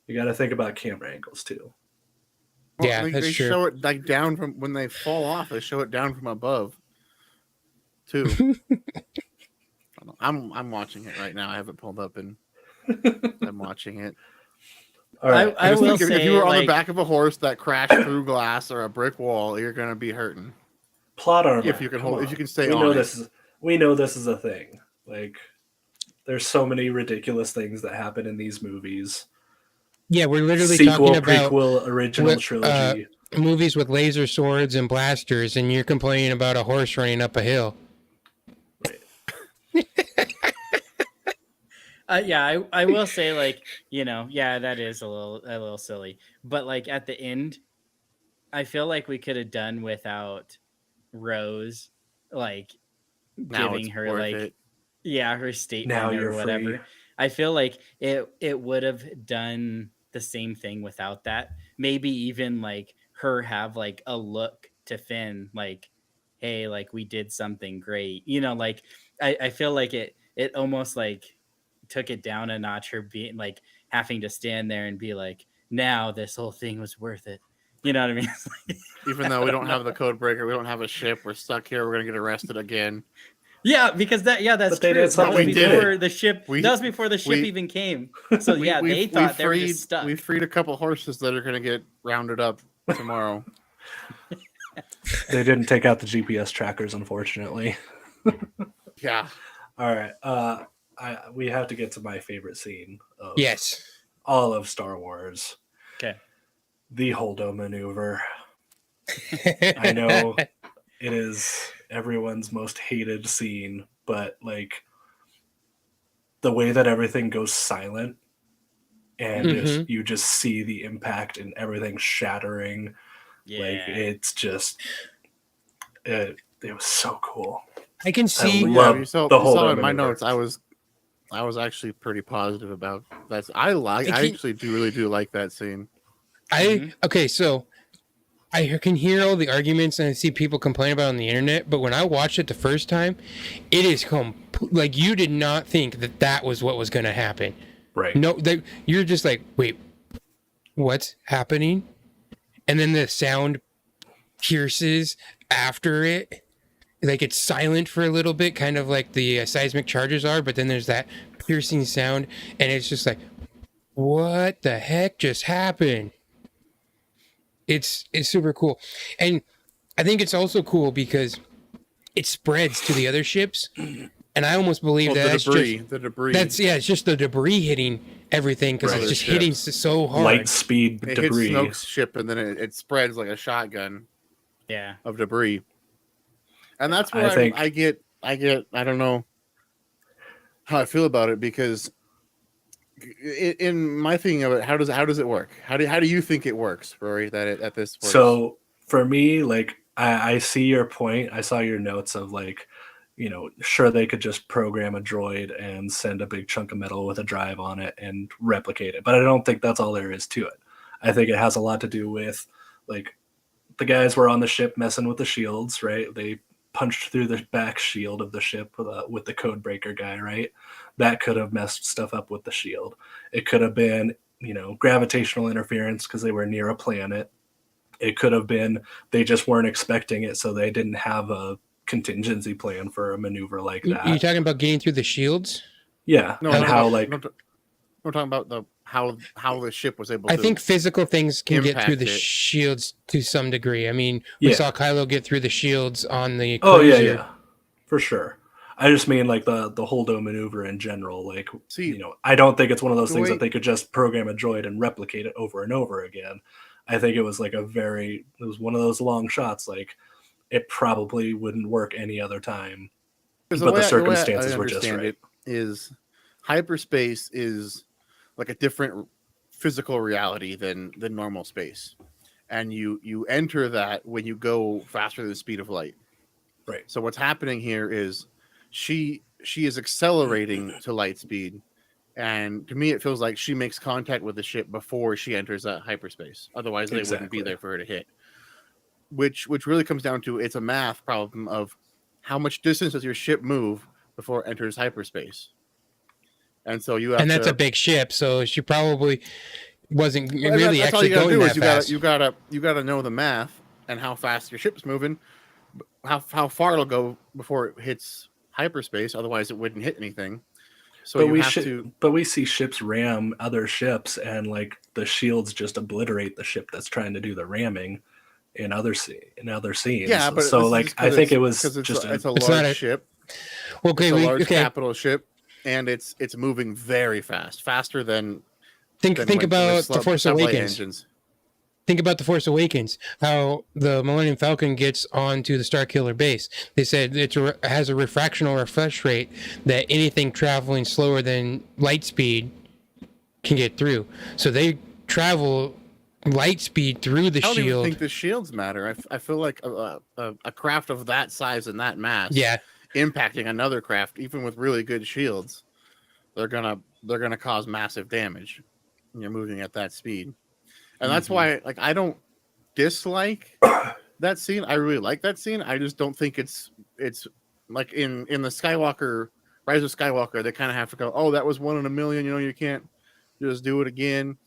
You got to think about camera angles too. Well, Yeah, that's they true. show it like down from when they fall off. They show it down from above, too. I'm watching it right now. I have it pulled up and I'm watching it. All right. I just will think if say, you were on the like, back of a horse that crashed through glass or a brick wall, you're gonna be hurting. Plot armor. If you can come hold, on. if you can stay we on know it. we know this is a thing. Like, there's so many ridiculous things that happen in these movies. Yeah, we're literally Sequel, talking about prequel, original with, trilogy. movies with laser swords and blasters, and you're complaining about a horse running up a hill. Yeah, I will say, like, yeah, that is a little silly. But like at the end, I feel like we could have done without Rose, like Now giving it's her worth like it. her statement Now or you're whatever. free. I feel like it would have done the same thing without that. Maybe even like her have like a look to Finn, like, hey, like we did something great. Like I feel like it almost like took it down a notch, her being like having to stand there and be like, now this whole thing was worth it. You know what I mean? It's like, Even though we don't have the code breaker, we don't have a ship, we're stuck here, we're gonna get arrested again. yeah, because that's But they true. did something That was good. before the ship. We- that was before the ship we- even came. So yeah, they thought they were just stuck. We freed a couple horses that are gonna get rounded up tomorrow. They didn't take out the GPS trackers, unfortunately. Yeah. All right. We have to get to my favorite scene of Yes. all of Star Wars. Okay. The Holdo maneuver. I know it is everyone's most hated scene, but like the way that everything goes silent and you just see the impact and everything shattering. Yeah. Like it's just it was so cool. I can see. love you saw, the you whole saw in my maneuver. notes. I was actually pretty positive about that. I can- actually do like that scene. Okay, so I can hear all the arguments and I see people complain about it on the internet, but when I watched it the first time, it is like you did not think that was what was going to happen. Right. No, you're just like, wait, what's happening? And then the sound pierces after it. Like it's silent for a little bit, kind of like the seismic charges are, but then there's that piercing sound, and it's just like, what the heck just happened? It's super cool. And I think it's also cool because it spreads to the other ships, and I almost believe Well, that's the debris. it's just the debris hitting everything because Right. it's just Other hitting ships. so hard. Light speed It debris. hits Snoke's ship and then it spreads like a shotgun Yeah. of debris. And that's where I get I don't know how I feel about it, because in my thinking of it, how does it work? How do you think it works, Rory? That this works? So for me, like I see your point. I saw your notes of like, sure they could just program a droid and send a big chunk of metal with a drive on it and replicate it. But I don't think that's all there is to it. I think it has a lot to do with like the guys were on the ship messing with the shields, right? They punched through the back shield of the ship with the code breaker guy, right? That could have messed stuff up with the shield. It could have been, gravitational interference because they were near a planet. It could have been they just weren't expecting it, so they didn't have a contingency plan for a maneuver like that. You talking about getting through the shields? Yeah, no, and I'm how we're talking about how the ship was able I to. think physical things can get through impact the it. shields to some degree. I mean, we Yeah. saw Kylo get through the shields on the Oh cruiser. yeah, for sure. I just mean like the Holdo maneuver in general. Like, See, I don't think it's one of those the things way- that they could just program a droid and replicate it over and over again. I think it was like it was one of those long shots. Like, it probably wouldn't work any other time, because but the the way circumstances I were just understand right. it is hyperspace is like a different physical reality than normal space, and you enter that when you go faster than the speed of light. Right. So what's happening here is she is accelerating to light speed, and to me it feels like she makes contact with the ship before she enters that hyperspace. Otherwise, they wouldn't be Exactly. there for her to hit. Which really comes down to it's a math problem of how much distance does your ship move before it enters hyperspace. And so you have And that's to, a big ship, so she probably wasn't Well, really that's all actually you gotta going do that is fast. you gotta know the math and how fast your ship's moving, how far it'll go before it hits hyperspace. Otherwise, it wouldn't hit anything. So But you have to. but we see ships ram other ships, and like the shields just obliterate the ship that's trying to do the ramming in other scenes. Yeah, but So this is like just I think it was because just it's a It's not large a- ship. Okay, It's a large okay. capital ship, and it's moving very fast, faster than Think when about the Force sublight Awakens. engines. Think about the Force Awakens. How the Millennium Falcon gets onto the Starkiller base. They said it has a refractional refresh rate that anything traveling slower than light speed can get through. So they travel light speed through the I don't even shield. think the shields matter. I feel like a craft of that size and that mass, Yeah, impacting another craft, even with really good shields, they're gonna cause massive damage when you're moving at that speed. And that's why, like, I don't dislike that scene. I really like that scene. I just don't think it's like in the Skywalker Rise of Skywalker. They kind of have to go, oh, that was 1 in a million. You can't just do it again.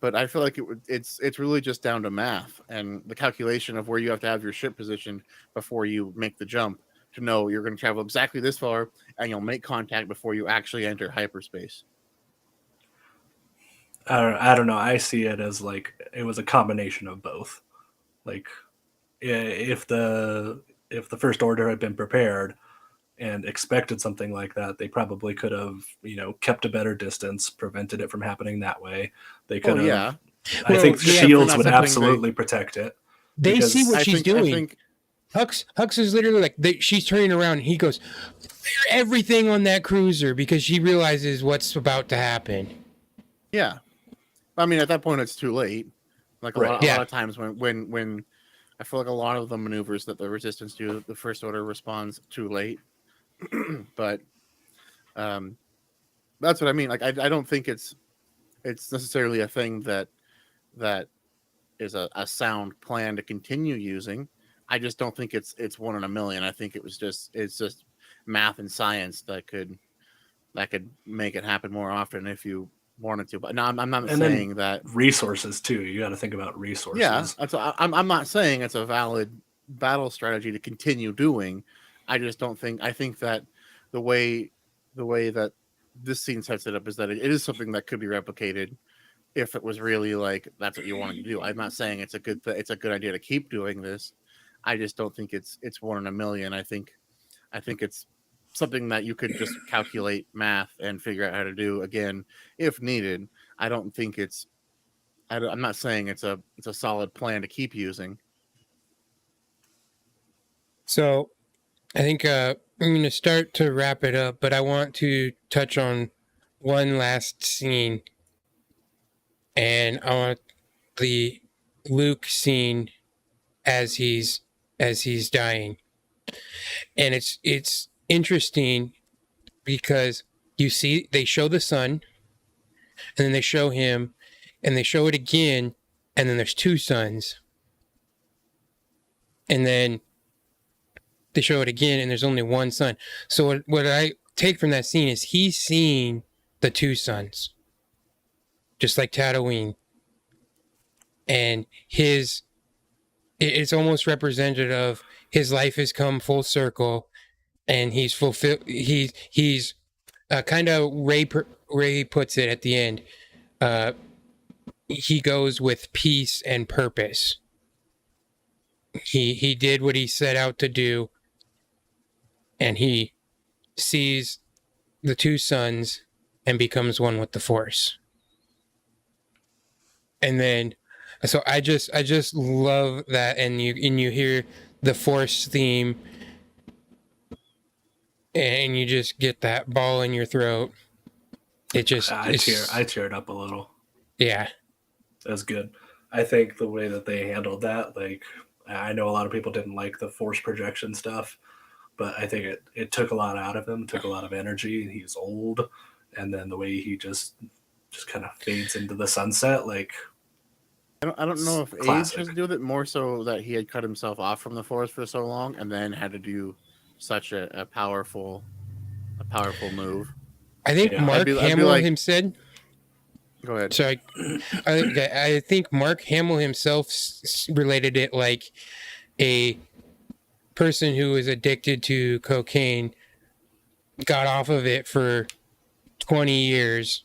But I feel like it's really just down to math and the calculation of where you have to have your ship positioned before you make the jump to know you're going to travel exactly this far and you'll make contact before you actually enter hyperspace. I don't know. I see it as like it was a combination of both. Like, if the First Order had been prepared and expected something like that, they probably could have kept a better distance, prevented it from happening that way. They could have. Yeah. I think yeah, shields not would something absolutely protect it. they because see what I she's think, doing. I think Hux is literally like she's turning around. And he goes, "Clear everything on that cruiser," because she realizes what's about to happen. yeah. I mean, at that point, it's too late. Like a Right. lot of times when I feel like a lot of the maneuvers that the Resistance do, the First Order responds too late. But that's what I mean. Like I don't think it's necessarily a thing that is a sound plan to continue using. I just don't think it's 1 in a million. I think it's just math and science that could make it happen more often if you wanted to. But no, I'm not And saying then that. resources too. You got to think about resources. Yeah, I'm not saying it's a valid battle strategy to continue doing. I just don't think. I think that the way that this scene sets it up is that it is something that could be replicated if it was really like that's what you wanted to do. I'm not saying it's a good idea to keep doing this. I just don't think it's 1 in a million. I think it's something that you could just calculate math and figure out how to do again if needed. I don't think I'm not saying it's a solid plan to keep using. So, I think I'm going to start to wrap it up, but I want to touch on one last scene, and I want the Luke scene as he's dying, and it's interesting because you see they show the sun, and then they show him, and they show it again, and then there's 2 suns, and then they show it again, and there's only 1 sun. So what I take from that scene is he's seeing the 2 suns, just like Tatooine, and it's almost representative of his life has come full circle, and he's fulfilled. He's kind of Ray puts it at the end. He goes with peace and purpose. He did what he set out to do, and he sees the two suns and becomes one with the Force. And then, so I just love that, and you hear the Force theme, and you just get that ball in your throat. It just I teared up a little. Yeah, That's good. I think the way that they handled that, like, I know a lot of people didn't like the force projection stuff, but I think it took a lot out of him, took a lot of energy. He's old, and then the way he just kind of fades into the sunset, like, I don't know if classic. age has to do with it, more so that he had cut himself off from the Force for so long, and then had to do such a powerful move. I think Yeah. Mark I'd be Hamill like- himself. Go ahead. Sorry, I think Mark Hamill himself related it like a person who was addicted to cocaine got off of it for 20 years,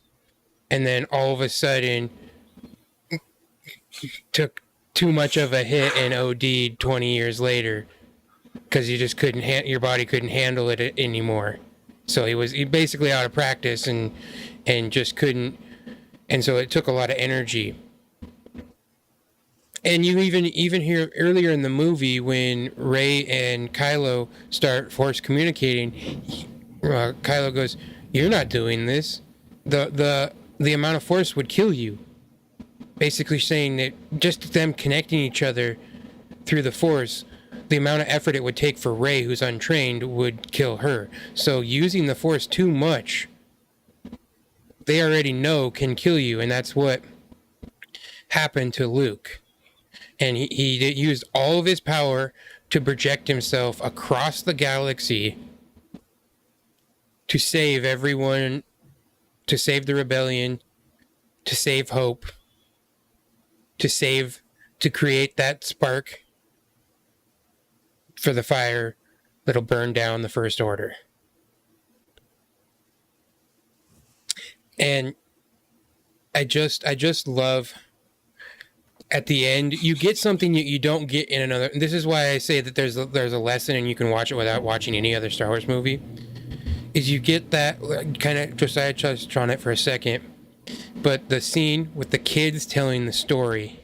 and then all of a sudden took too much of a hit and OD'd 20 years later because you just couldn't your body couldn't handle it anymore. So he basically out of practice and just couldn't, and so it took a lot of energy. And you even hear earlier in the movie when Rey and Kylo start force communicating, Kylo goes, "You're not doing this. The amount of force would kill you." Basically saying that just them connecting each other through the force, the amount of effort it would take for Rey, who's untrained, would kill her. So using the force too much, they already know can kill you, and that's what happened to Luke. And he used all of his power to project himself across the galaxy to save everyone, to save the rebellion, to save Hope, to create that spark for the fire that'll burn down the First Order. And I just love, at the end, you get something you don't get in another. This is why I say that there's a lesson, and you can watch it without watching any other Star Wars movie. Is you get that kind of, Josiah touched on it for a second, but the scene with the kids telling the story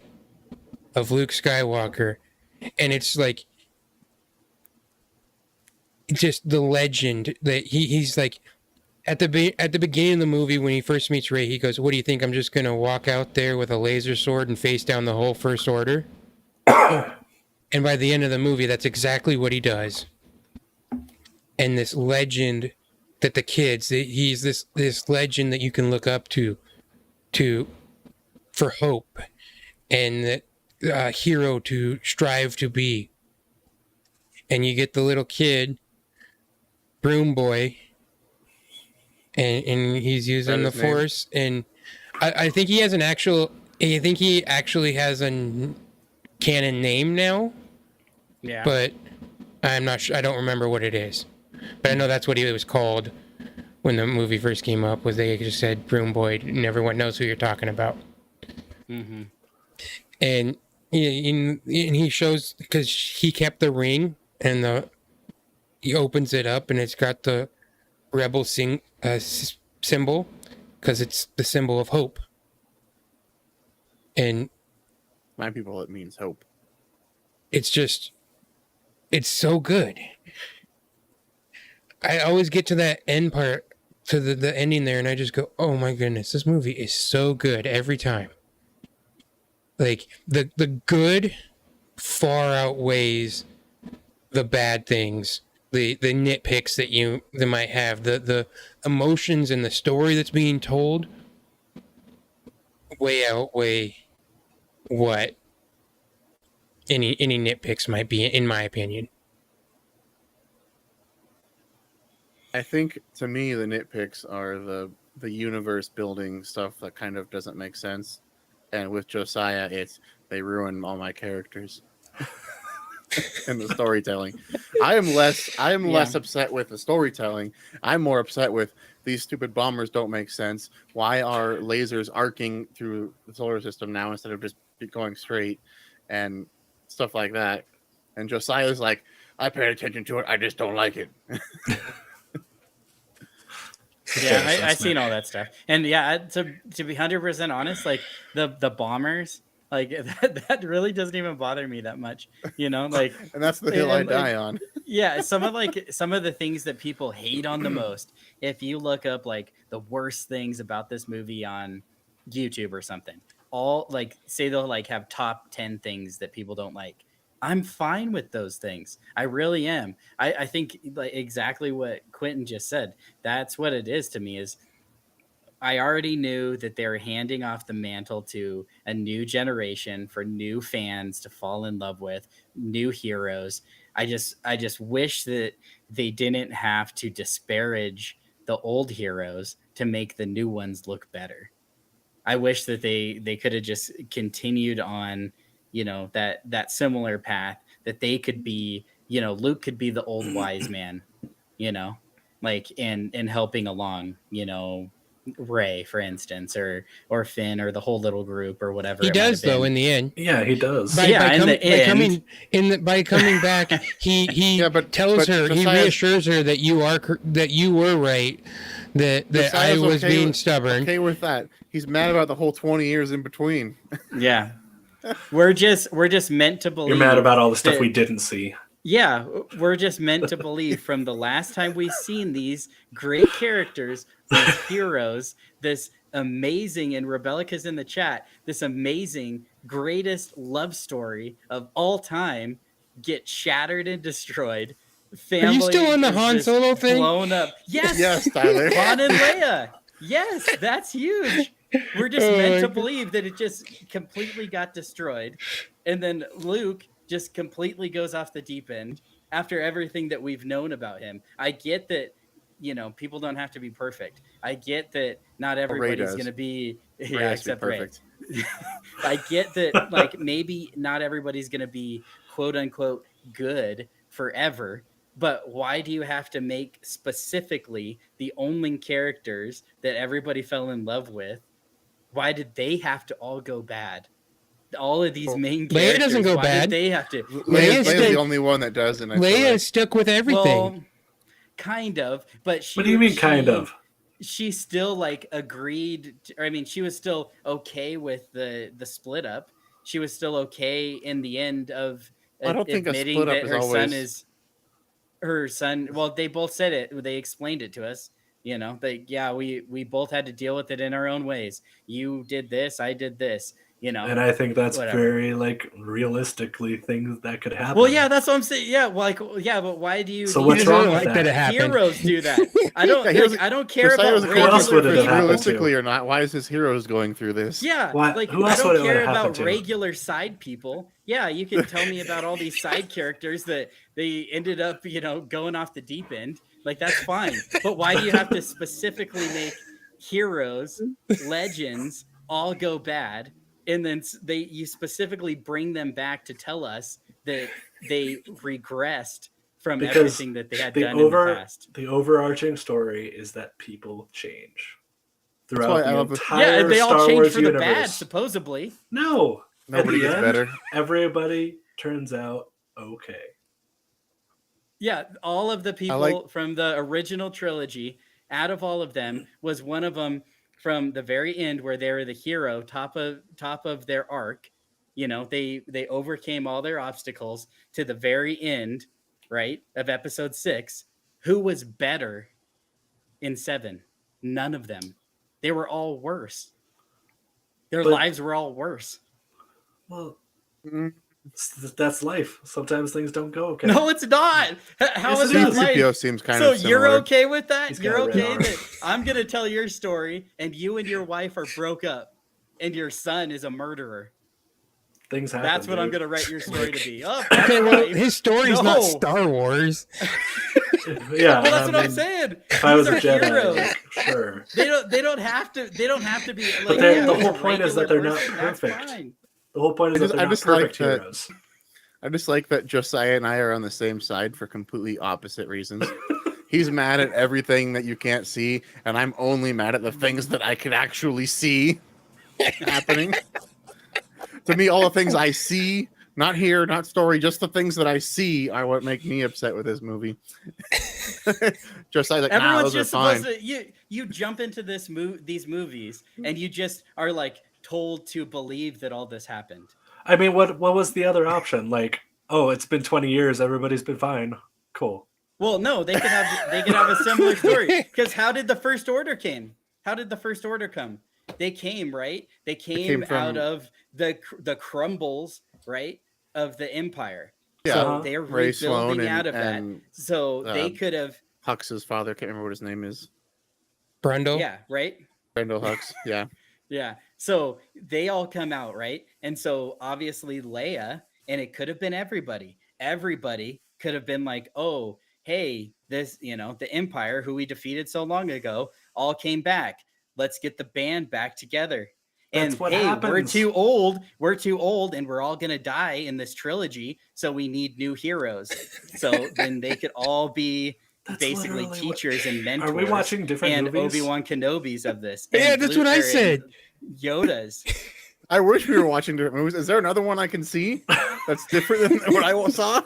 of Luke Skywalker, and it's like just the legend that he's like at the beginning of the movie when he first meets Rey, he goes, "What do you think? I'm just gonna walk out there with a laser sword and face down the whole First Order?" And by the end of the movie, that's exactly what he does. And this legend that the kids, he's this legend that you can look up to for hope, and that hero to strive to be. And you get the little kid, Broom Boy, and he's using the Force, and I think he has an actual. I think he actually has a canon name now. Yeah. But I'm not sure. I don't remember what it is. But I know that's what he was called when the movie first came up. Was they just said Broom Boy, and everyone knows who you're talking about. Mm-hmm. And he shows, because he kept the ring, and he opens it up, and it's got the rebel symbol, because it's the symbol of hope. And My people, it means hope. it's so good. I always get to that end part, to the ending there, and I just go, oh my goodness, this movie is so good every time. Like, the good far outweighs the bad things, the nitpicks that might have, the emotions and the story that's being told way outweigh what any nitpicks might be, in my opinion. I think, to me, the nitpicks are the universe building stuff that kind of doesn't make sense. And with Josiah, they ruin all my characters and the storytelling. I am less upset with the storytelling. I'm more upset with these stupid bombers don't make sense. Why are lasers arcing through the solar system now instead of just going straight, and stuff like that? And Josiah's like, I paid attention to it. I just don't like it. Yeah, fair I've seen assessment. all that stuff, and yeah, to be 100% honest, like the bombers, like that really doesn't even bother me that much, like, And that's the hill I and die on. yeah, some of the things that people hate on the most. If you look up like the worst things about this movie on YouTube or something, all like say they'll like have top 10 things that people don't like. I'm fine with those things. I really am. I think like exactly what Quinton just said. That's what it is to me is I already knew that they were handing off the mantle to a new generation for new fans to fall in love with, new heroes. I just wish that they didn't have to disparage the old heroes to make the new ones look better. I wish that they could have just continued on, that similar path that they could be, Luke could be the old wise man, you know, like in helping along, Ray, for instance, or Finn or the whole little group or whatever He it might have does though been. in the end. Yeah, he does. Yeah, in the end. By coming back, he Yeah, but he Josiah's- reassures her that you were right, that I Josiah's was okay being with- stubborn. Okay with that. He's mad about the whole 20 years in between. Yeah. We're just meant to believe. You're mad about all the stuff that- we didn't see. Yeah, we're just meant to believe from the last time we've seen these great characters, these heroes, this amazing, and Rebellica's in the chat, this amazing, greatest love story of all time get shattered and destroyed. Family Are you still on the is Han just Solo thing? blown up. Yes, Yes, Tyler. Han and Leia. Yes, that's huge. We're just meant to believe that it just completely got destroyed. And then Luke just completely goes off the deep end after everything that we've known about him. I get that, people don't have to be perfect. I get that not everybody's does. going to be, Ray yeah, has to be except Ray. perfect. I get that, like, maybe not everybody's going to be quote unquote good forever. But why do you have to make specifically the only characters that everybody fell in love with? Why did they have to all go bad? All of these main Leia characters, doesn't go why bad. did they have to? Leia's Leia's still- the only one that doesn't. I feel Leia like. stuck with everything. Well, kind of, but she. What do you mean, kind of? She still like agreed. She was still okay with the split up. She was still okay in the end of I don't think a admitting split up that is her son always- is her son. Well, they both said it. They explained it to us. We both had to deal with it in our own ways. You did this, I did this. And I think that's whatever. very like realistically things that could happen. Well, yeah, that's what I'm saying. Yeah, but why do you? So need what's to wrong like with that? it happened. Heroes do that. I don't. Yeah, here's- I don't care Josiah about was a Who else would it regular have people. happened realistically or not, why is his heroes going through this? Yeah, Why- like who I else would don't it care have happened about to? regular side people. Yeah, you can tell me about all these side characters that they ended up, going off the deep end. Like that's fine. But why do you have to specifically make heroes, legends all go bad, and then you specifically bring them back to tell us that they regressed from Because everything that they had the done in the past? the overarching story is that people change throughout why I the love the- entire Yeah, they all Star changed Wars for the universe. bad, supposedly. No, Nobody At the gets end, better. Everybody turns out okay. Yeah, all of the people like- from the original trilogy, out of all of them, was one of them from the very end where they were the hero, top of their arc. They overcame all their obstacles to the very end, right, of episode 6. Who was better in 7? None of them. They were all worse. Their But- lives were all worse. Well, Mm. that's life. Sometimes things don't go okay. No, it's not. How Yes, is it that is. life? C-3PO seems kind So of you're similar. okay with that? He's got You're a red okay arm. that I'm gonna tell your story, and you and your wife are broke up, and your son is a murderer. Things happen. That's what I'm dude. gonna write your story to be. Oh, Okay, well, life. his story's No. not Star Wars. Yeah, Well, that's I what I'm mean, saying. If I was a These are Jedi, heroes. like, sure. They don't have to be like. But the yeah, whole a point is that regular they're not person, that's perfect. fine. The whole point is that I they're not just like perfect that- heroes. I just like that Josiah and I are on the same side for completely opposite reasons. He's mad at everything that you can't see, and I'm only mad at the things that I can actually see happening. To me, all the things I see Not here, not story, just the things that I see are what make me upset with this movie. Josiah's like, nah, Everyone's those are just fine. supposed to you jump into these movies and you just are like told to believe that all this happened. I mean, what was the other option? Like, oh, it's been 20 years, everybody's been fine. Cool. Well, no, they could have a similar story, because how did the First Order came? How did the First Order come? They came, right? They came out of the crumbles, right, of the Empire. Yeah, so they're Ray Sloan rebuilding out of that. So they could have Hux's father, can't remember what his name is. Brundle. Yeah, right? Brendel Hux, yeah. Yeah. So they all come out, right? And so obviously Leia, and it could have been everybody. Everybody could have been like, oh, hey, this, the Empire who we defeated so long ago all came back. Let's get the band back together. That's And what hey, happens. we're too old, and we're all gonna die in this trilogy. So we need new heroes. So then they could all be basically teachers and mentors. Are we watching different movies? Obi-Wan Kenobis of this. Yeah, that's what I said. Yoda's. I wish we were watching different movies. Is there another one I can see that's different than what I saw?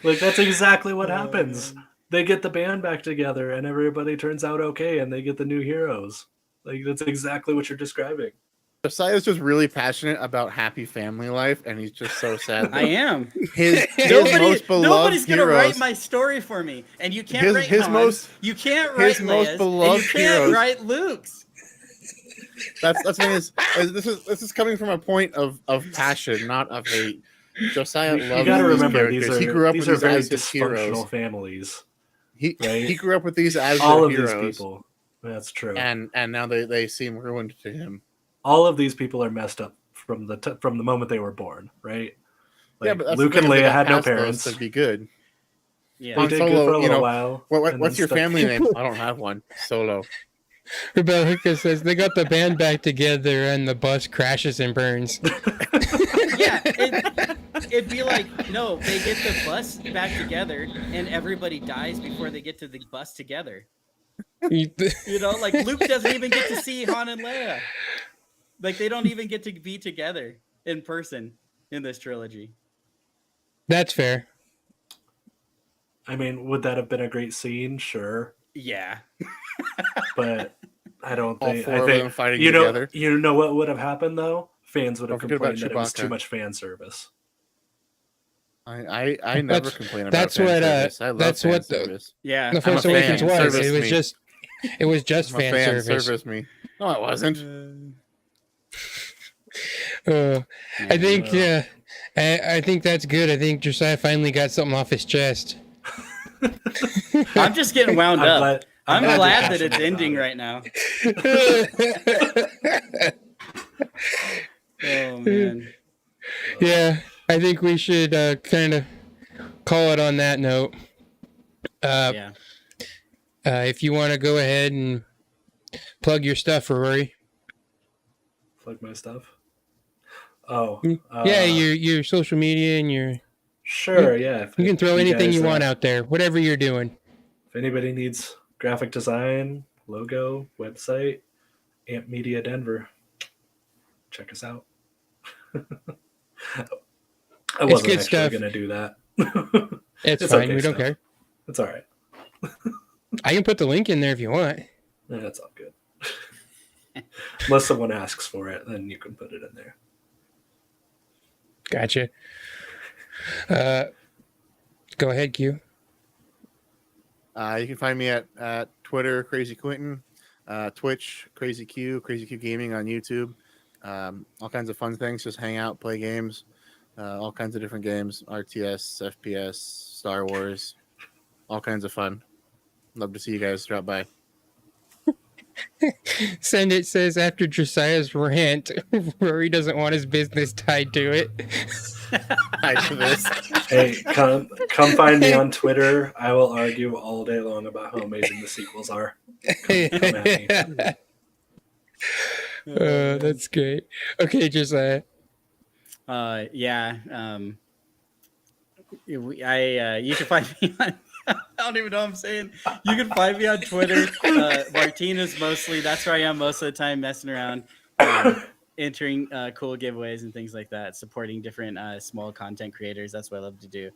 Like, that's exactly what happens. They get the band back together and everybody turns out okay and they get the new heroes. Like, that's exactly what you're describing. Josiah's just really passionate about happy family life, and he's just so sad. I am. His most beloved nobody's gonna heroes, write my story for me, and you can't write his Han's, you can't write his most Leia's, beloved and you can't heroes. write Luke's. That's the thing is this is coming from a point of passion, not of hate. Josiah loves You gotta these remember, these characters. are, He grew up these with are these very as his dysfunctional heroes. families. He right? grew up with these as all their of heroes, these people. That's true. and now they seem ruined to him. All of these people are messed up from the moment they were born, right? Like, yeah, but that's Luke the and thing, Leia had no parents. To be good. Yeah. They Han did Solo, good for a little while. What's your family name? I don't have one. Solo. Rebecca says they got the band back together and the bus crashes and burns. Yeah, it'd be like, no, they get the bus back together and everybody dies before they get to the bus together. Like Luke doesn't even get to see Han and Leia. Like they don't even get to be together in person in this trilogy. That's fair. I mean, would that have been a great scene? Sure. Yeah. But I don't All think. four I of think them fighting you know. together. You know what would have happened though? Fans would have Don't forget complained about that it was Chewbacca. too much fan service. I never complain about that's fan what service. I love that's fan what service. Yeah. The Force I'm a Awakens fan. was. Service It was just I'm a fan service. me. No, it wasn't. I think I think that's good. I think Josiah finally got something off his chest. I'm just getting wound up. I'm you're glad that passionate it's ending about right now. Oh man. Yeah, I think we should kind of call it on that note. Yeah. If you want to go ahead and plug your stuff, Rory. Plug my stuff. Oh. Yeah, your social media and your. Sure. Yeah. You can throw anything guys, you want out there, whatever you're doing. If anybody needs graphic design, logo, website, Amp Media Denver, check us out. I wasn't good actually stuff. going to do that. It's It's fine. okay We don't stuff. care. It's all right. I can put the link in there if you want. Yeah, that's all good. Unless someone asks for it, then you can put it in there. Gotcha. Go ahead, Q. You can find me at Twitter, Crazy Quinton, Twitch, Crazy Q Gaming on YouTube. All kinds of fun things. Just hang out, play games, all kinds of different games, RTS, FPS, Star Wars, all kinds of fun. Love to see you guys drop by. Send it says after Josiah's rant, Rory doesn't want his business tied to it. Tied to this. Hey, come find me on Twitter. I will argue all day long about how amazing the sequels are. Come at me. That's great. Okay, Josiah. Yeah. You can find me on. I don't even know what I'm saying. You can find me on Twitter. Martinez mostly. That's where I am most of the time, messing around. entering cool giveaways and things like that, supporting different small content creators. That's what I love to do.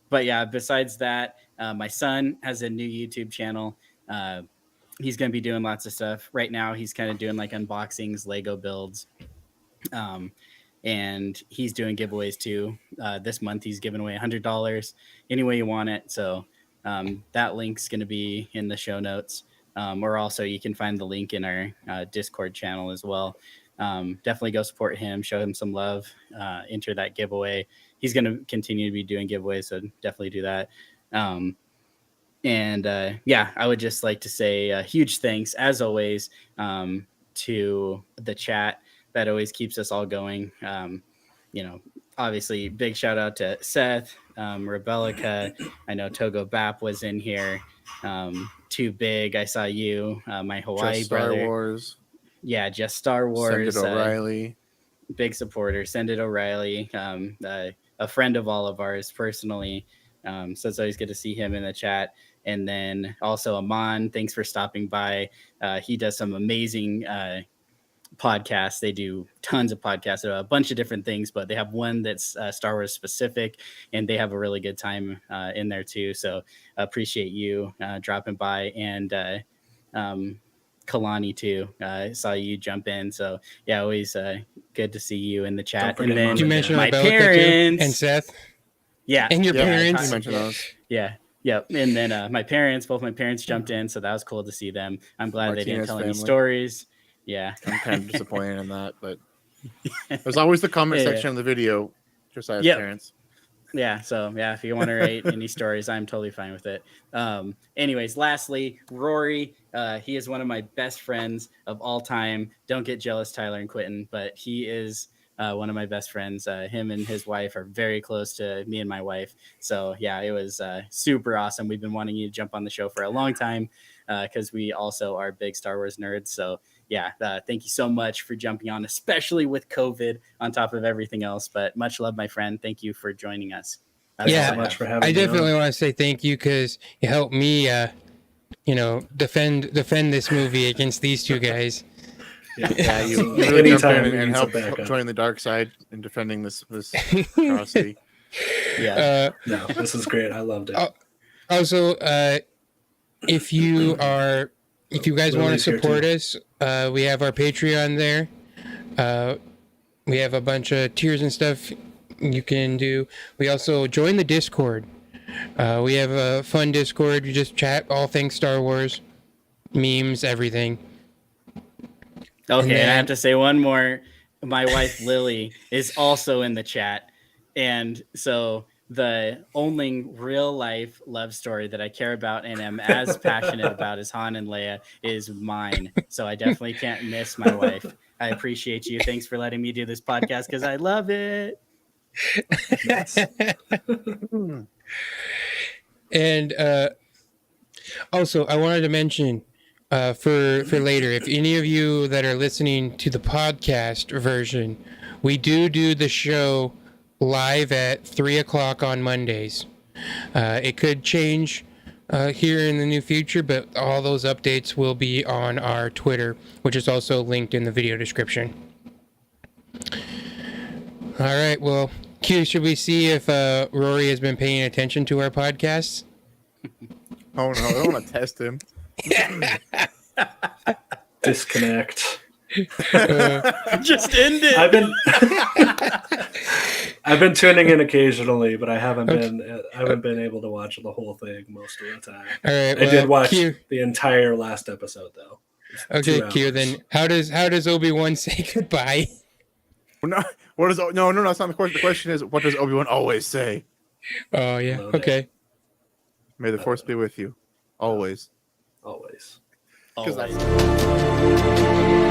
But yeah, besides that, my son has a new YouTube channel. He's going to be doing lots of stuff. Right now, he's kind of doing like unboxings, Lego builds. And he's doing giveaways too. This month, he's giving away $100 any way you want it. So that link's going to be in the show notes. Or also you can find the link in our Discord channel as well. Definitely go support him, show him some love, enter that giveaway. He's going to continue to be doing giveaways, so definitely do that. Yeah, I would just like to say huge thanks, as always, to the chat that always keeps us all going. Obviously, big shout out to Seth, Rebellica. I know Togo Bap was in here. Too Big, I saw you, my Hawaii Just brother. Star Wars. Yeah, just Star Wars. Send it O'Reilly. Big supporter. Send it O'Reilly. A friend of all of ours personally. So it's always good to see him in the chat. And then also Aman, thanks for stopping by. He does some amazing podcasts. They do tons of podcasts about a bunch of different things, but they have one that's Star Wars specific, and they have a really good time in there too. So appreciate you dropping by, and Kaloni too. I saw you jump in. So yeah, always good to see you in the chat. And then you mentioned my Rebellica parents and Seth. Yeah. And your parents. You mentioned those. Yeah. Yep. And then both my parents jumped in. So that was cool to see them. I'm glad they didn't tell any stories. Yeah. I'm kind of disappointed in that, but there's always the comment section of the video. Josiah's parents. Yeah. So yeah, if you want to write any stories, I'm totally fine with it. Anyways, lastly, Rory, he is one of my best friends of all time. Don't get jealous, Tyler and Quinton, but he is one of my best friends. Him and his wife are very close to me and my wife. So yeah, it was super awesome. We've been wanting you to jump on the show for a long time because we also are big Star Wars nerds. So yeah, thank you so much for jumping on, especially with COVID on top of everything else. But much love, my friend. Thank you for joining us. Yeah, so much for having me. I definitely want to say thank you because you helped me, defend this movie against these two guys. Yeah, you really jumped in and helped join the dark side in defending this atrocity. Yeah. No, this is great. I loved it. Also, if you guys want to support us, we have our Patreon there. We have a bunch of tiers and stuff you can do. We also join the Discord. We have a fun Discord. You just chat all things Star Wars, memes, everything. Okay, and I have to say one more. My wife Lily is also in the chat, and so the only real life love story that I care about and am as passionate about as Han and Leia is mine. So I definitely can't miss my wife. I appreciate you. Thanks for letting me do this podcast because I love it. And also, I wanted to mention for later, if any of you that are listening to the podcast version, we do the show live at 3:00 on Mondays. It could change here in the near future, but all those updates will be on our Twitter, which is also linked in the video description. All right, well, Q, should we see if Rory has been paying attention to our podcasts? Oh no, I don't want to test him. Disconnect. Just end it. I've been tuning in occasionally, but I haven't been able to watch the whole thing most of the time. All right, I did watch Q. the entire last episode though. Okay, Q. Then how does Obi-Wan say goodbye? No, that's not the question. The question is, what does Obi-Wan always say? Oh yeah. Okay. May the Force be with you, always. Always. Always. Because that's.